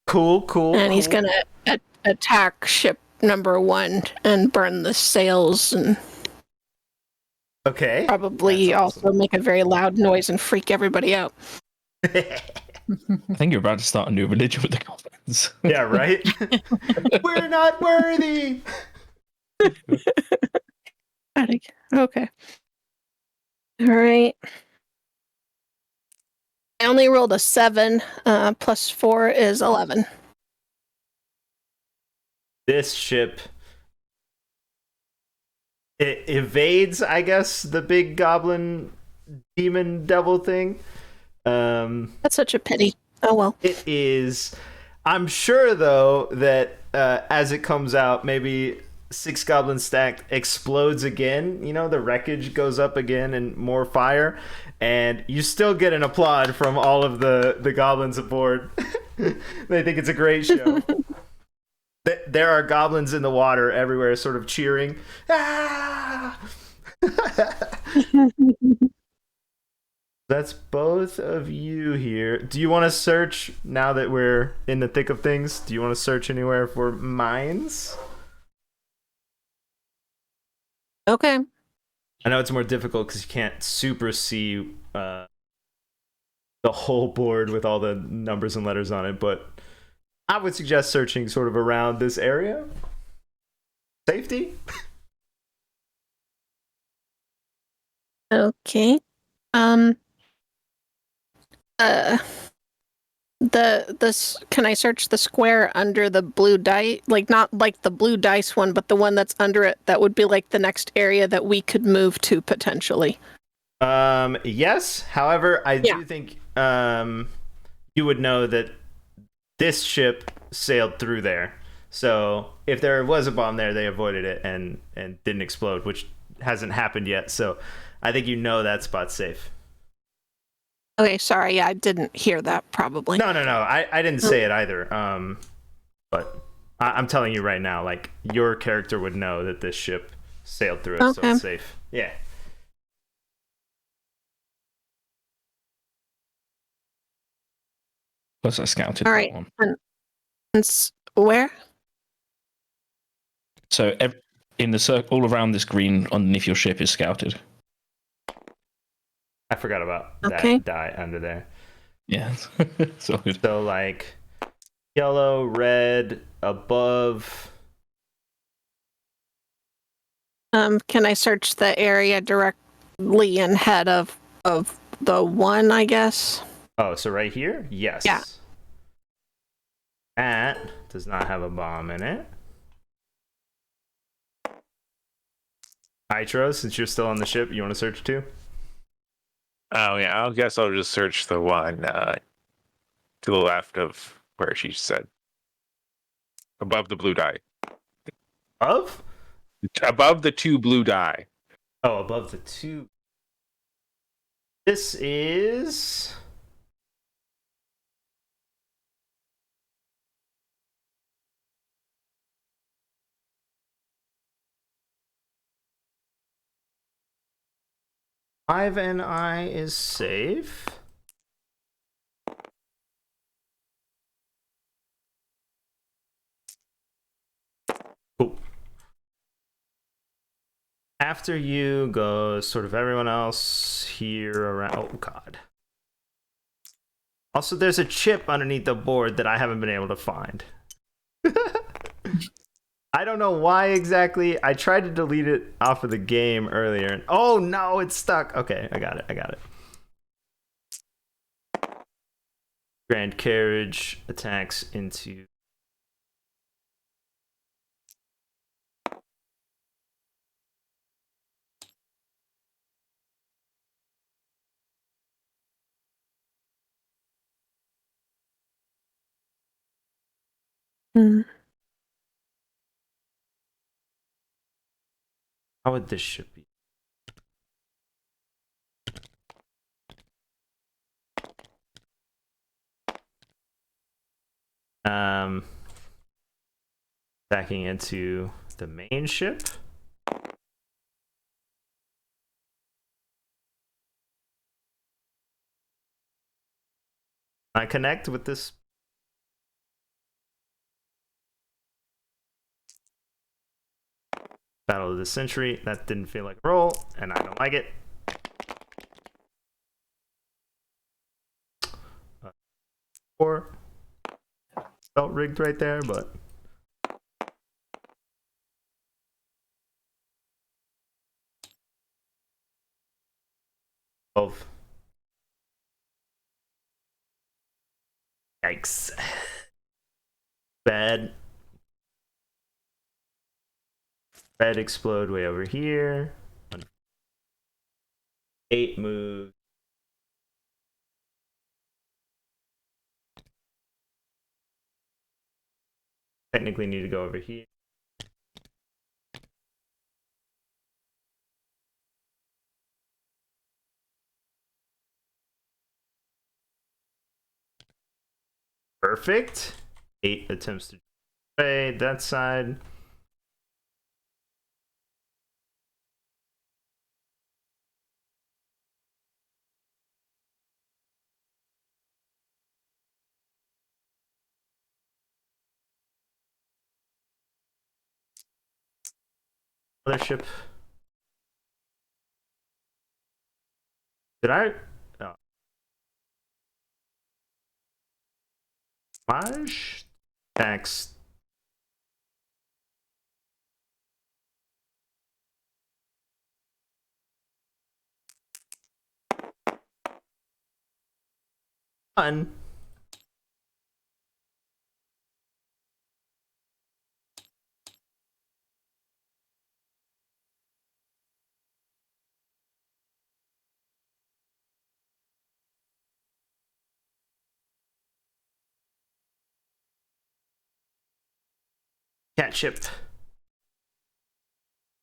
Cool. And he's gonna attack ship number 1 and burn the sails and Okay. probably That's also awesome. make a very loud noise and freak everybody out. I think you're about to start a new religion with the goblins. Yeah, right? We're not worthy! Okay. All right. I only rolled a 7. Plus 4 is 11. This ship, it evades, I guess, the big goblin demon devil thing. That's such a pity. Oh well. It is. I'm sure, though, that as it comes out, maybe 6 goblins stacked explodes again. You know, the wreckage goes up again and more fire. And you still get an applaud from all of the goblins aboard. They think it's a great show. There are goblins in the water everywhere, sort of cheering. Ah! That's both of you here. Do you want to search now that we're in the thick of things? Do you want to search anywhere for mines? Okay. I know it's more difficult because you can't super see the whole board with all the numbers and letters on it, but I would suggest searching sort of around this area. Safety? Okay. Can I search the square under the blue dice? Like not like the blue dice one, but the one that's under it. That would be like the next area that we could move to potentially. Yes. However, I do think you would know that this ship sailed through there. So if there was a bomb there, they avoided it and didn't explode, which hasn't happened yet. So I think you know that spot's safe. Okay, sorry, yeah, I didn't hear that probably. No. I didn't say it either. But I'm telling you right now, like your character would know that this ship sailed through it, so it's safe. Yeah. Plus, I scouted All that right. one. And where? So in the circle, all around this green underneath your ship is scouted. I forgot about Okay. that die under there. Yeah. So like yellow, red, above. Can I search the area directly ahead of the one, I guess? Oh, so right here? Yes. Yeah. That does not have a bomb in it. Itro, since you're still on the ship, you want to search too? Oh yeah, I guess I'll just search the one to the left of where she said, above the blue die. Above the 2 blue die. Oh, above the 2. This is Five and I is safe. Cool. After you goes sort of everyone else here around. Oh, God. Also, there's a chip underneath the board that I haven't been able to find. I don't know why exactly. I tried to delete it off of the game earlier. And, oh, no, it's stuck. Okay, I got it. Grand Carriage attacks into... How would this ship be? Backing into the main ship. I connect with this. Battle of the Century. That didn't feel like a roll, and I don't like it. 4. Felt rigged right there, but... Of yikes. Bad. Red explode way over here. 8 moves. Technically need to go over here. Perfect. 8 attempts to trade that side. Other ship. Did I? Oh. Maj? Tax. Fun. Cat ship.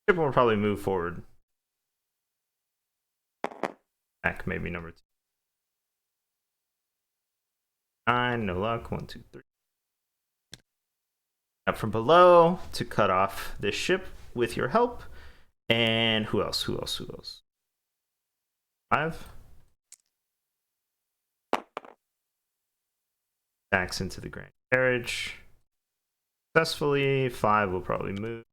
Ship will probably move forward. Back maybe number 2. 9, no luck. 1, 2, 3. Up from below to cut off this ship with your help. And who else? 5. Backs into the grand carriage. Successfully. 5 will probably move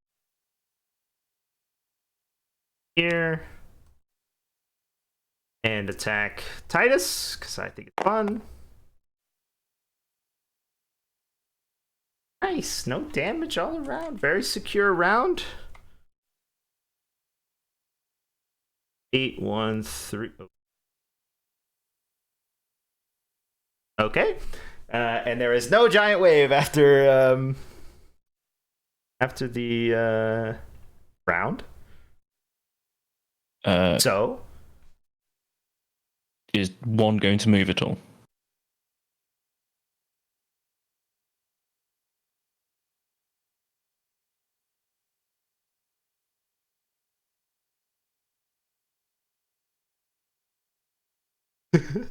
here. And attack Titus, because I think it's fun. Nice. No damage all around. Very secure round. 8, 1, 3. Okay. And there is no giant wave after the round. So is 1 going to move at all?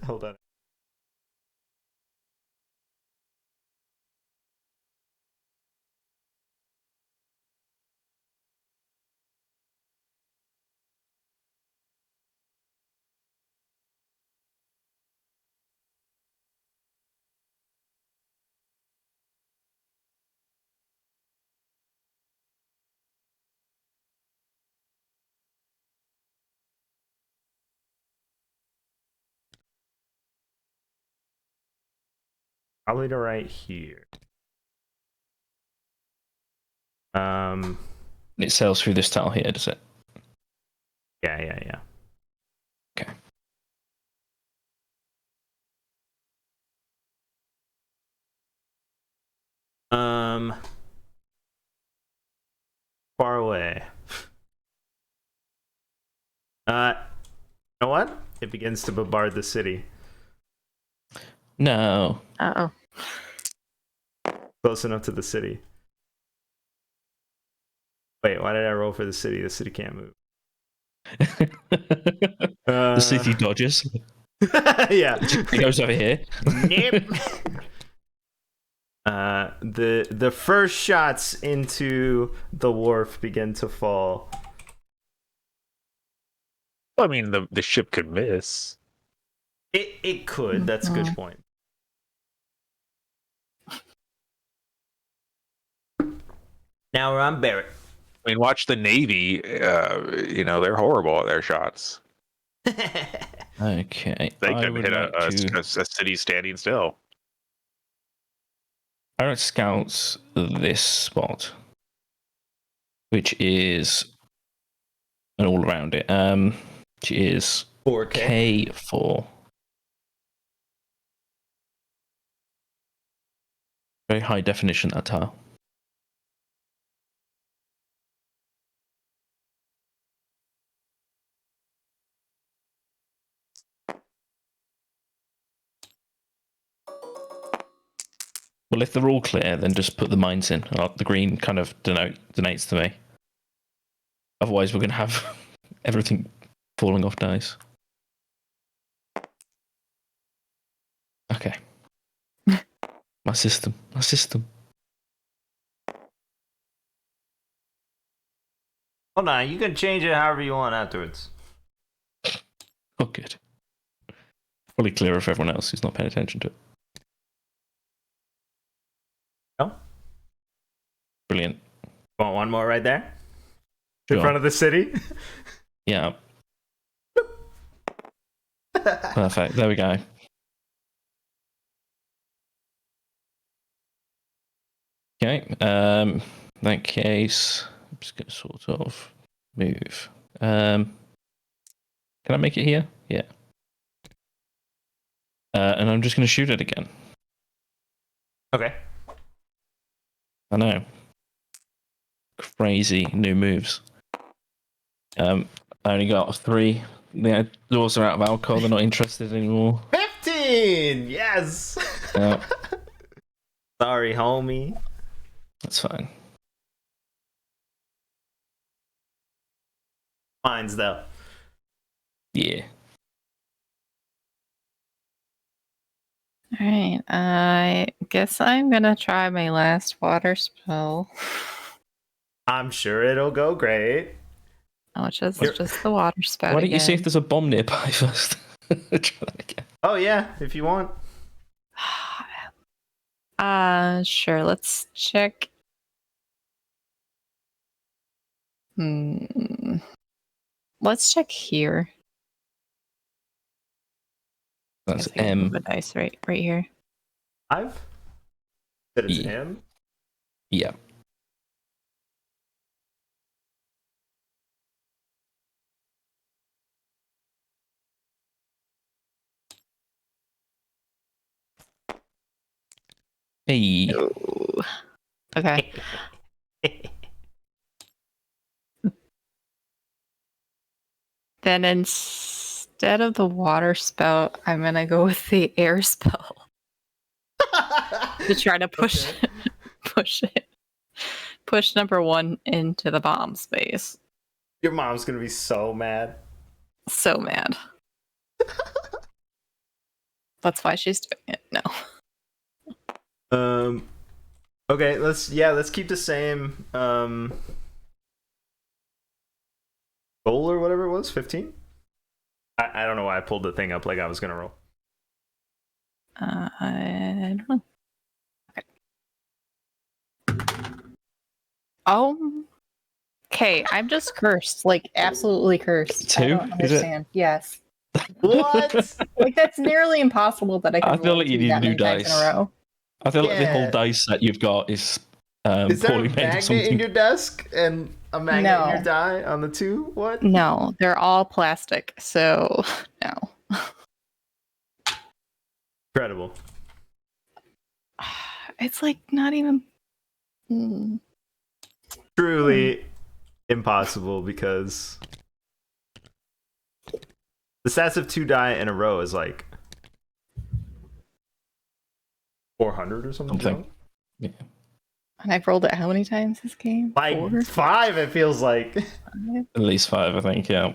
hold on. Probably to right here. It sails through this tile here, does it? Yeah. Okay. Far away. You know what? It begins to bombard the city. No. Uh-oh. Close enough to the city. Wait, why did I roll for the city? The city can't move. The city dodges. Yeah. It goes over here. Nope. The first shots into the wharf begin to fall. I mean, the ship could miss. It could. That's a good point. Now we're on Barrett. I mean, watch the Navy. They're horrible at their shots. Okay. They I couldn't would hit like a to. city standing still. I would scout this spot, which is and all around it. Which is 4K. K4. Very high definition that tile. Well, if they're all clear, then just put the mines in. The green kind of denotes to me. Otherwise, we're going to have everything falling off dice. Okay. My system. Hold on, you can change it however you want afterwards. Oh, good. Probably clearer for everyone else who's not paying attention to it. No? Brilliant. Want one more right there? In Sure. front of the city? Yeah. Perfect. There we go. Okay. In that case, I'm just going to sort of move. Can I make it here? Yeah. And I'm just going to shoot it again. Okay. I know. Crazy new moves. I only got 3. The doors are out of alcohol. They're not interested anymore. 15! Yes! Yeah, Sorry, homie. that's fine. Mines, though. Yeah. Alright, I guess I'm gonna try my last water spell. I'm sure it'll go great. Which is You're- just the water spout. Why don't you see if again. there's a bomb nearby first? Try that again. Oh, yeah, if you want. Sure, let's check. Let's check here. That's Guess I can move M. a dice right here. 5? That it's Yeah. him? Yeah. Hey. Ooh. Okay. Then instead of the water spout, I'm gonna go with the air spell to try to push Okay. push number 1 into the bomb space. Your mom's gonna be so mad. So mad. That's why she's doing it. No. Okay, let's keep the same goal or whatever it was, 15? I don't know why I pulled the thing up like I was gonna roll. I don't know. Okay. Oh. Okay, I'm just cursed. Like, absolutely cursed. I 2? don't Is it? understand. Yes. What? Like, that's nearly impossible that I can I feel roll like you 2 need that new many times in dice. a row. I feel like the whole Yeah. dice set you've got is Is there a poorly made or magnet something. in your desk and a magnet No. in your die on the 2? What? No, they're all plastic, so no. Incredible. It's like not even. Truly impossible because the stats of 2 die in a row is like 400 or something. Something. Yeah. And I've rolled it how many times this game? Like 4? 5, it feels like. 5? At least 5, I think, yeah.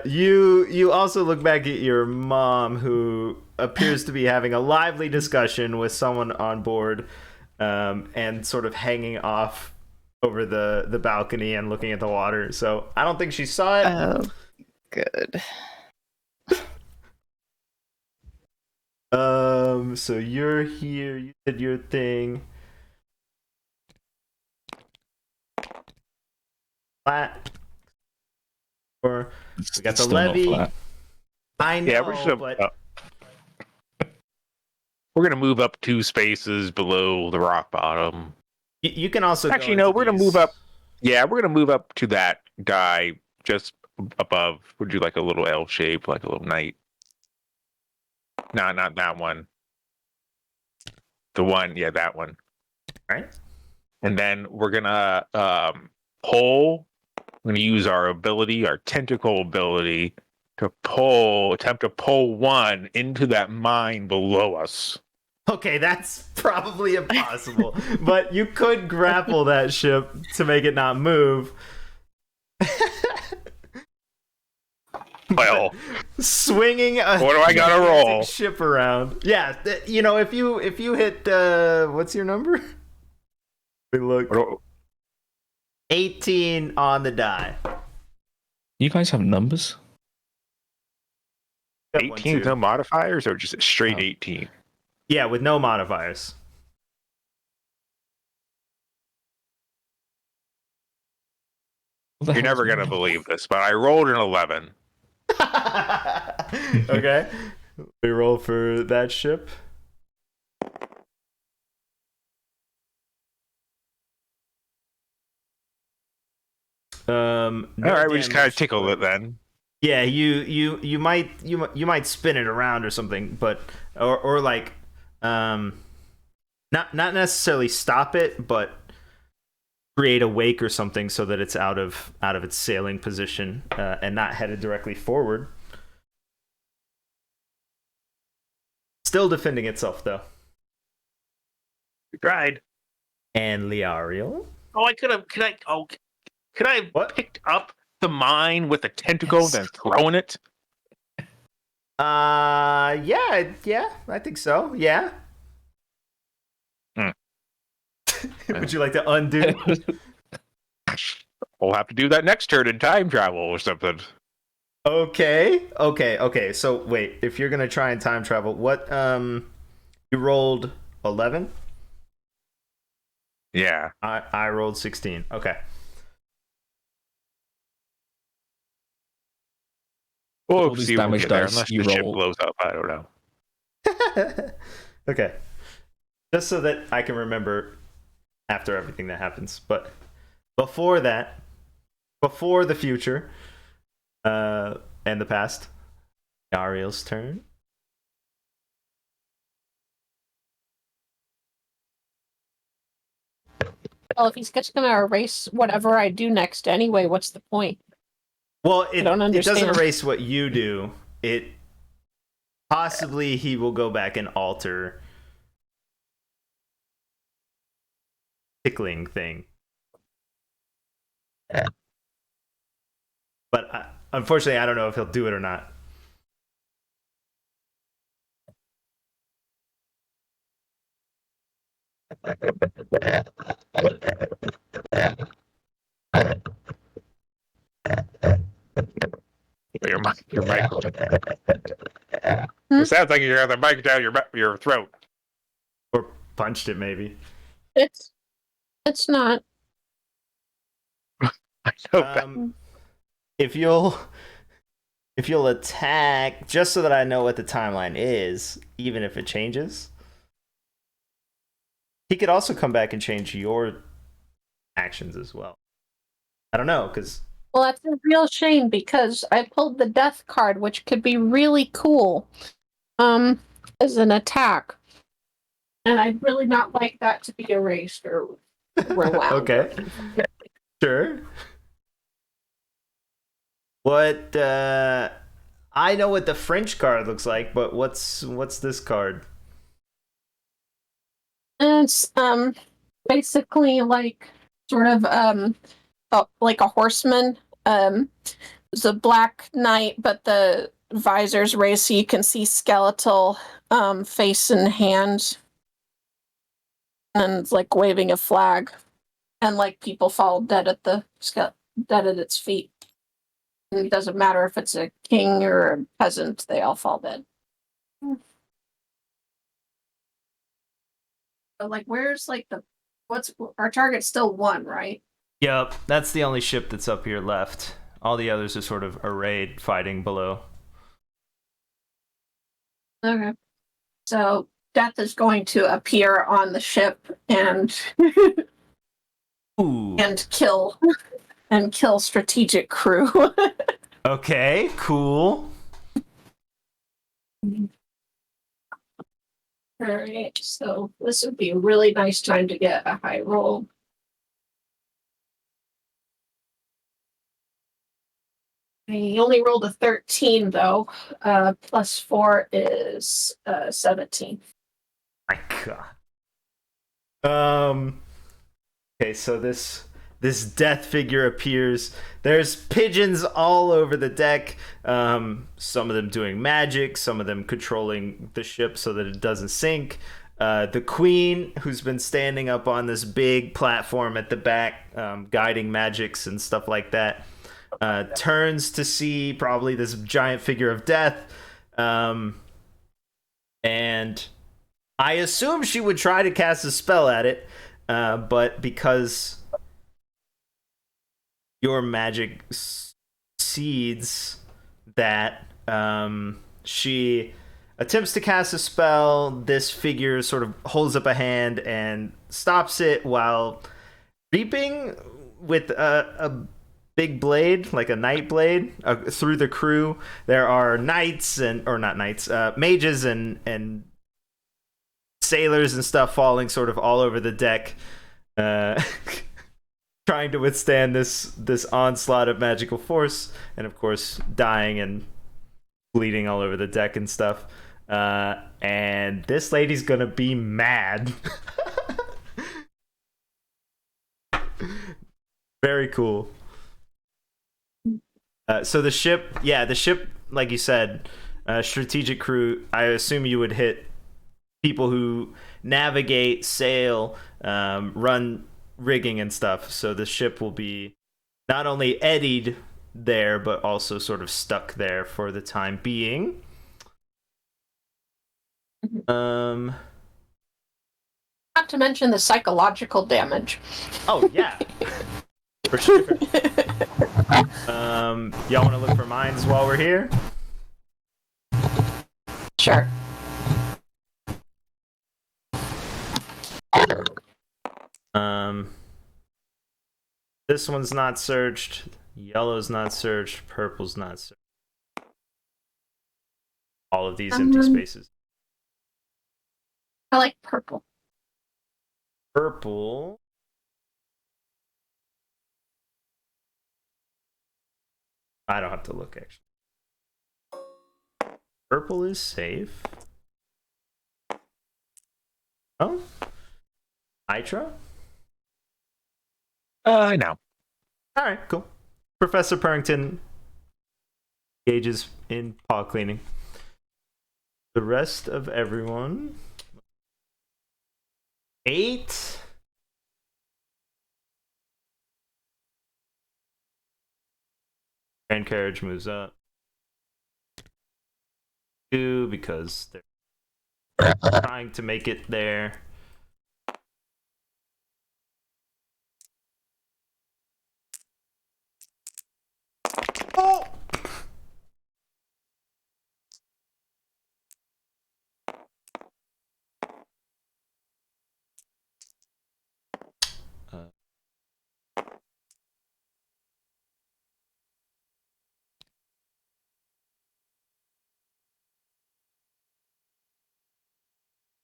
You also look back at your mom, who appears to be having a lively discussion with someone on board, and sort of hanging off over the balcony and looking at the water. So I don't think she saw it. Oh, good. So you're here. You did your thing. flat. Or we got It's the still not levee. flat. I know, Yeah, we're just but we're gonna move up 2 spaces below the rock bottom. you can also Actually, go no, into we're gonna these- move up. Yeah, we're gonna move up to that guy just above. We'll do like a little L shape, like a little knight. No, not that one. The one, yeah, that one. Right. And then we're gonna pull. We're gonna use our ability, our tentacle ability, to attempt to pull one into that mine below us. Okay, that's probably impossible. But you could grapple that ship to make it not move. Well, Swinging a what do I gotta gigantic roll? ship around. Yeah, you know, if you hit what's your number? We look 18 on the die. You guys have numbers? Got one, 18 too. no modifiers or just straight Oh. 18? Yeah, with no modifiers. What the You're hell never is gonna wrong? believe this, but I rolled an 11. Okay. We roll for that ship. No All right, we just kind of damage, tickled but- it then. Yeah, you might spin it around or something, but or like not necessarily stop it, but create a wake or something so that it's out of its sailing position and not headed directly forward. Still defending itself though. We tried. And Liariel. Oh, I could have. Could I have What? picked up the mine with a tentacle and then thrown it? Yeah, I think so. Yeah. Hmm. Would you like to undo? We'll have to do that next turn in time travel or something. Okay. So wait, if you're gonna try and time travel, what you rolled 11? Yeah. I rolled 16. Okay. We'll All these see when we damage get there, dice unless you the ship roll. blows up. I don't know. Okay. Just so that I can remember after everything that happens. But before that, before the future, and the past, Ariel's turn. Well, if he's just gonna erase whatever I do next anyway, what's the point? Well, I don't it doesn't understand. erase what you do. It possibly he will go back and alter tickling thing. But unfortunately, I don't know if he'll do it or not. Your mic. Hmm? It sounds like you got the mic down your throat. Or punched it, maybe. It's not. I know that. If you'll attack, just so that I know what the timeline is, even if it changes. He could also come back and change your actions as well. I don't know, because Well, that's a real shame because I pulled the death card, which could be really cool, as an attack, and I'd really not like that to be erased or rewound. okay, sure. What I know what the French card looks like, but what's this card? It's basically like sort of like a horseman. It's a black knight, but the visor's raised so you can see skeletal face and hands, and it's like waving a flag, and like people fall dead at dead at its feet. And it doesn't matter if it's a king or a peasant; they all fall dead. But like, where's like what's our target's still 1, right? Yep, that's the only ship that's up here left. All the others are sort of arrayed, fighting below. Okay. So Death is going to appear on the ship and Ooh. kill strategic crew. Okay, cool. All right, so this would be a really nice time to get a high roll. I only rolled a 13 though. Plus 4 is 17. My God. Okay, so this death figure appears. There's pigeons all over the deck. Some of them doing magic, some of them controlling the ship so that it doesn't sink. The queen, who's been standing up on this big platform at the back, guiding magics and stuff like that, turns to see probably this giant figure of death. And I assume she would try to cast a spell at it, but because your magic seeds that, she attempts to cast a spell. This figure sort of holds up a hand and stops it while reaping with a big blade, like a knight blade, through the crew. There are knights or not knights, mages and sailors and stuff falling sort of all over the deck, trying to withstand this onslaught of magical force, and of course dying and bleeding all over the deck and stuff. And this lady's gonna be mad. Very cool. So the ship, like you said, strategic crew. I assume you would hit people who navigate, sail, run rigging and stuff. So the ship will be not only eddied there, but also sort of stuck there for the time being. Not to mention the psychological damage. Oh yeah, for sure. Y'all want to look for mines while we're here? Sure. This one's not searched. Yellow's not searched. Purple's not searched. All of these empty spaces. I like purple. Purple. I don't have to look, actually. Purple is safe. Oh? Itra? No. Alright, cool. Professor Purrington engages in paw cleaning. The rest of everyone. 8. Grand carriage moves up. 2 because they're trying to make it there. Oh!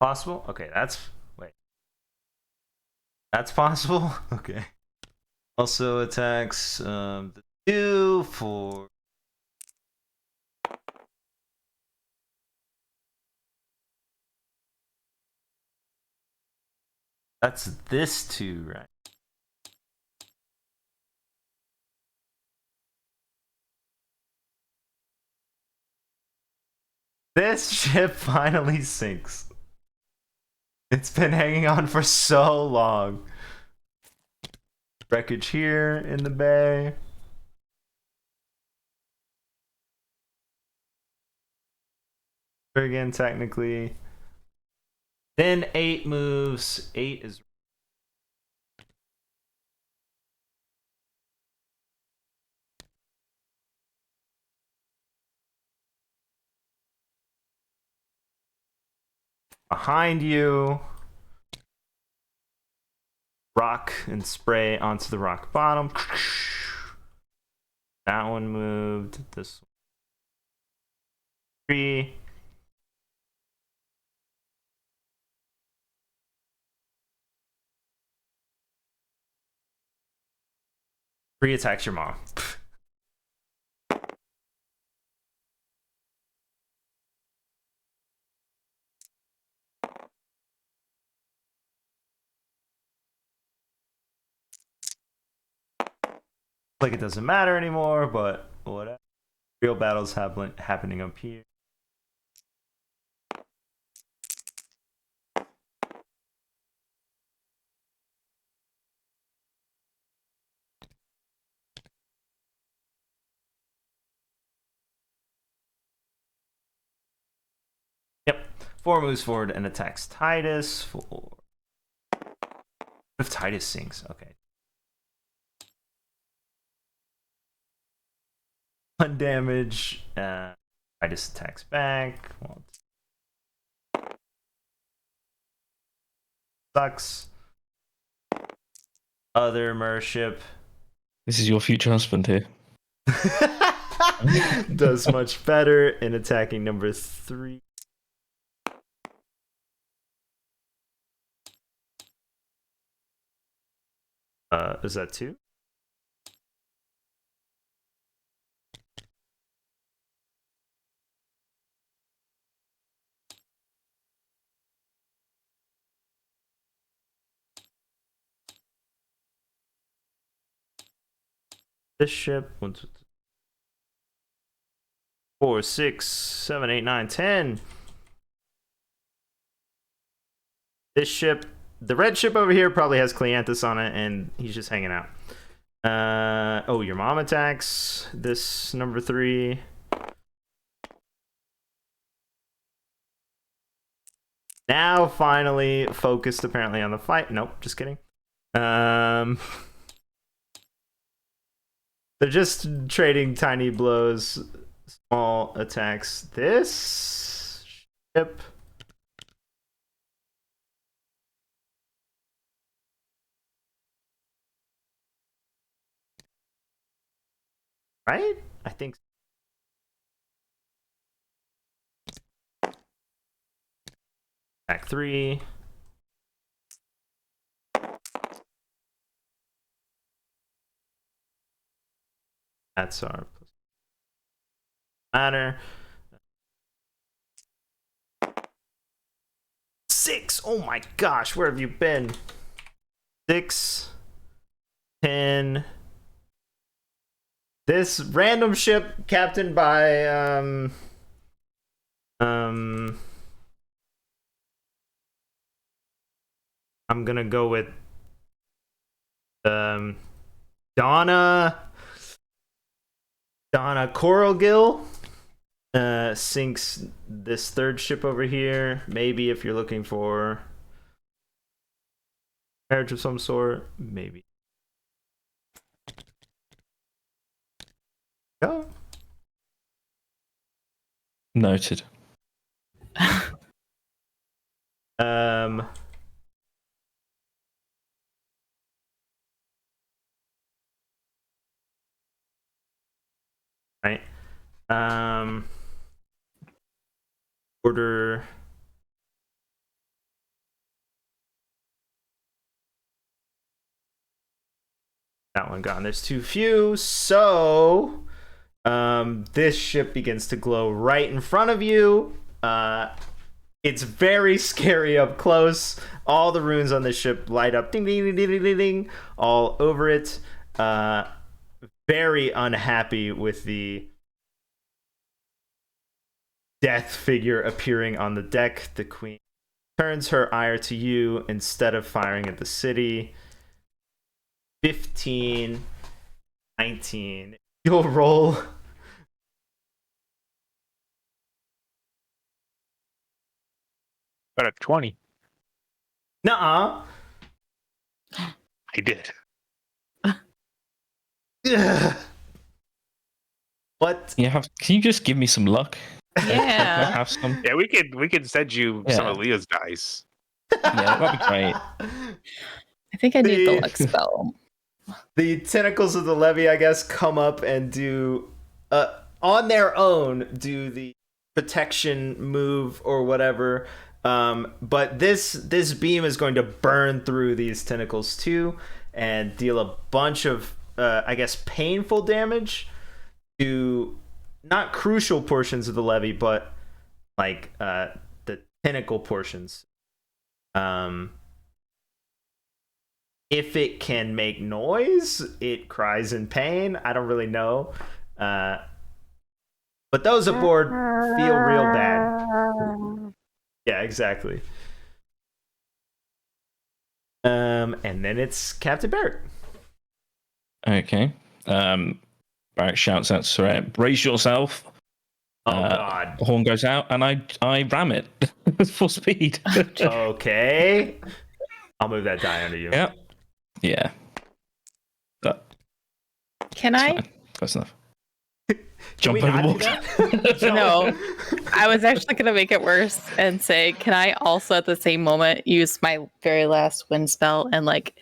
Possible? Okay, wait. That's possible? Okay. Also attacks the 2 for. That's this 2, right? This ship finally sinks. It's been hanging on for so long. Wreckage here in the bay. Again, technically. Then 8 moves. 8 is. behind you. Rock and spray onto the rock bottom. That one moved. This one. 3. Three attacks your mom. Like it doesn't matter anymore, but whatever. Real battles happening up here. Yep. 4 moves forward and attacks Titus. 4. What if Titus sinks? Okay. 1 damage. Titus attacks back. Well, sucks. Other mership. This is your future husband here. Does much better in attacking number 3. Is that 2? This ship 1, 2, 3, 4, 6, 7, 8, 9, 10. This ship, the red ship over here, probably has Cleanthus on it, and he's just hanging out. Oh, your mom attacks this number 3. Now, finally, focused apparently on the fight. Nope, just kidding. They're just trading tiny blows, small attacks. This ship. Right? I think. Attack 3. That's our matter. 6. Oh my gosh, where have you been? 6, 10. This random ship captained by I'm gonna go with Donna Coralgill sinks this third ship over here. Maybe if you're looking for marriage of some sort, maybe. Go. Noted. Right. Order. That one gone. There's too few. So, this ship begins to glow right in front of you. It's very scary up close. All the runes on this ship light up, ding, ding, ding, ding, ding, ding, all over it. Very unhappy with the death figure appearing on the deck. The queen turns her ire to you instead of firing at the city. 15, 19. You'll roll. Got a 20. Nuh-uh. I did. Ugh. What? Can you just give me some luck? Can I Yeah. have some? Yeah, we could send you some Yeah. of Leah's dice. Yeah, that'd be great. I think I need the The- luck spell. The tentacles of the levy, I guess, come up and do on their own do the protection move or whatever. But this beam is going to burn through these tentacles too and deal a bunch of I guess painful damage to not crucial portions of the levy, but like the tentacle portions. If it can make noise, it cries in pain. I don't really know. But those aboard feel real bad. Yeah, exactly. And then it's Captain Barrett. Okay. Barrett shouts out to Soraya, brace yourself. Oh God. The horn goes out, and I ram it at full speed. Okay. I'll move that die under you. Yeah. Yeah. Can That's I? fine. Close enough. Can we Jump not do overboard. that? No. I was actually going to make it worse and say, can I also at the same moment use my very last wind spell and like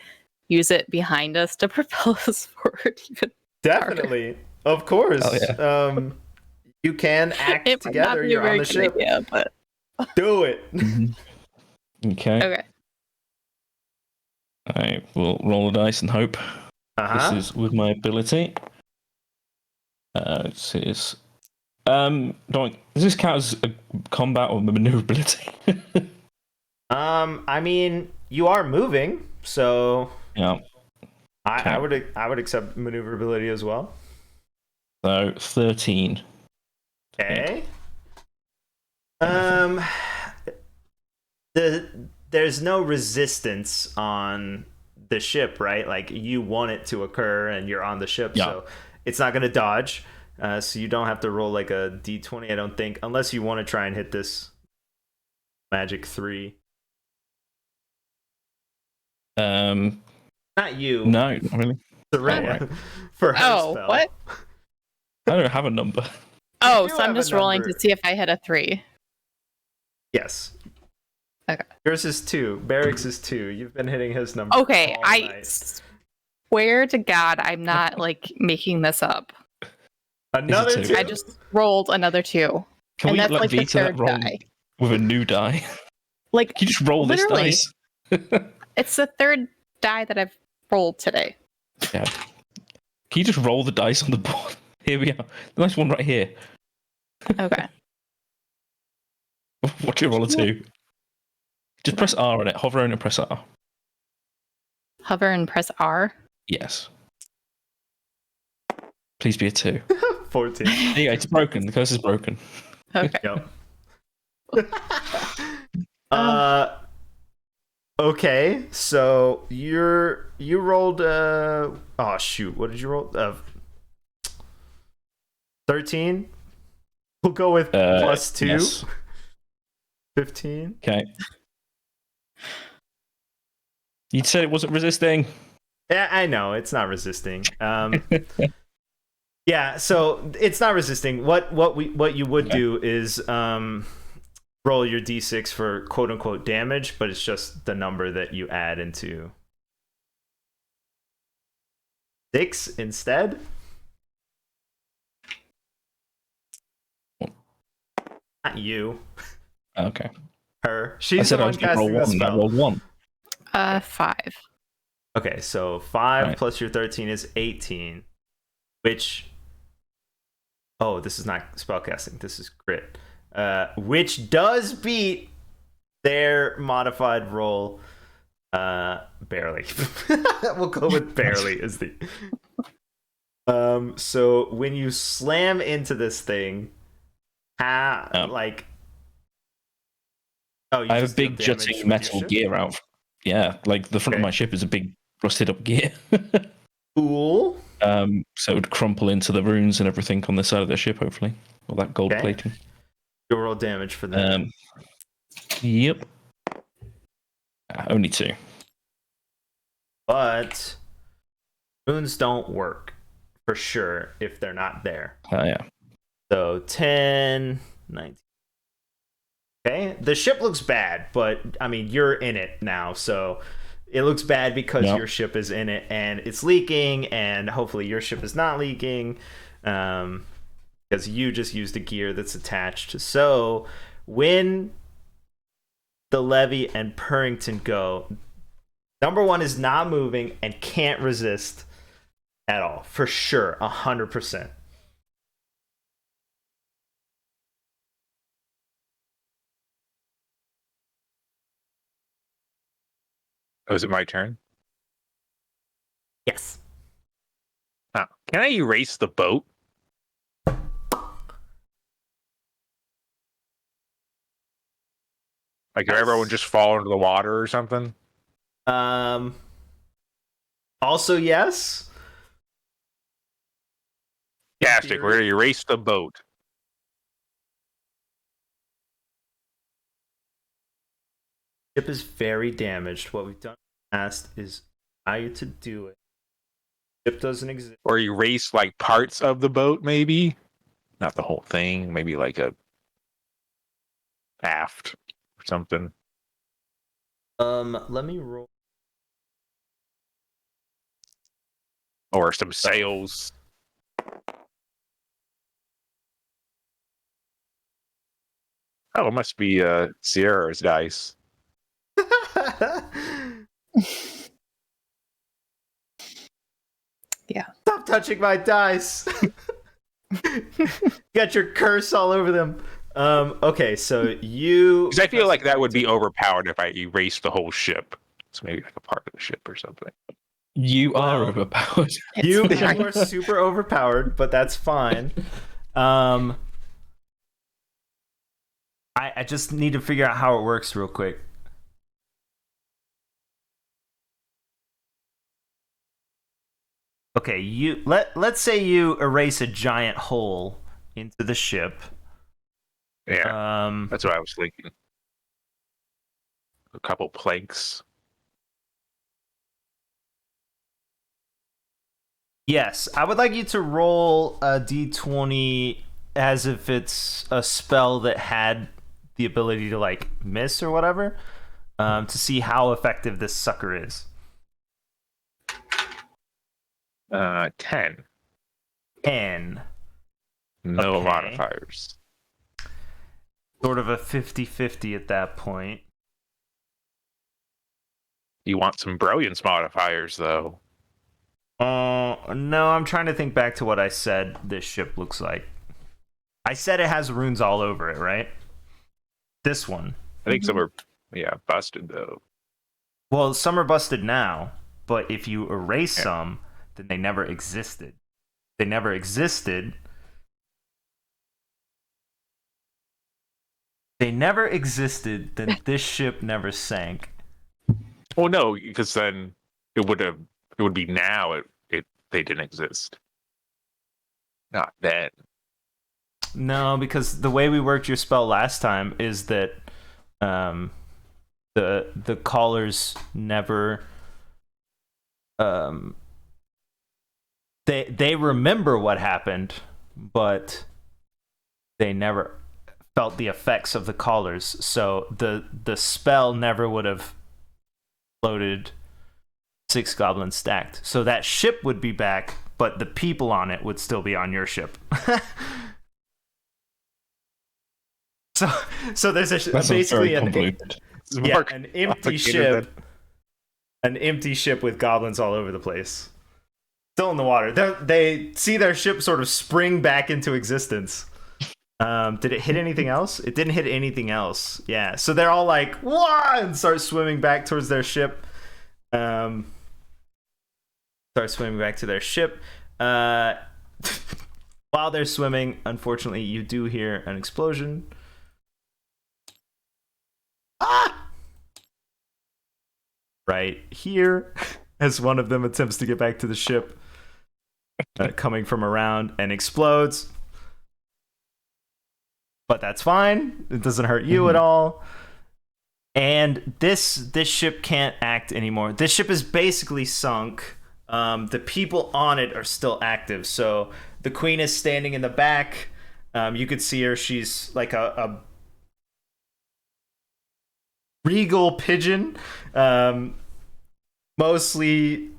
use it behind us to propel us forward even? Definitely. Of course. Oh, You can act It might not together. be a You're on very the good ship. idea, but Do it. Okay. okay. I will roll a dice and hope. Uh-huh. This is with my ability. This is. Does this count as a combat or maneuverability? I mean, you are moving, so Yeah. I would accept maneuverability as well. So 13. Okay. There's no resistance on the ship, right? Like you want it to occur, and you're on the ship, Yeah. so it's not going to dodge. So you don't have to roll like a d20, I don't think, unless you want to try and hit this magic 3. Not you. No, not really. Soraya. For her Oh, spell. what? I don't have a number. Oh, do so I'm have a just rolling number. to see if I hit a 3. Yes. Okay. Yours is 2. Barracks is 2. You've been hitting his number. Okay, all I night. swear to God, I'm not like making this up. Another Is it 2. I just rolled another 2. Can And we that's let like the Vita third roll die. with a new die? Like, Can you just roll Literally. this dice? it's the third die that I've rolled today. Yeah. Can you just roll the dice on the board? Here we are. The nice one right here. Okay. Watch you roll a 2. Just press R on it. Hover on it and press R. Hover and press R. Yes. Please be a 2. 14. There you go. It's broken. The curse is broken. Okay. Yep. Okay, so you rolled oh shoot, what did you roll? 13? We'll go with plus 2. Yes. 15. Okay. You said it wasn't resisting. Yeah, I know, it's not resisting. Yeah, so it's not resisting. What you would do is roll your d6 for quote unquote damage, but it's just the number that you add into 6 instead. Not you. Okay. Her. I She's said the I one was going to roll casting the 1. I spell. rolled 1. 5. Okay, so 5 Right. plus your 13 is 18, which... Oh, this is not spellcasting. This is crit. Which does beat their modified roll barely. We'll go with barely as the... So when you slam into this thing, like... Oh, you I have a just deal big damage jutting with metal your ship? gear out. Yeah, like the front of Okay. my ship is a big rusted up gear. Cool. So it would crumple into the runes and everything on the side of the ship, hopefully. All that gold Okay. plating. You'll roll damage for that. Yep. Only 2. But runes don't work for sure if they're not there. Yeah. So 10, 19. Okay, the ship looks bad, but I mean, you're in it now, so it looks bad because your ship is in it and it's leaking, and hopefully your ship is not leaking, because you just used the gear that's attached. So when the Levy and Purrington go, number one is not moving and can't resist at all, for sure, 100%. Oh, is it my turn? Yes. Huh. Can I erase the boat? Like, did everyone just fall into the water or something? Also, yes. Fantastic. We're going to erase the boat. Ship is very damaged. What we've done in the past is allow you to do it. Ship doesn't exist. Or erase, like, parts of the boat, maybe? Not the whole thing. Maybe, like, a aft or something. Let me roll. Or some sails. Oh, it must be Sierra's dice. Yeah. Stop touching my dice. Got your curse all over them. Okay, so you. Because I feel like that would be overpowered if I erased the whole ship. So maybe like a part of the ship or something. You are overpowered. You are super overpowered, but that's fine. I just need to figure out how it works real quick. Okay, let's say you erase a giant hole into the ship. Yeah, that's what I was thinking. A couple planks. Yes, I would like you to roll a d20 as if it's a spell that had the ability to like miss or whatever, to see how effective this sucker is. 10. 10. No Okay. modifiers. Sort of a 50-50 at that point. You want some brilliance modifiers, though. No, I'm trying to think back to what I said this ship looks like. I said it has runes all over it, right? This one. I think some are, busted, though. Well, some are busted now, but if you erase some, then they never existed. They never existed. Then this ship never sank. Well, no, because then it would be now they didn't exist. Not then. No, because the way we worked your spell last time is that the callers never they remember what happened, but they never felt the effects of the callers. So the spell never would have loaded 6 goblins stacked. So that ship would be back, but the people on it would still be on your ship. So there's basically an empty ship. An empty ship with goblins all over the place. Still in the water. They see their ship sort of spring back into existence. Did it hit anything else? It didn't hit anything else. Yeah. So they're all like, "Wah!" and start swimming back towards their ship. Start swimming back to their ship. While they're swimming, unfortunately, you do hear an explosion. Ah! Right here, as one of them attempts to get back to the ship, coming from around, and explodes. But that's fine. It doesn't hurt you at all. And this ship can't act anymore. This ship is basically sunk. The people on it are still active. So the queen is standing in the back. You could see her. She's like a regal pigeon, mostly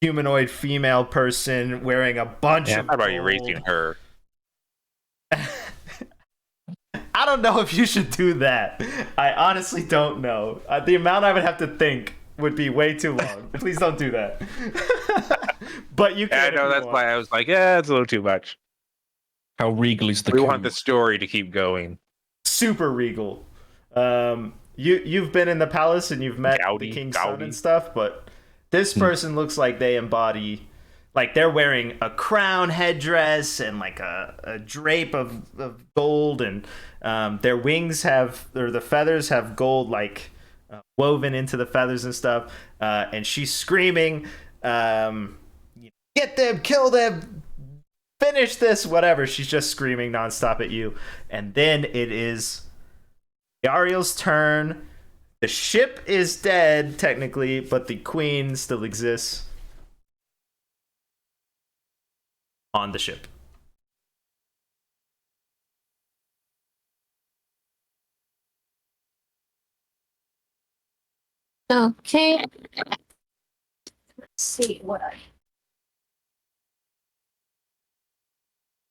humanoid female person wearing a bunch of How about you gold. raising her? I don't know if you should do that. I honestly don't know. The amount I would have to think would be way too long. Please don't do that. But you can. Yeah, I know, that's why I was like, yeah, it's a little too much. How regal is the We coup? want the story to keep going. Super regal. You've been in the palace and you've met the king's son and stuff, but this person looks like they embody, like they're wearing a crown headdress and like a drape of gold, and their wings have, or the feathers have gold like woven into the feathers and stuff, and she's screaming, get them, kill them, finish this, whatever. She's just screaming nonstop at you. And then it is Ariel's turn. The ship is dead, technically, but the queen still exists on the ship. Okay. Let's see what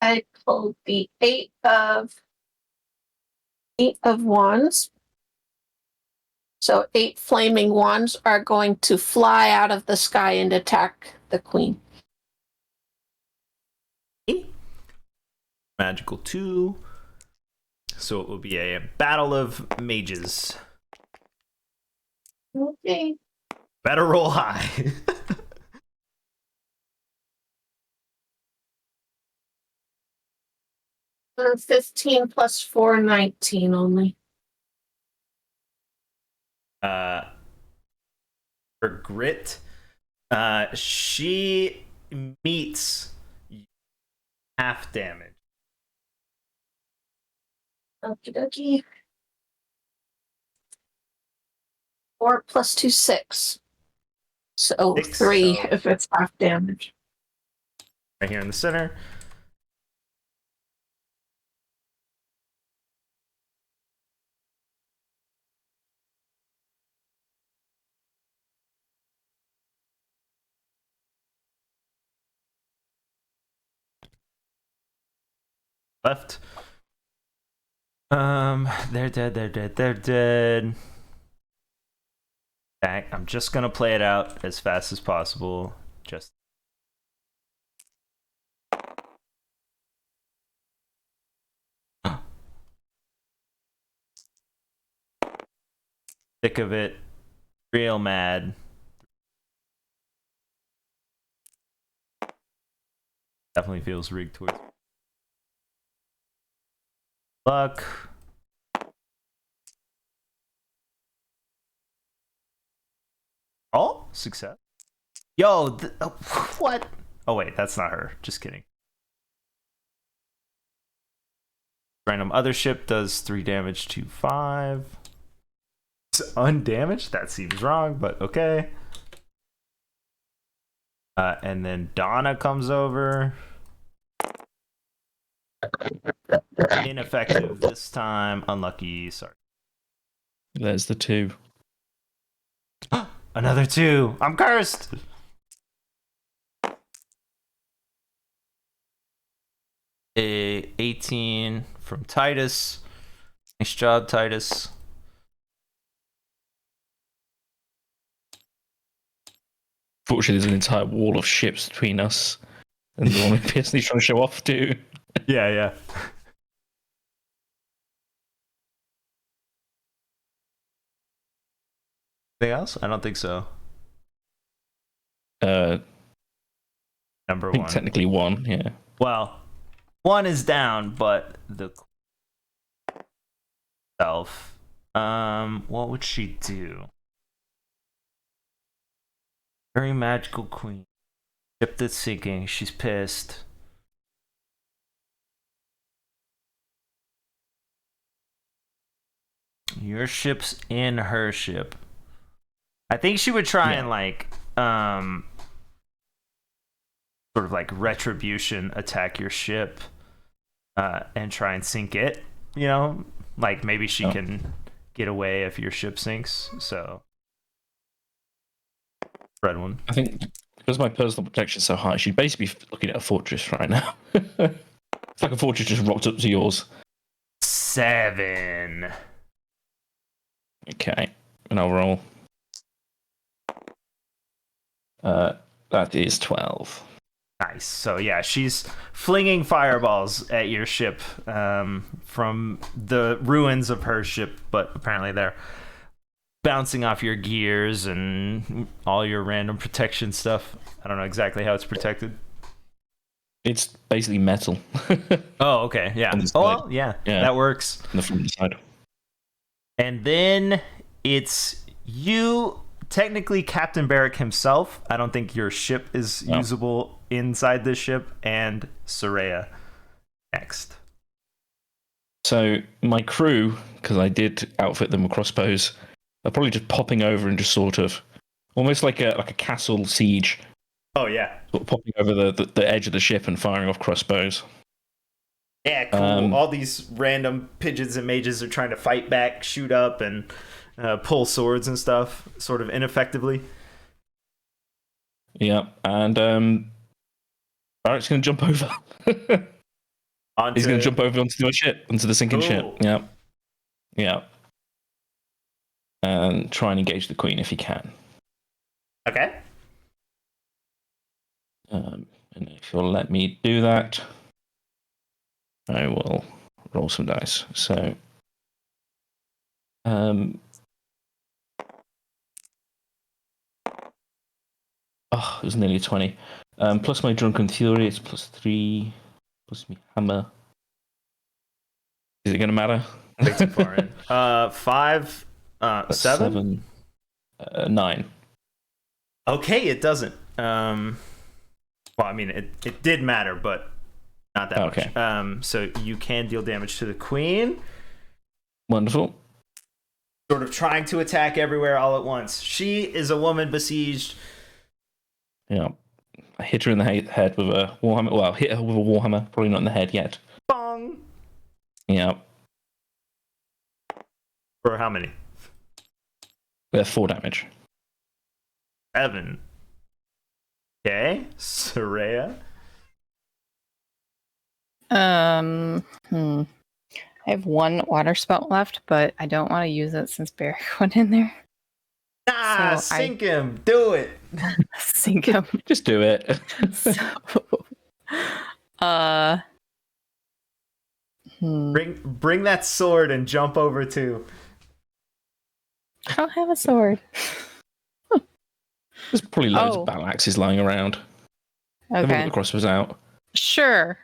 I pulled the eight of wands. So 8 flaming wands are going to fly out of the sky and attack the queen. Magical 2. So it will be a battle of mages. Okay. Better roll high. 15 plus 4, 19 only. Her grit, she meets half damage. Okie dokie. 4 plus 2, 6. So 6, 3 so if it's half damage. right here in the center. Left. They're dead. Back. I'm just gonna play it out as fast as possible. Just thick of it, real mad. Definitely feels rigged towards luck. Oh, success. Yo, what? Oh, wait, that's not her. Just kidding. Random other ship does 3 damage to 5. It's undamaged? That seems wrong, but okay. And then Donna comes over. Ineffective this time. Unlucky. Sorry. There's the 2. Another 2. I'm cursed. A 18 from Titus. Nice job, Titus. Fortunately, there's an entire wall of ships between us and the one we're fiercely trying to show off to. Yeah. Anything else? I don't think so. Number I think 1. technically 1, yeah. Well, 1 is down, but the self. What would she do? Very magical queen. Ship that's sinking. She's pissed. Your ship's in her ship. I think she would try and like sort of like retribution attack your ship. and try and sink it. You know, like maybe she can get away if your ship sinks. So, red one. I think because my personal protection is so high, she'd basically be looking at a fortress right now. It's like a fortress just rocked up to yours. 7. Okay, and I'll roll. That is 12. Nice. So yeah, she's flinging fireballs at your ship from the ruins of her ship, but apparently they're bouncing off your gears and all your random protection stuff. I don't know exactly how it's protected. It's basically metal. Oh, okay. Yeah. On the Oh, side. well, yeah. Yeah. That works. On the front side. And then it's you, technically Captain Barrack himself. I don't think your ship is usable inside this ship, and Soraya next. So my crew, because I did outfit them with crossbows, are probably just popping over and just sort of almost like a castle siege. Oh yeah. Sort of popping over the edge of the ship and firing off crossbows. Yeah, cool. All these random pigeons and mages are trying to fight back, shoot up, and pull swords and stuff, sort of ineffectively. Yeah, and Barrack's going to jump over. He's going to jump over onto the ship, onto the sinking ship. Yeah. Yeah. And try and engage the queen if he can. Okay. And if you'll let me do that, I will roll some dice. So, oh, it was nearly 20. Plus my drunken fury, it's +3. Plus my hammer. Is it going to matter? Way too far in. 5, 7? 9. Okay, it doesn't. Well, I mean, it did matter, but not that much. So you can deal damage to the queen. Wonderful. Sort of trying to attack everywhere all at once. She is a woman besieged. Yeah. I hit her in the head with a warhammer. Well, hit her with a warhammer. Probably not in the head yet. Bong! Yeah. For how many? 4 damage. 7. Okay, Soraya. I have 1 water spout left, but I don't want to use it since Barry went in there. Ah, so sink him. Do it. Sink him. Just do it. Bring that sword and jump over too. I don't have a sword. There's probably loads of battle axes lying around. Okay. The crossbows out. Sure.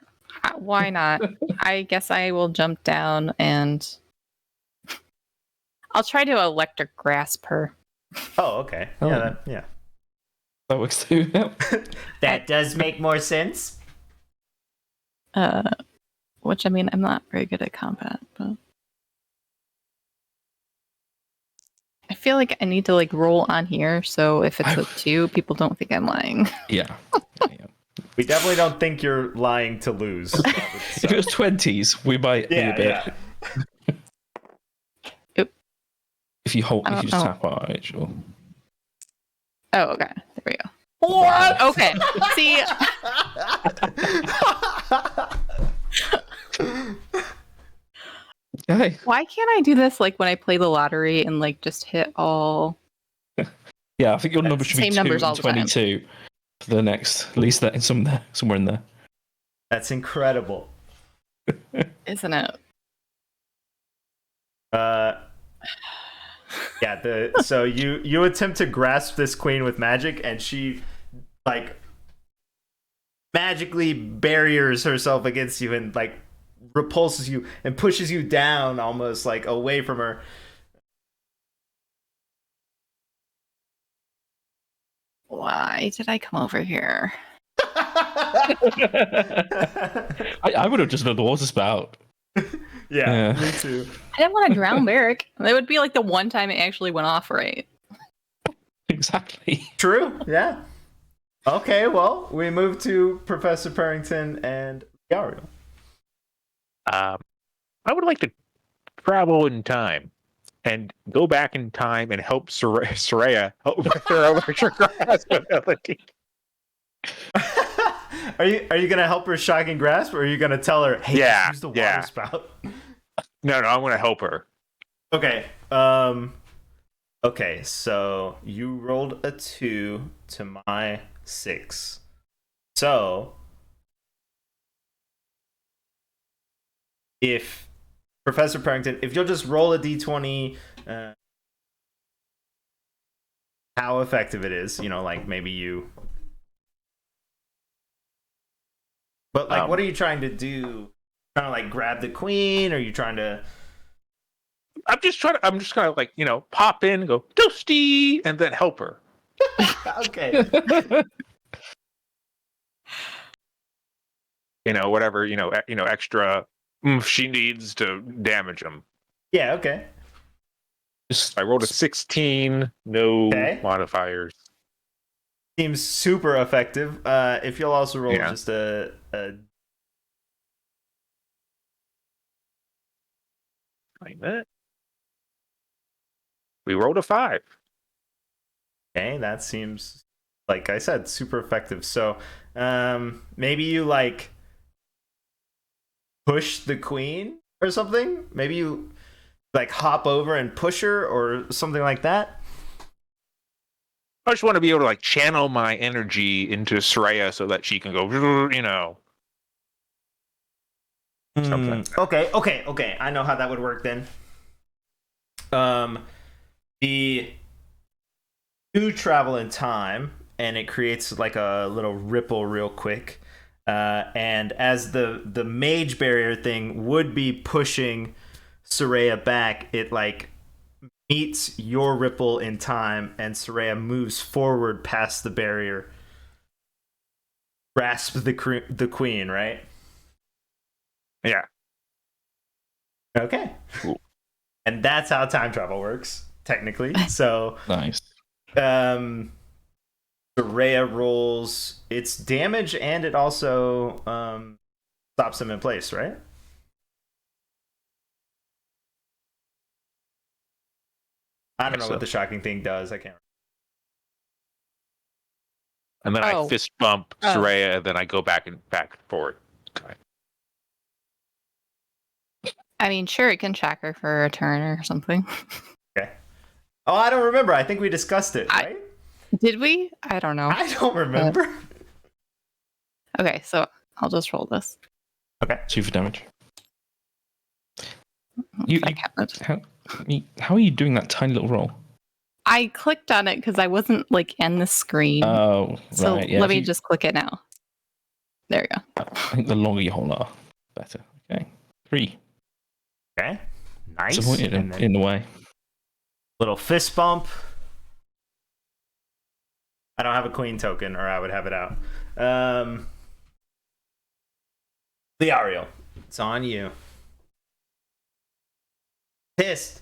Why not? I guess I will jump down and I'll try to electric grasp her. Oh, okay. Oh. Yeah. That works too. That does make more sense. Which, I mean, I'm not very good at combat, but I feel like I need to like roll on here, so if it's a 2, people don't think I'm lying. Yeah. We definitely don't think you're lying to lose. If it was 20s, we might be a bit. Yeah. If you just tap R, or... Oh, okay. There we go. What? Okay. See. Okay. Why can't I do this like when I play the lottery and like just hit all? Yeah, I think your number should be Same 2 numbers all and the time. 22 for the next. At least that in somewhere in there. That's incredible. Isn't it? Yeah, so you attempt to grasp this queen with magic, and she like magically barriers herself against you and like repulses you and pushes you down almost like away from her. Why did I come over here? I would have just done the water spout. Yeah, me too. I didn't want to drown Barrick. It would be like the one time it actually went off right. Exactly. True, yeah. Okay, well, we move to Professor Parrington and Yariel. I would like to travel in time and go back in time and help Soraya help with her electric grasp ability. Are you gonna help her shocking grasp, or are you gonna tell her, hey, Yeah, just use the water yeah. spout? No, I'm going to help her. Okay. Okay, so you rolled a 2 to my 6. So if Professor Parrington, if you'll just roll a d20, how effective it is, like maybe you. But like, what are you trying to do? Trying to like grab the queen? Or are you trying to? I'm just gonna like, pop in, go toasty, and then help her. Okay. Whatever, extra she needs to damage him. Yeah. Okay. I rolled a 16, no Okay. modifiers. Seems super effective. If you'll also roll Yeah. just a Like that. We rolled a 5. okay, that seems, like I said, super effective. So maybe you like push the queen or something. Maybe you like hop over and push her or something like that. I just want to be able to like channel my energy into Soraya so that she can go, something. Okay. I know how that would work then. The you travel in time, and it creates like a little ripple real quick. And as the mage barrier thing would be pushing Soraya back, it like meets your ripple in time, and Soraya moves forward past the barrier, grasps the queen, right? Yeah. Okay. Cool. And that's how time travel works, technically. So Nice. Soraya rolls its damage, and it also stops him in place, right? I don't know what the shocking thing does. I can't remember. And then I fist bump Soraya, and then I go back and forward. Okay. I mean, sure, it can track her for a turn or something. Okay. Oh, I don't remember. I think we discussed it, right? Did we? I don't know. I don't remember. Okay, so I'll just roll this. Okay. 2 for damage. How are you doing that tiny little roll? I clicked on it because I wasn't like in the screen. Oh, so right. Yeah, let me just click it now. There you go. I think the longer you hold are better. Okay. 3. Okay. Nice. Disappointed in the way. Little fist bump. I don't have a queen token, or I would have it out. Liario, it's on you. Pissed.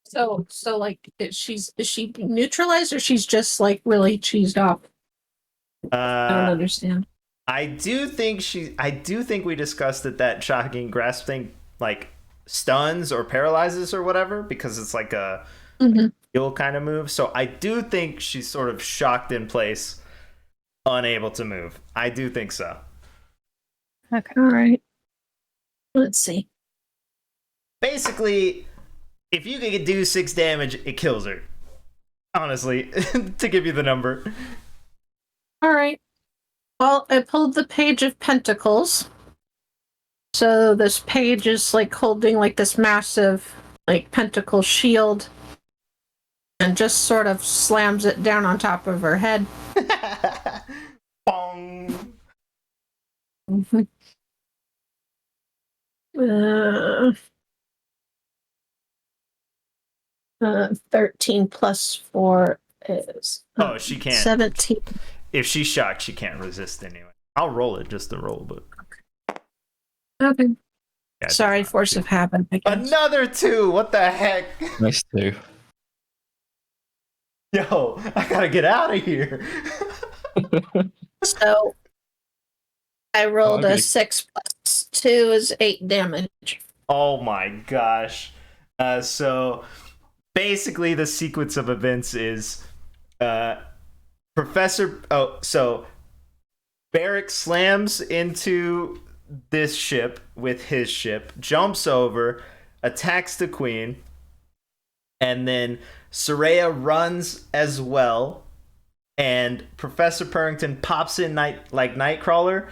So like, is she neutralized, or she's just like really cheesed off? I don't understand. I do think we discussed that shocking grasp thing like stuns or paralyzes or whatever, because it's like a heal kind of move. So I do think she's sort of shocked in place, unable to move. I do think so. Okay. All right. Let's see. Basically, if you could do 6 damage, it kills her. Honestly, to give you the number. All right. Well, I pulled the Page of Pentacles. So this page is like holding like this massive like pentacle shield, and just sort of slams it down on top of her head. Bong. 13 plus 4 is she can't. 17. If she's shocked, she can't resist anyway. I'll roll it just to roll, but Okay. yeah, Sorry, force of habit. I guess. Another 2. What the heck? Nice 2. Yo, I gotta get out of here. So I rolled I'm a gonna- 6 plus 2 is 8 damage. Oh my gosh. So basically, the sequence of events is Professor. Oh, so Barrick slams into this ship with his ship, jumps over, attacks the queen, and then Soraya runs as well. And Professor Purrington pops in like Nightcrawler,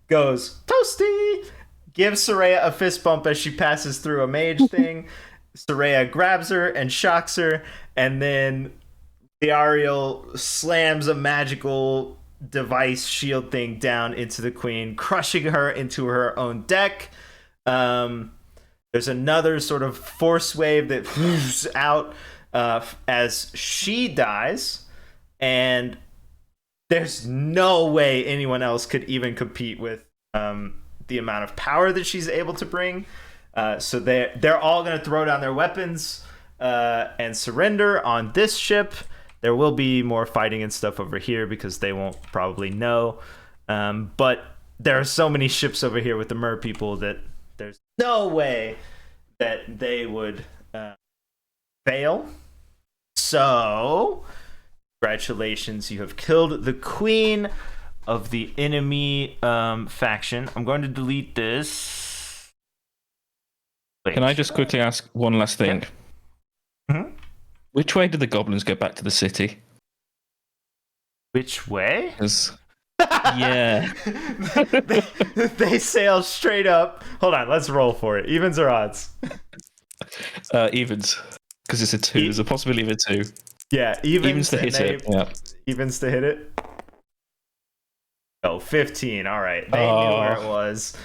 goes toasty, gives Soraya a fist bump as she passes through a mage thing. Soraya grabs her and shocks her, and then the Ariel slams a magical device shield thing down into the queen, crushing her into her own deck. There's another sort of force wave that moves out as she dies, and there's no way anyone else could even compete with the amount of power that she's able to bring. So they're all going to throw down their weapons and surrender on this ship. There will be more fighting and stuff over here because they won't probably know. But there are so many ships over here with the mer people that there's no way that they would fail. So, congratulations, you have killed the queen of the enemy faction. I'm going to delete this. Wait. Can I just quickly ask one last thing? Mhm. Which way did the goblins get back to the city? Which way? 'Cause- yeah. they sail straight up. Hold on, let's roll for it. Evens or odds? Evens. Because it's a 2. There's a possibility of a 2. Yeah, Evens to hit it. Yeah. Evens to hit it. Oh, 15. All right. They knew where it was.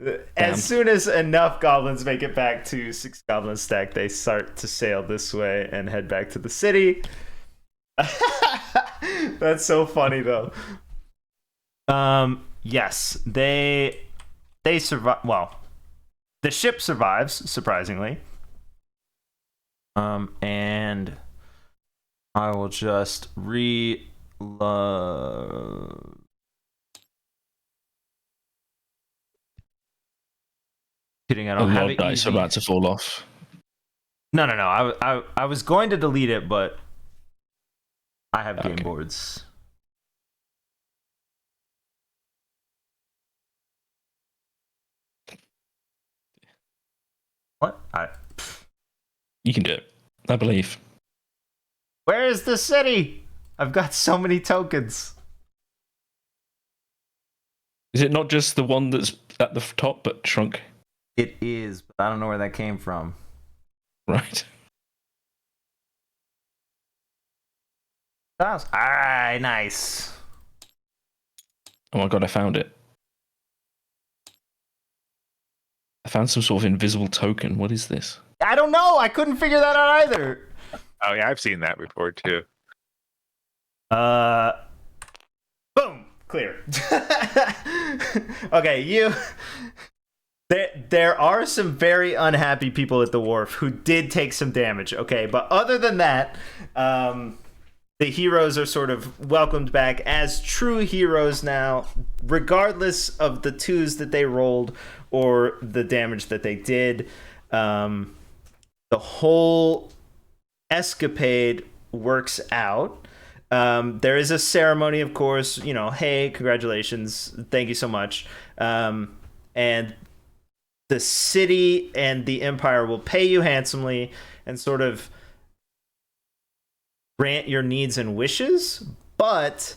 Damn. As soon as enough goblins make it back to 6 goblin stack, they start to sail this way and head back to the city. That's so funny though. Yes, they survive. Well, the ship survives surprisingly. And I will just reload. Kidding, I The don't have log it dice are easy. about to fall off. No. I was going to delete it, but I have game Okay. boards. What? You can do it. I believe. Where is the city? I've got so many tokens. Is it not just the one that's at the top but shrunk? It is, but I don't know where that came from. Right. All right, nice. Oh my god, I found it. I found some sort of invisible token. What is this? I don't know. I couldn't figure that out either. Oh yeah, I've seen that before too. Boom, clear. Okay, There are some very unhappy people at the wharf who did take some damage. Okay, but other than that, the heroes are sort of welcomed back as true heroes now, regardless of the 2s that they rolled or the damage that they did. The whole escapade works out. There is a ceremony, of course, hey, congratulations, thank you so much. And the city and the empire will pay you handsomely and sort of grant your needs and wishes, but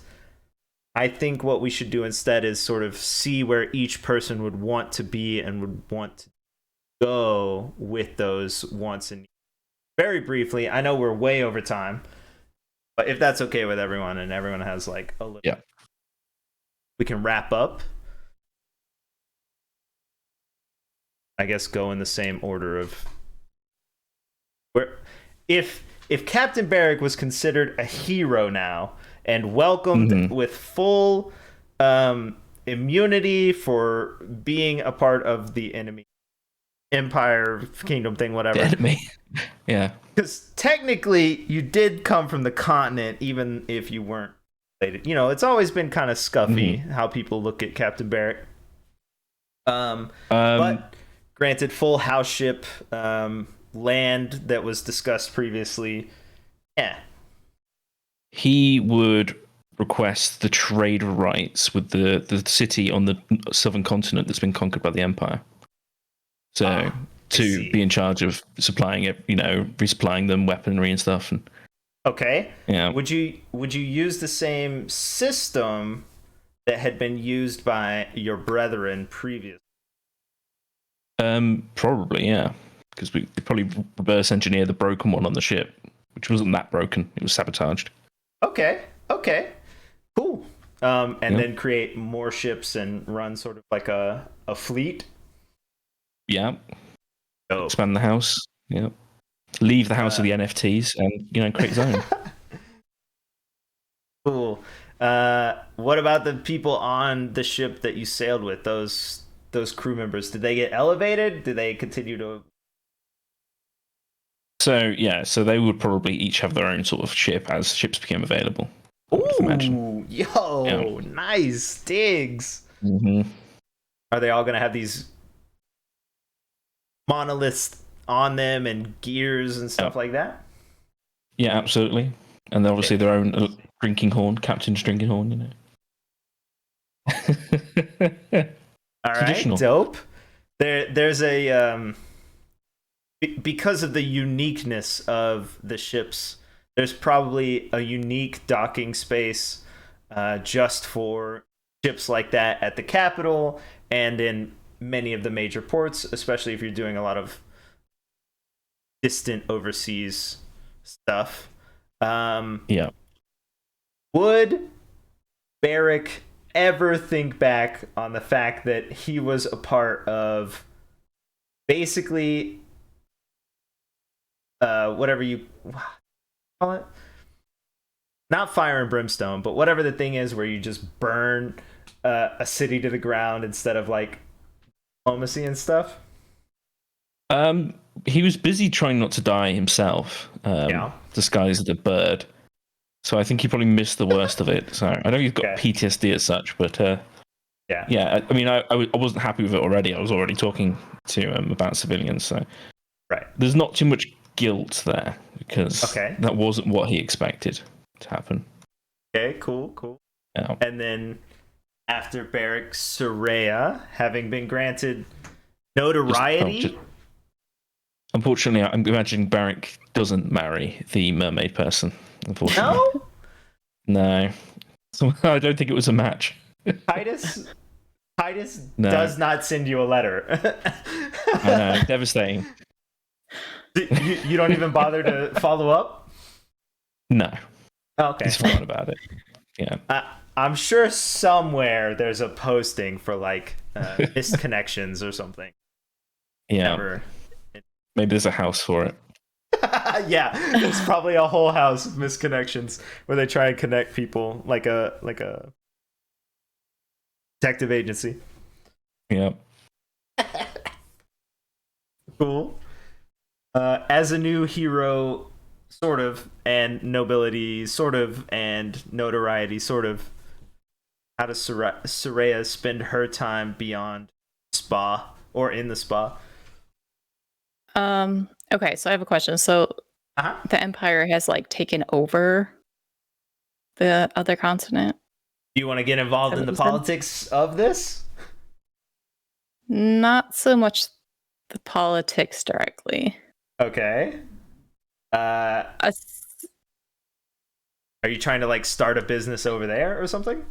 I think what we should do instead is sort of see where each person would want to be and would want to go with those wants and needs. Very briefly, I know we're way over time, but if that's okay with everyone and everyone has like a little, Yeah. we can wrap up. I guess go in the same order of where if Captain Barrick was considered a hero now and welcomed with full immunity for being a part of the enemy empire kingdom thing, whatever. The enemy. Yeah. Because technically you did come from the continent, even if you weren't You know, it's always been kind of scuffy how people look at Captain Barrack. But granted, full house ship, land that was discussed previously. Yeah. He would request the trade rights with the city on the southern continent that's been conquered by the Empire. So to be in charge of supplying it, you know, resupplying them weaponry and stuff. And okay. yeah. Would you use the same system that had been used by your brethren previously? Probably, yeah. Because we probably reverse engineer the broken one on the ship, which wasn't that broken. It was sabotaged. Okay. Cool. And then create more ships and run sort of like a fleet. Yeah. Oh. Expand the house. Yeah. Leave the house of the NFTs and, you know, create his own. Cool. What about the people on the ship that you sailed with? Those crew members, did they get elevated? Did they continue to? So they would probably each have their own sort of ship as ships became available. Ooh, nice digs. Mm-hmm. Are they all gonna have these monoliths on them and gears and stuff like that? Yeah, absolutely. And obviously their own drinking horn, captain's drinking horn, you know. All right, dope. There's a because of the uniqueness of the ships, there's probably a unique docking space just for ships like that at the capital and in many of the major ports, especially if you're doing a lot of distant overseas stuff. Yeah. Would Barrack ever think back on the fact that he was a part of basically whatever you call it? Not fire and brimstone, but whatever the thing is where you just burn a city to the ground instead of like diplomacy and stuff? He was busy trying not to die himself, disguised as a bird. So I think he probably missed the worst of it. So I know he's got PTSD as such, but yeah. I mean, I wasn't happy with it already. I was already talking to him about civilians. So right, there's not too much guilt there because that wasn't what he expected to happen. Okay, cool. Yeah. And then after Barrack, Soraya, having been granted notoriety. Unfortunately, I'm imagining Barrack doesn't marry the mermaid person. Unfortunately, no. So I don't think it was a match. Titus does not send you a letter. I know, devastating. You don't even bother to follow up? No. Okay. He's forgotten about it. Yeah. I'm sure somewhere there's a posting for like missed connections or something. Yeah. Maybe there's a house for it. Yeah, there's probably a whole house of misconnections where they try and connect people like a detective agency. Yeah. Cool. As a new hero, sort of, and nobility, sort of, and notoriety, sort of, how does Soraya spend her time beyond spa or in the spa? Okay, so I have a question. So the Empire has like taken over the other continent. Do you want to get involved in the politics of this? Not so much the politics directly. Okay. Are you trying to like start a business over there or something?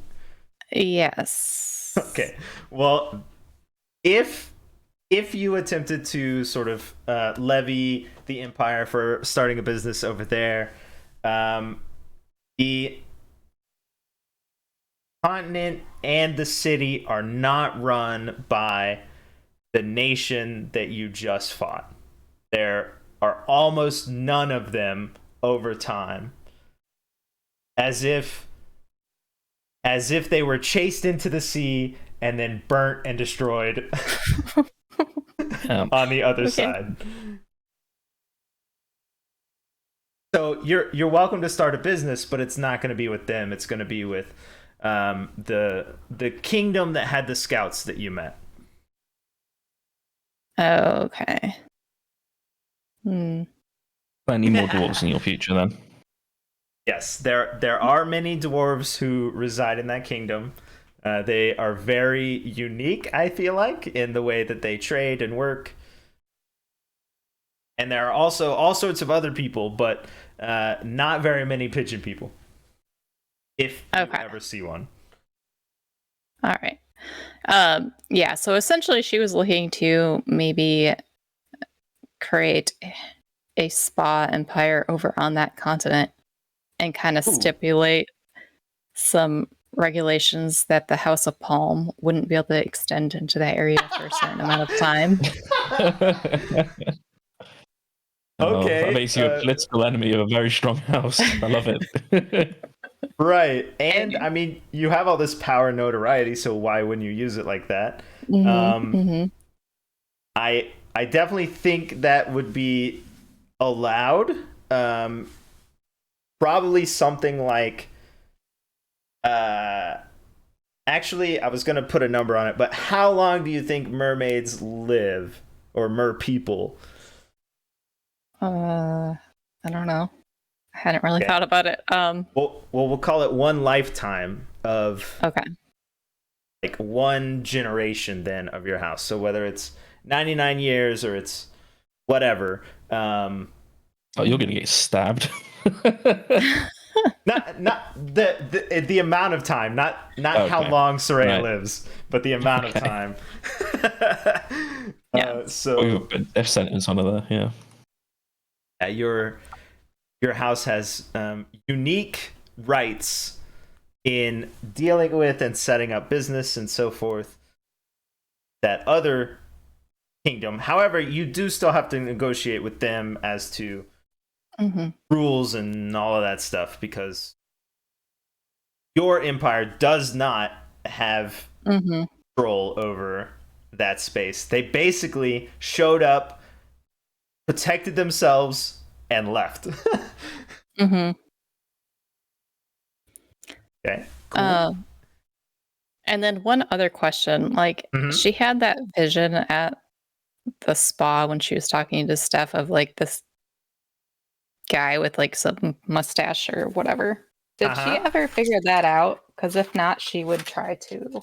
Yes. Okay. Well, if you attempted to sort of levy the Empire for starting a business over there, the continent and the city are not run by the nation that you just fought. There are almost none of them over time. As if they were chased into the sea and then burnt and destroyed on the other side. So you're welcome to start a business, but it's not going to be with them. It's going to be with the kingdom that had the scouts that you met. Okay. Plenty more dwarves in your future then. Yes, there are many dwarves who reside in that kingdom. They are very unique, I feel like, in the way that they trade and work. And there are also all sorts of other people, but not very many pigeon people. If you ever see one. All right. Yeah, so essentially she was looking to maybe create a spa empire over on that continent and kind of stipulate some regulations that the House of Palm wouldn't be able to extend into that area for a certain amount of time. Okay, that makes you a political enemy of a very strong house. I love it. Right. And I mean, you have all this power and notoriety, so why wouldn't you use it like that? I definitely think that would be allowed. Probably something like actually I was going to put a number on it, but how long do you think mermaids live, or mer people? I don't know. I hadn't really thought about it. Well, we'll call it one lifetime of like one generation then of your house. So whether it's 99 years or it's whatever. Oh, you're gonna get stabbed. not the amount of time, not okay. How long Soraya lives, but the amount of time. So death sentence on her there, yeah. Your house has unique rights in dealing with and setting up business and so forth that other kingdom. However, you do still have to negotiate with them as to rules and all of that stuff, because your empire does not have control over that space. They basically showed up, protected themselves, and left. Okay, cool. And then one other question, like she had that vision at the spa when she was talking to Steph of like this guy with like some mustache or whatever. Did she ever figure that out? Because if not, she would try to.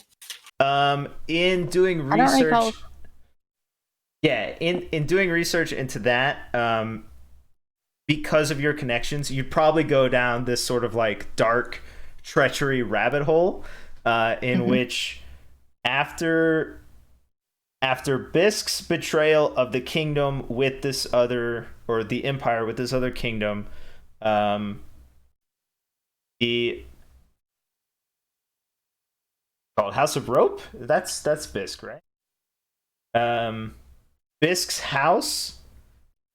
In doing research, in doing research into that, because of your connections, you'd probably go down this sort of like dark treachery rabbit hole, in which after Bisk's betrayal of the kingdom with this other, or the empire with this other kingdom, the called House of Rope. That's Bisk, right? Bisk's house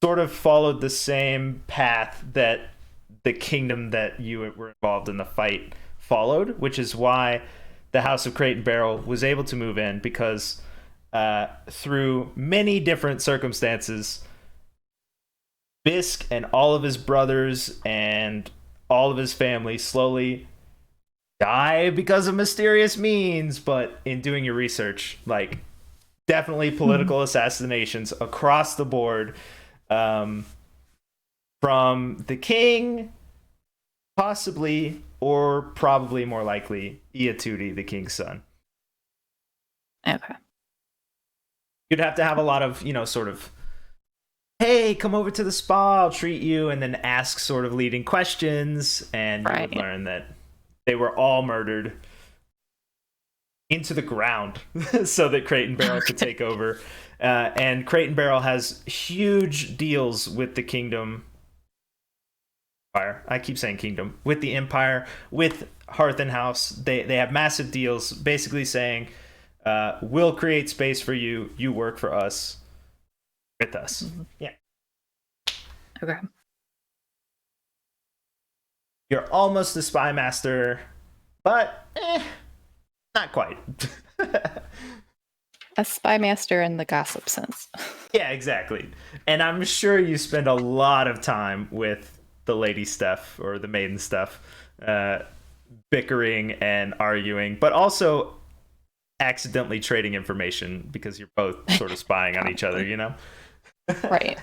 sort of followed the same path that the kingdom that you were involved in the fight followed, which is why the House of Crate and Barrel was able to move in, because through many different circumstances, Bisk and all of his brothers and all of his family slowly die because of mysterious means. But in doing your research, like, definitely political assassinations across the board, from the king, possibly, or probably more likely, Iatudi, the king's son. Okay. You'd have to have a lot of, sort of, hey, come over to the spa, I'll treat you, and then ask sort of leading questions, and you would learn that they were all murdered into the ground so that Crate and Barrel could take over. And Crate and Barrel has huge deals with the kingdom. I keep saying kingdom. With the empire, with Hearth and House. They have massive deals, basically saying, we'll create space for you. You work for us. With us. Yeah. Okay. You're almost a spy master, but not quite. A spy master in the gossip sense. Yeah, exactly. And I'm sure you spend a lot of time with Lady Steph or the Maiden Steph, bickering and arguing, but also accidentally trading information because you're both sort of spying on each other, you know? Right.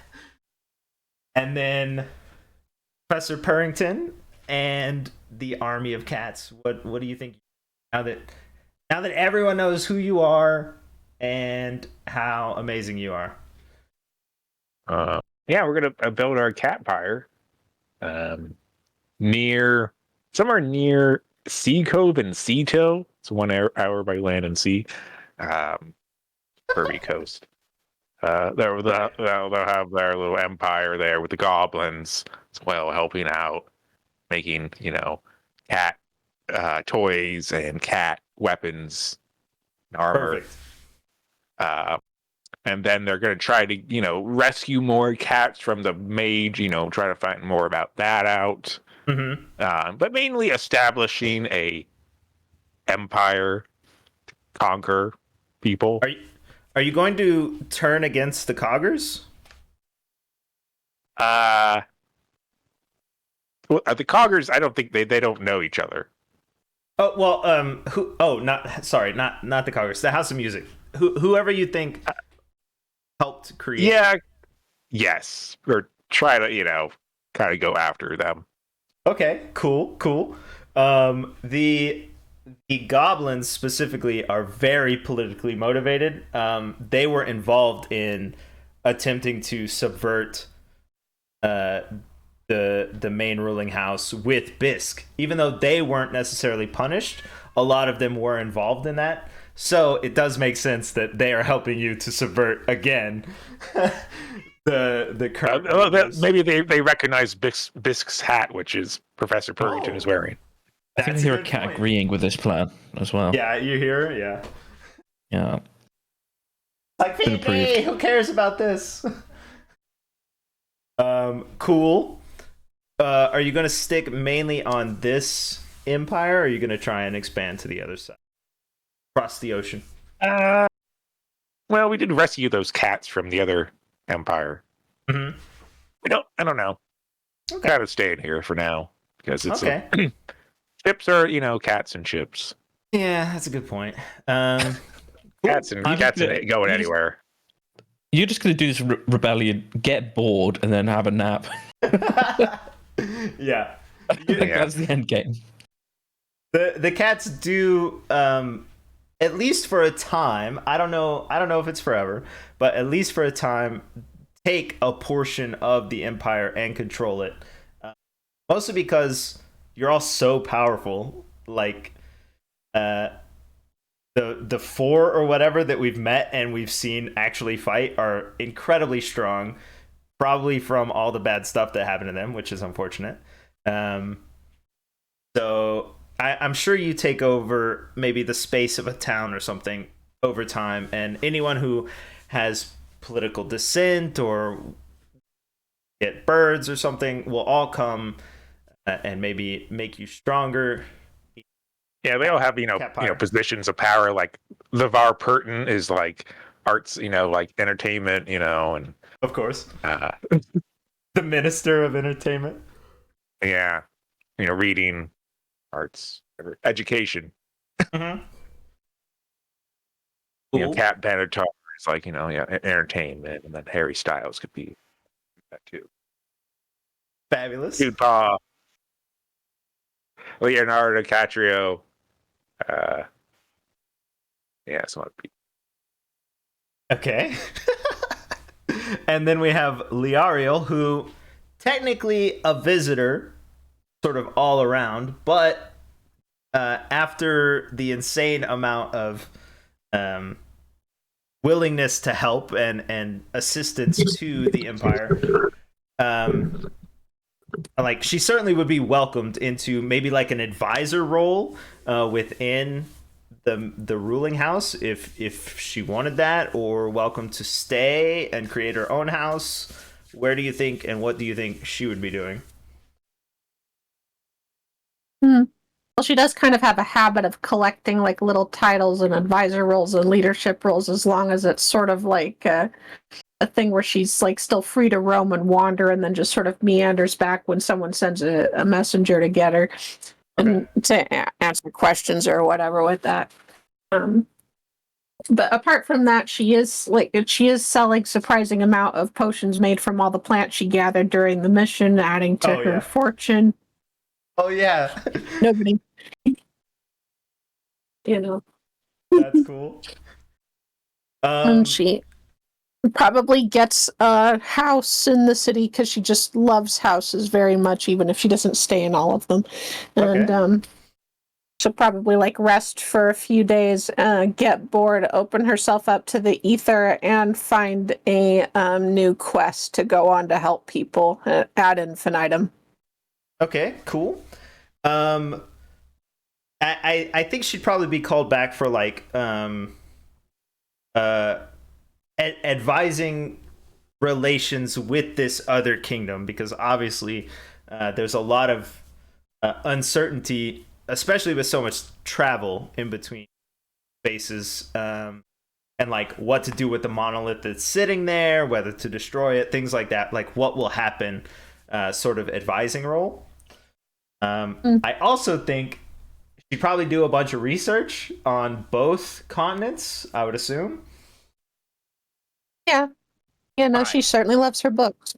And then Professor Purrington and the army of cats. What do you think now that everyone knows who you are and how amazing you are? Yeah, we're gonna build our cat pyre somewhere near Sea Cove and Sea Till. It's 1 hour by land and sea. Furby Coast. They'll have their little empire there with the goblins as well, helping out, making cat toys and cat weapons and armor. Perfect. And then they're going to try to rescue more cats from the mage. Try to find more about that out. Mm-hmm. But mainly establishing a empire to conquer people. Are you going to turn against the Coggers? Well, the Coggers, I don't think they don't know each other. Oh well, who? Oh, not the Coggers. The House of Music. Whoever you think helped create. Yeah. Yes. Or try to kind of go after them. Okay. Cool. The goblins specifically are very politically motivated. They were involved in attempting to subvert the main ruling house with Bisk. Even though they weren't necessarily punished, a lot of them were involved in that. So it does make sense that they are helping you to subvert again the current. Maybe they recognize Bisk's hat, which is Professor Purrington is wearing. I think I hear a cat agreeing with this plan as well. Yeah, you hear her? Yeah. Yeah. Like, Phoebe, who cares about this? Cool. Are you going to stick mainly on this empire, or are you going to try and expand to the other side? Across the ocean? Well, we did rescue those cats from the other empire. Mm-hmm. I don't know. Okay. Gotta stay in here for now because it's okay. Chips are cats and chips. Yeah, that's a good point. Cats ain't going anywhere. You're just going to do this rebellion, get bored, and then have a nap. Yeah. That's the end game. The cats do, at least for a time, I don't know if it's forever, but at least for a time, take a portion of the empire and control it. Mostly because you're all so powerful. Like, the four or whatever that we've met and we've seen actually fight are incredibly strong, probably from all the bad stuff that happened to them, which is unfortunate. So I'm sure you take over maybe the space of a town or something over time, and anyone who has political dissent or get birds or something will all come and maybe make you stronger. Yeah, they all have positions of power. Like LeVar Burton is like arts, like entertainment, and of course, the Minister of Entertainment. Yeah, reading, arts, education. Mm-hmm. Cool. Cat Benatar is like entertainment, and then Harry Styles could be that too. Fabulous. Dude, Paw, Leonardo DiCaprio. It's not okay. And then we have Leariel, who technically a visitor, sort of all around, but after the insane amount of willingness to help and assistance to the Empire, like, she certainly would be welcomed into maybe like an advisor role within the ruling house if she wanted that, or welcome to stay and create her own house. Where do you think and what do you think she would be doing? Well, she does kind of have a habit of collecting like little titles and advisor roles and leadership roles, as long as it's sort of like a thing where she's like still free to roam and wander, and then just sort of meanders back when someone sends a messenger to get her and to answer questions or whatever with that. But apart from that, she is selling surprising amount of potions made from all the plants she gathered during the mission, adding to her fortune. Oh yeah. Nobody, you know. That's cool. And she probably gets a house in the city because she just loves houses very much, even if she doesn't stay in all of them. And she'll probably like rest for a few days, get bored, open herself up to the ether, and find a new quest to go on to help people ad infinitum. Okay, cool. I think she'd probably be called back for like advising relations with this other kingdom, because obviously there's a lot of uncertainty, especially with so much travel in between spaces, and like what to do with the monolith that's sitting there, whether to destroy it, things like that, like what will happen, sort of advising role. I also think she'd probably do a bunch of research on both continents, I would assume. Yeah, she certainly loves her books.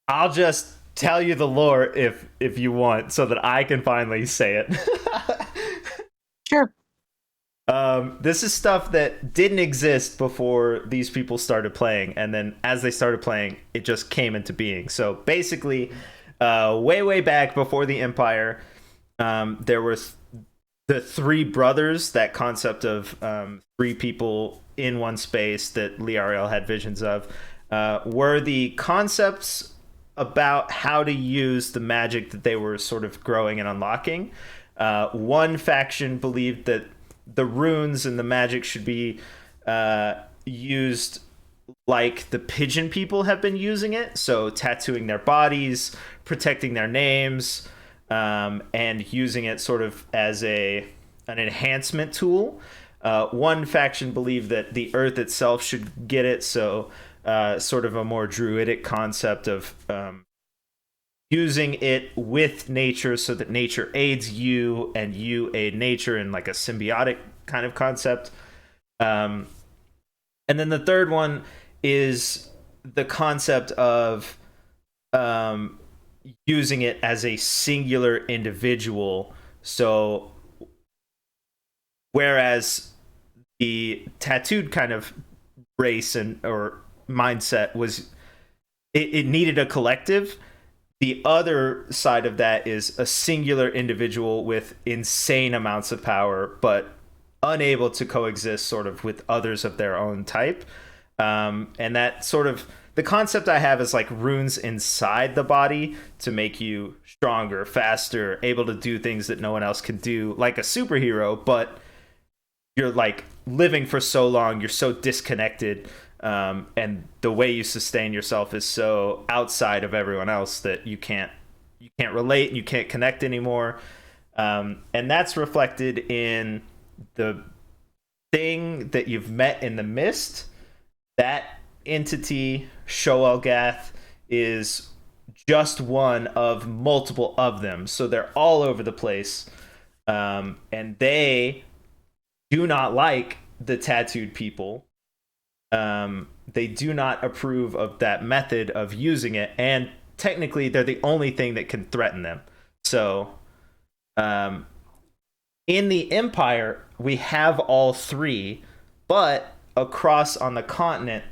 I'll just tell you the lore if you want, so that I can finally say it. Sure. This is stuff that didn't exist before these people started playing, and then as they started playing, it just came into being. So basically, way back before the Empire, there was the three brothers. That concept of three people in one space that Liariel had visions of, were the concepts about how to use the magic that they were sort of growing and unlocking. One faction believed that the runes and the magic should be used like the pigeon people have been using it, so tattooing their bodies, protecting their names, and using it sort of as an enhancement tool. One faction believed that the earth itself should get it, so sort of a more druidic concept of using it with nature so that nature aids you and you aid nature in like a symbiotic kind of concept. And then the third one is the concept of using it as a singular individual. So whereas the tattooed kind of race or mindset was it needed a collective, the other side of that is a singular individual with insane amounts of power, but unable to coexist sort of with others of their own type. And that sort of, the concept I have is like runes inside the body to make you stronger, faster, able to do things that no one else can do, like a superhero, but you're like living for so long, you're so disconnected, and the way you sustain yourself is so outside of everyone else that you can't relate, you can't connect anymore. And that's reflected in the thing that you've met in the mist. That entity, Shoelgath, is just one of multiple of them, so they're all over the place, and they do not like the tattooed people. They do not approve of that method of using it, and technically they're the only thing that can threaten them. So in the Empire we have all three, but across on the continent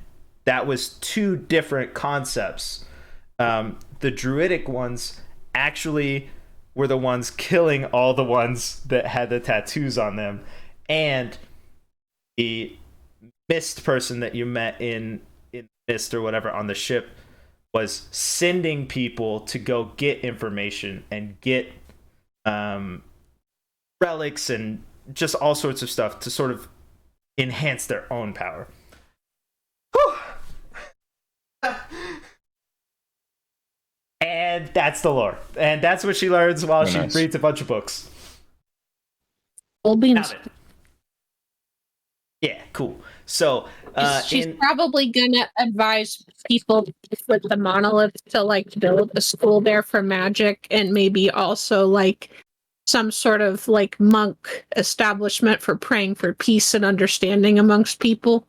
that was two different concepts. The druidic ones actually were the ones killing all the ones that had the tattoos on them, and the mist person that you met in mist or whatever on the ship was sending people to go get information and get relics and just all sorts of stuff to sort of enhance their own power. Whew. And that's the lore, and that's what she learns while she nice. reads a bunch of books. Old beans. Yeah, cool. So She's probably gonna advise people with the monolith to like build a school there for magic, and maybe also like some sort of like monk establishment for praying for peace and understanding amongst people.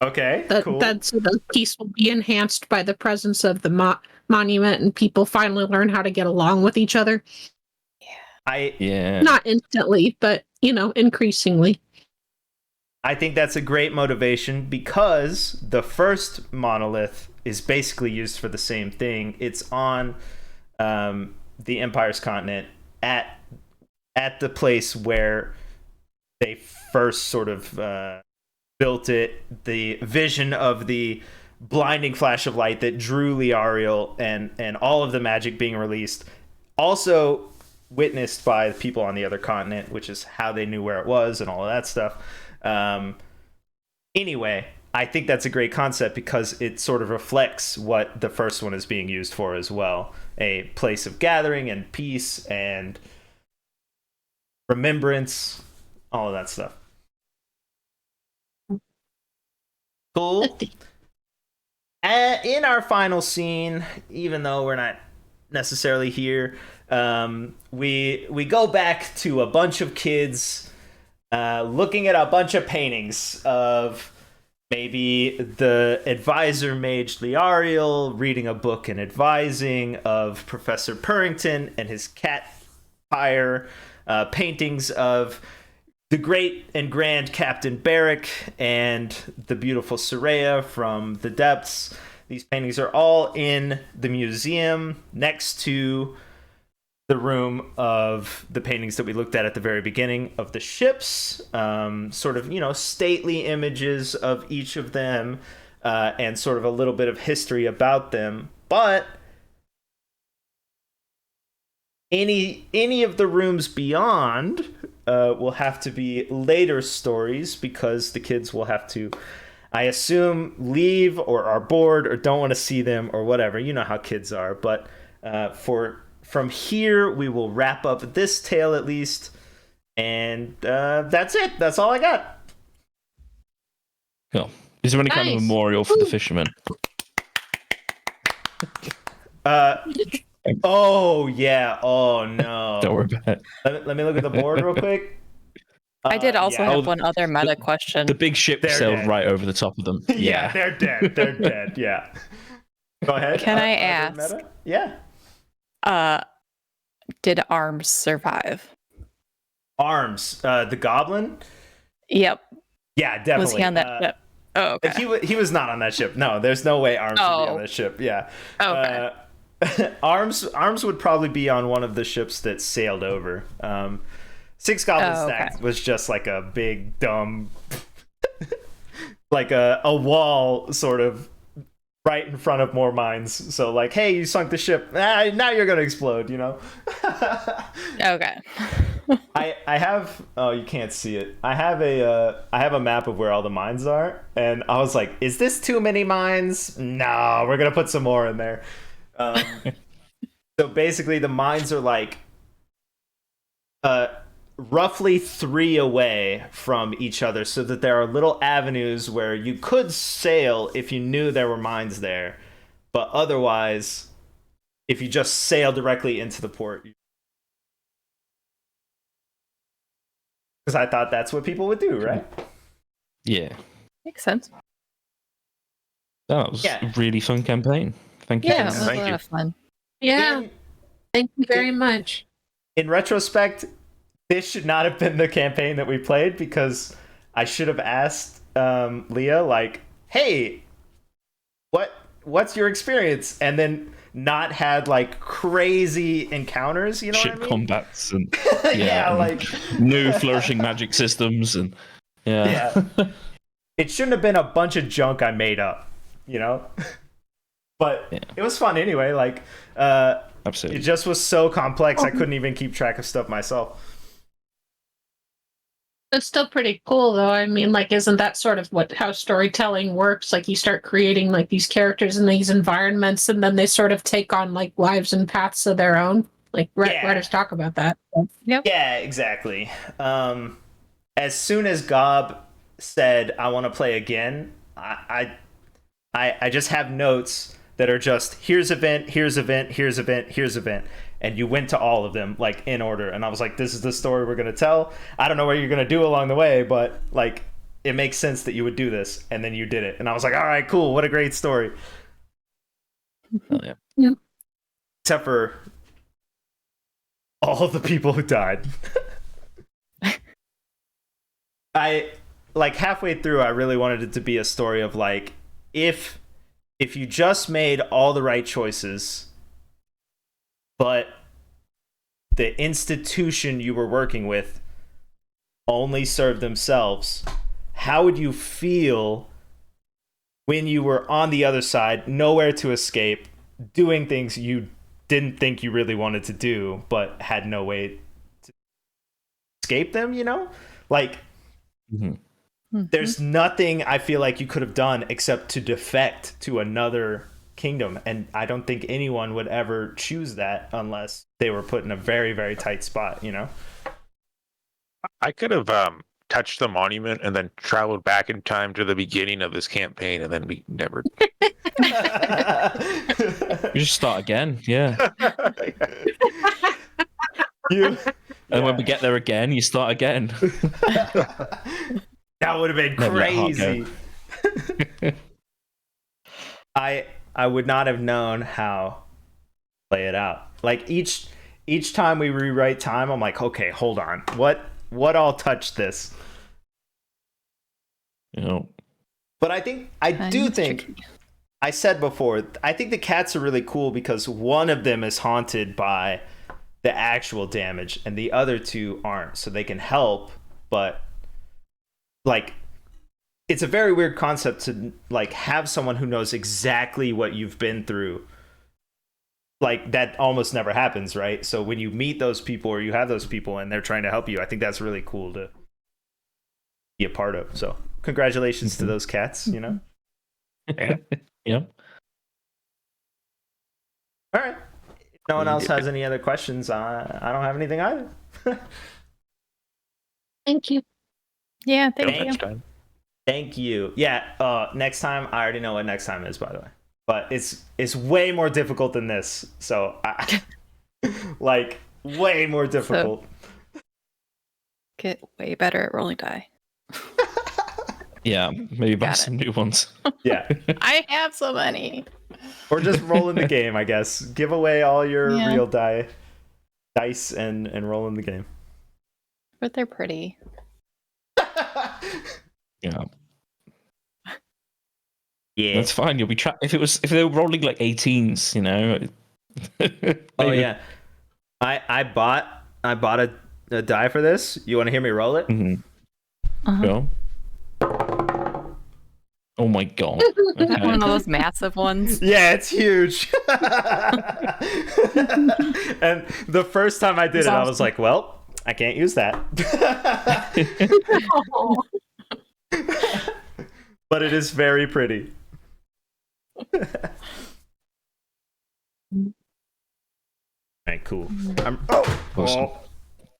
okay, cool. So the peace will be enhanced by the presence of the monument, and people finally learn how to get along with each other. Yeah. Not instantly, but increasingly. I think that's a great motivation because the first monolith is basically used for the same thing. It's on the Empire's continent at the place where they first sort of built it. The vision of the blinding flash of light that drew Leariel and all of the magic being released. Also witnessed by the people on the other continent, which is how they knew where it was and all of that stuff. Anyway, I think that's a great concept because it sort of reflects what the first one is being used for as well. A place of gathering and peace and remembrance, all of that stuff. Cool. In our final scene, even though we're not necessarily here, we go back to a bunch of kids looking at a bunch of paintings of maybe the advisor mage Leariel reading a book and advising, of Professor Purrington and his cat Pyre, paintings of the great and grand Captain Barrick and the beautiful Soraya from the Depths. These paintings are all in the museum next to the room of the paintings that we looked at the very beginning of the ships, sort of, stately images of each of them, and sort of a little bit of history about them. But any of the rooms beyond will have to be later stories because the kids will have to, I assume, leave or are bored or don't want to see them or whatever. You know how kids are. But from here, we will wrap up this tale at least. And that's it. That's all I got. Cool. Is there any kind of memorial for the fishermen? Oh, yeah. Oh, no. Don't worry about it. Let me look at the board real quick. I did also have one other meta question. The big ship sailed right over the top of them. Yeah, they're dead. They're dead. Yeah. Go ahead. Can I ask? Yeah. Did Arms survive? Arms, the goblin? Yep. Yeah, definitely. Was he on that ship? Oh, okay. He was not on that ship. No, there's no way Arms would be on that ship. Yeah. Okay. Arms would probably be on one of the ships that sailed over. Six Goblin Stacks was just like a big dumb like a wall sort of right in front of more mines. So like, hey, you sunk the ship. Now you're gonna explode, Okay. I have, oh, you can't see it. I have a map of where all the mines are, and I was like, is this too many mines? No, we're gonna put some more in there. So basically the mines are like roughly 3 away from each other, so that there are little avenues where you could sail if you knew there were mines there, but otherwise if you just sail directly into the port, because I thought that's what people would do, right? Yeah. Makes sense. That was a really fun campaign. Thank you. Yeah, it was a lot of fun. Yeah. Thank you very much. In retrospect, this should not have been the campaign that we played, because I should have asked Leah, like, hey, what's your experience? And then not had like crazy encounters, ship what I mean? Combats and like new flourishing magic systems and it shouldn't have been a bunch of junk I made up, but it was fun anyway. Like absolutely, it just was so complex I couldn't even keep track of stuff myself. It's still pretty cool, though. I mean, like, isn't that sort of how storytelling works? Like, you start creating like these characters in these environments, and then they sort of take on like lives and paths of their own. Like, writers talk about that. Yep. Yeah, exactly. As soon as Gob said I want to play again, I just have notes that are just here's event, here's event, here's event, here's event, and you went to all of them like in order, and I was like, this is the story we're gonna tell. I don't know what you're gonna do along the way, but like it makes sense that you would do this, and then you did it, and I was like, all right, cool, what a great story. Oh, yeah. Yeah. Except for all the people who died. I like halfway through I really wanted it to be a story of like if you just made all the right choices but the institution you were working with only served themselves, how would you feel when you were on the other side, nowhere to escape, doing things you didn't think you really wanted to do but had no way to escape them, you know? Like there's nothing I feel like you could have done except to defect to another kingdom, and I don't think anyone would ever choose that unless they were put in a very, very tight spot, you know? I could have touched the monument and then traveled back in time to the beginning of this campaign, and then we never. You just start again, yeah. And when we get there again, you start again. That would have been Never let heart crazy. I would not have known how to play it out. Like each time we rewrite time, I'm like, okay, hold on. What all touched this? You know. But I do think tricky. I said before, I think the cats are really cool because one of them is haunted by the actual damage and the other two aren't, so they can help, but like it's a very weird concept to like have someone who knows exactly what you've been through. Like that almost never happens, right? So when you meet those people or you have those people and they're trying to help you, I think that's really cool to be a part of. So congratulations to those cats, you know? Yeah. All right. If no one else has any other questions, I don't have anything either. Thank you. Yeah, Till thank you. next time. Thank you. Yeah, next time, I already know what next time is, by the way. But it's way more difficult than this. So, like, way more difficult. Get way better at rolling die. Yeah, maybe buy Got some new ones. Yeah. I have so many. Or just roll in the game, I guess. Give away all your Yeah. real dice and roll in the game. But they're pretty. Yeah. Yeah. That's fine. You'll be if they were rolling like 18s, you know. Oh maybe. yeah. I bought a die for this. You want to hear me roll it? Mhm. Uh-huh. Go. Oh my god. One Okay. of those massive ones. Yeah, it's huge. And the first time I did It's it, I awesome. was like, well, I can't use that. Oh, But it is very pretty. All right, cool. I'm Awesome.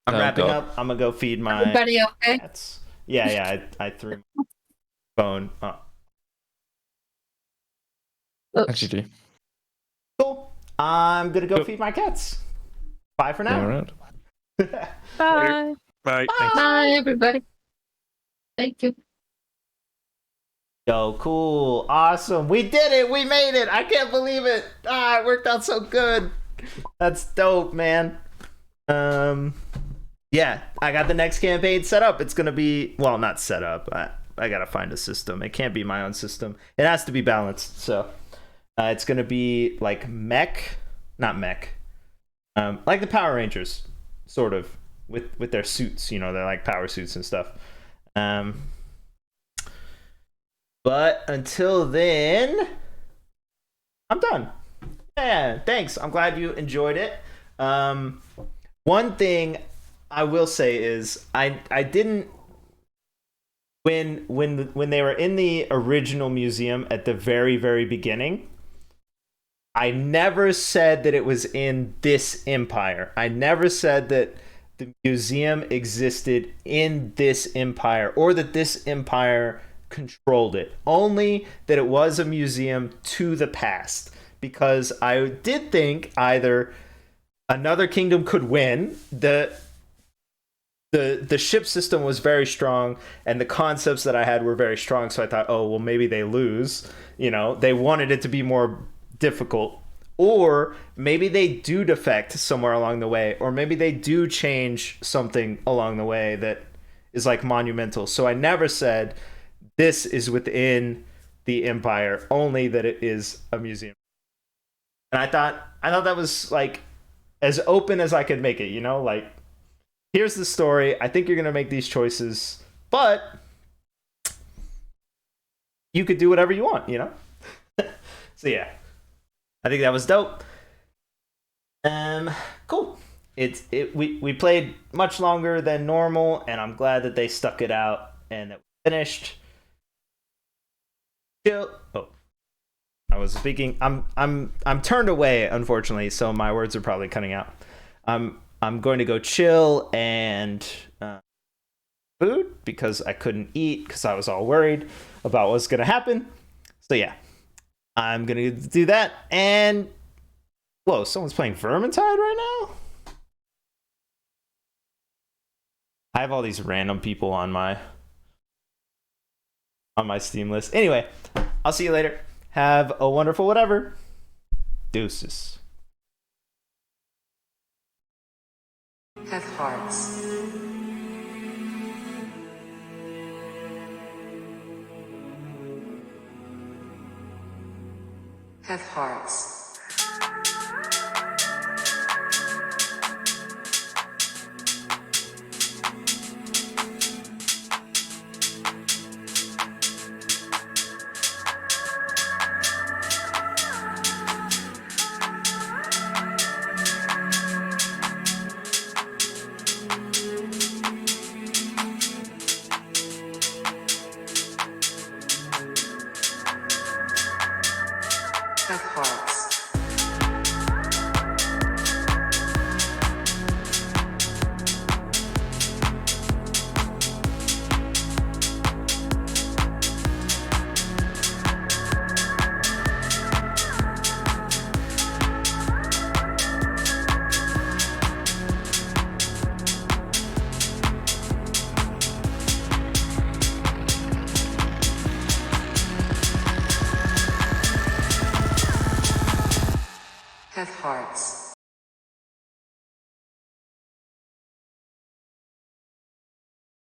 I'm Oh, wrapping God. up. I'm gonna go feed my everybody okay? cats. Yeah, I threw my phone. Actually, Cool. I'm gonna go Cool. feed my cats. Bye for now. all right. Bye. Bye. Thanks. Bye, everybody. Thank you. Yo, cool. Awesome. We did it. We made it. I can't believe it. It worked out so good. That's dope, man. Yeah, I got the next campaign set up. It's gonna be, well, not set up. I gotta find a system. It can't be my own system. It has to be balanced. So it's gonna be like not mech, like the Power Rangers, sort of, with their suits. You know, they're like power suits and stuff. But until then, I'm done. Yeah, thanks. I'm glad you enjoyed it. One thing I will say is I didn't when they were in the original museum at the very, very beginning, I never said that it was in this empire. I never said that the museum existed in this empire, or that this empire controlled it. Only that it was a museum to the past. Because I did think either another kingdom could win, the ship system was very strong, and the concepts that I had were very strong, so I thought, oh, well, maybe they lose. You know, they wanted it to be more difficult. Or maybe they do defect somewhere along the way, or maybe they do change something along the way that is like monumental. So I never said this is within the empire, only that it is a museum. And I thought that was like as open as I could make it, you know, like, here's the story. I think you're going to make these choices, but you could do whatever you want, you know? So yeah, I think that was dope. Cool. We played much longer than normal, and I'm glad that they stuck it out and that we finished. Chill. Oh, I was speaking. I'm turned away, unfortunately, so my words are probably cutting out. I'm going to go chill and food because I couldn't eat because I was all worried about what's gonna happen. So yeah, I'm gonna do that. And whoa, someone's playing Vermintide right now. I have all these random people on my Steam list. Anyway, I'll see you later. Have a wonderful whatever. Deuces. Have hearts. Have hearts. Have hearts. Have hearts.